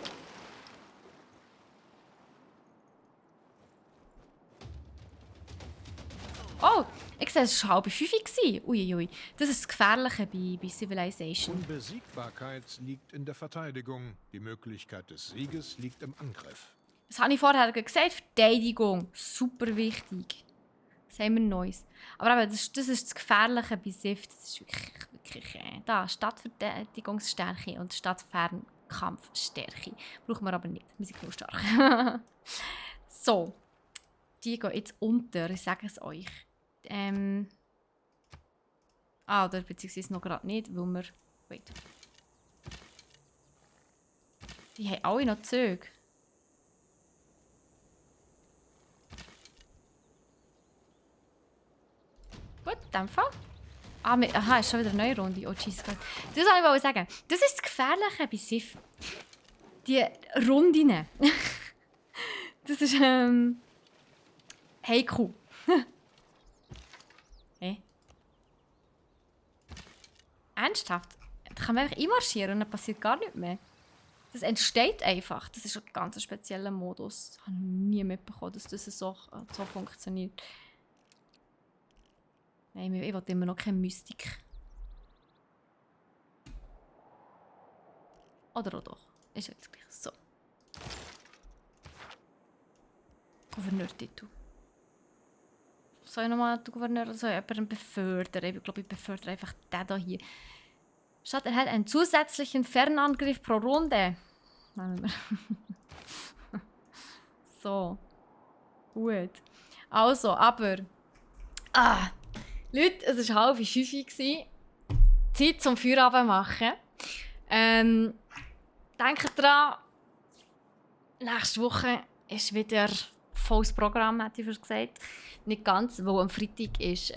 Oh, ich sehe, es war halb 5 Uhr. Uiuiui. Das ist das Gefährliche bei Civilization. Unbesiegbarkeit liegt in der Verteidigung. Die Möglichkeit des Sieges liegt im Angriff. Das habe ich vorher gesagt. Verteidigung. Super wichtig. Das haben wir Neues. Aber eben, das ist das Gefährliche bei Civ. Das ist wirklich da. Stadtverteidigungsstärke und Stadtfernkampfstärke. Brauchen wir aber nicht. Wir sind genug stark. So. Die gehen jetzt unter. Ich sage es euch. Oder beziehungsweise noch gerade nicht, weil wir... Wait. Die haben alle noch Züge. Gut, in dem Fall. Aha, ist schon wieder eine neue Runde. Oh, Jesus Gott. Das wollte ich sagen. Das ist das Gefährliche bei Civ. Die Rundinnen. Das ist, heikel. Hey. Ernsthaft? Da kann man einfach einmarschieren und dann passiert gar nichts mehr. Das entsteht einfach. Das ist ein ganz spezieller Modus. Das habe ich nie mitbekommen, dass das so funktioniert. Nein, ich will immer noch keine Mystik. Oder auch doch. Ist jetzt gleich so. Gouverneurtitel. Soll ich nochmal den Gouverneur oder soll ich jemanden befördern? Ich glaube, ich befördere einfach den hier. Statt erhält einen zusätzlichen Fernangriff pro Runde. So. Gut. Also, aber... Leute, es war 4:30. Zeit zum Feierabend machen. Denkt dran, nächste Woche ist wieder volles Programm, hätte ich fast gesagt. Nicht ganz, weil am Freitag ist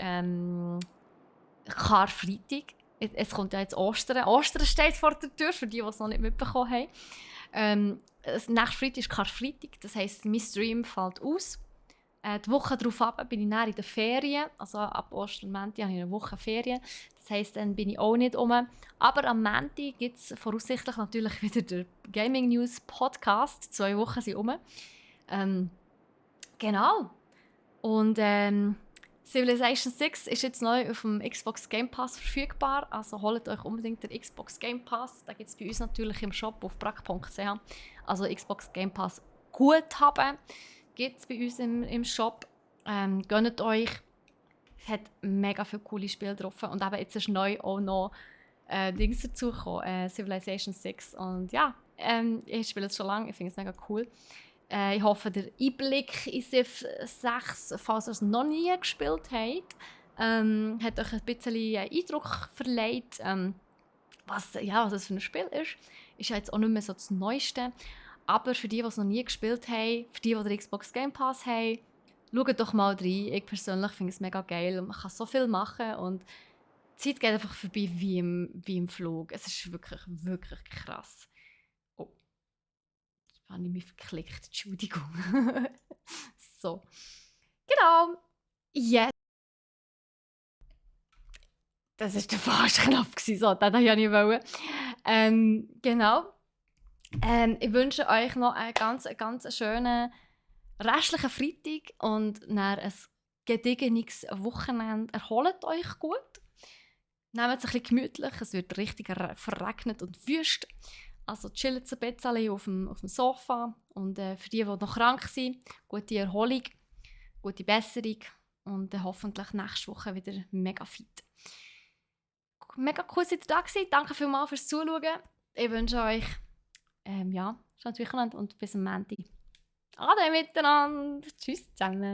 Karfreitag. Es kommt ja jetzt Ostern. Ostern steht vor der Tür, für die es noch nicht mitbekommen haben. Nächste Freitag ist Karfreitag, das heisst, mein Stream fällt aus. Die Woche darauf bin ich dann in den Ferien. Also ab Ostermontag habe ich eine Woche Ferien. Das heisst, dann bin ich auch nicht rum. Aber am Montag gibt es voraussichtlich natürlich wieder den Gaming News Podcast. 2 Wochen sind rum. Genau. Und Civilization 6 ist jetzt neu auf dem Xbox Game Pass verfügbar. Also holt euch unbedingt den Xbox Game Pass. Da gibt es bei uns natürlich im Shop auf brack.ch. Also Xbox Game Pass Guthaben gibt es bei uns im Shop. Gönnt euch. Es hat mega viele coole Spiele drauf. Und eben jetzt ist neu auch noch Dings dazugekommen, Civilization 6. Und ja, ich spiele es schon lange, ich finde es mega cool. Ich hoffe, der Einblick in Civ 6, falls ihr es noch nie gespielt habt, hat euch ein bisschen Eindruck verleiht, was es für ein Spiel ist. Ist ja jetzt auch nicht mehr so das Neueste. Aber für die es noch nie gespielt haben, für die den Xbox Game Pass haben, schaut doch mal rein. Ich persönlich finde es mega geil. Man kann so viel machen und die Zeit geht einfach vorbei wie im Flug. Es ist wirklich, wirklich krass. Oh, jetzt habe ich mich verklickt. Entschuldigung. So. Genau. Yes. Das war der falsche Knopf. So, den wollte ich nicht. Genau. Ich wünsche euch noch einen ganz schönen restlichen Freitag und dann ein gediegenes Wochenende. Erholt euch gut. Nehmt es ein bisschen gemütlich. Es wird richtig verregnet und wüst. Also chillt ein bisschen auf dem Sofa. Und für die noch krank sind, gute Erholung, gute Besserung und hoffentlich nächste Woche wieder mega fit. Mega cool, dass ihr da gewesen. Danke vielmals fürs Zuschauen. Ich wünsche euch schönes Wochenende und bis am Montag. Ade miteinander. Tschüss zusammen.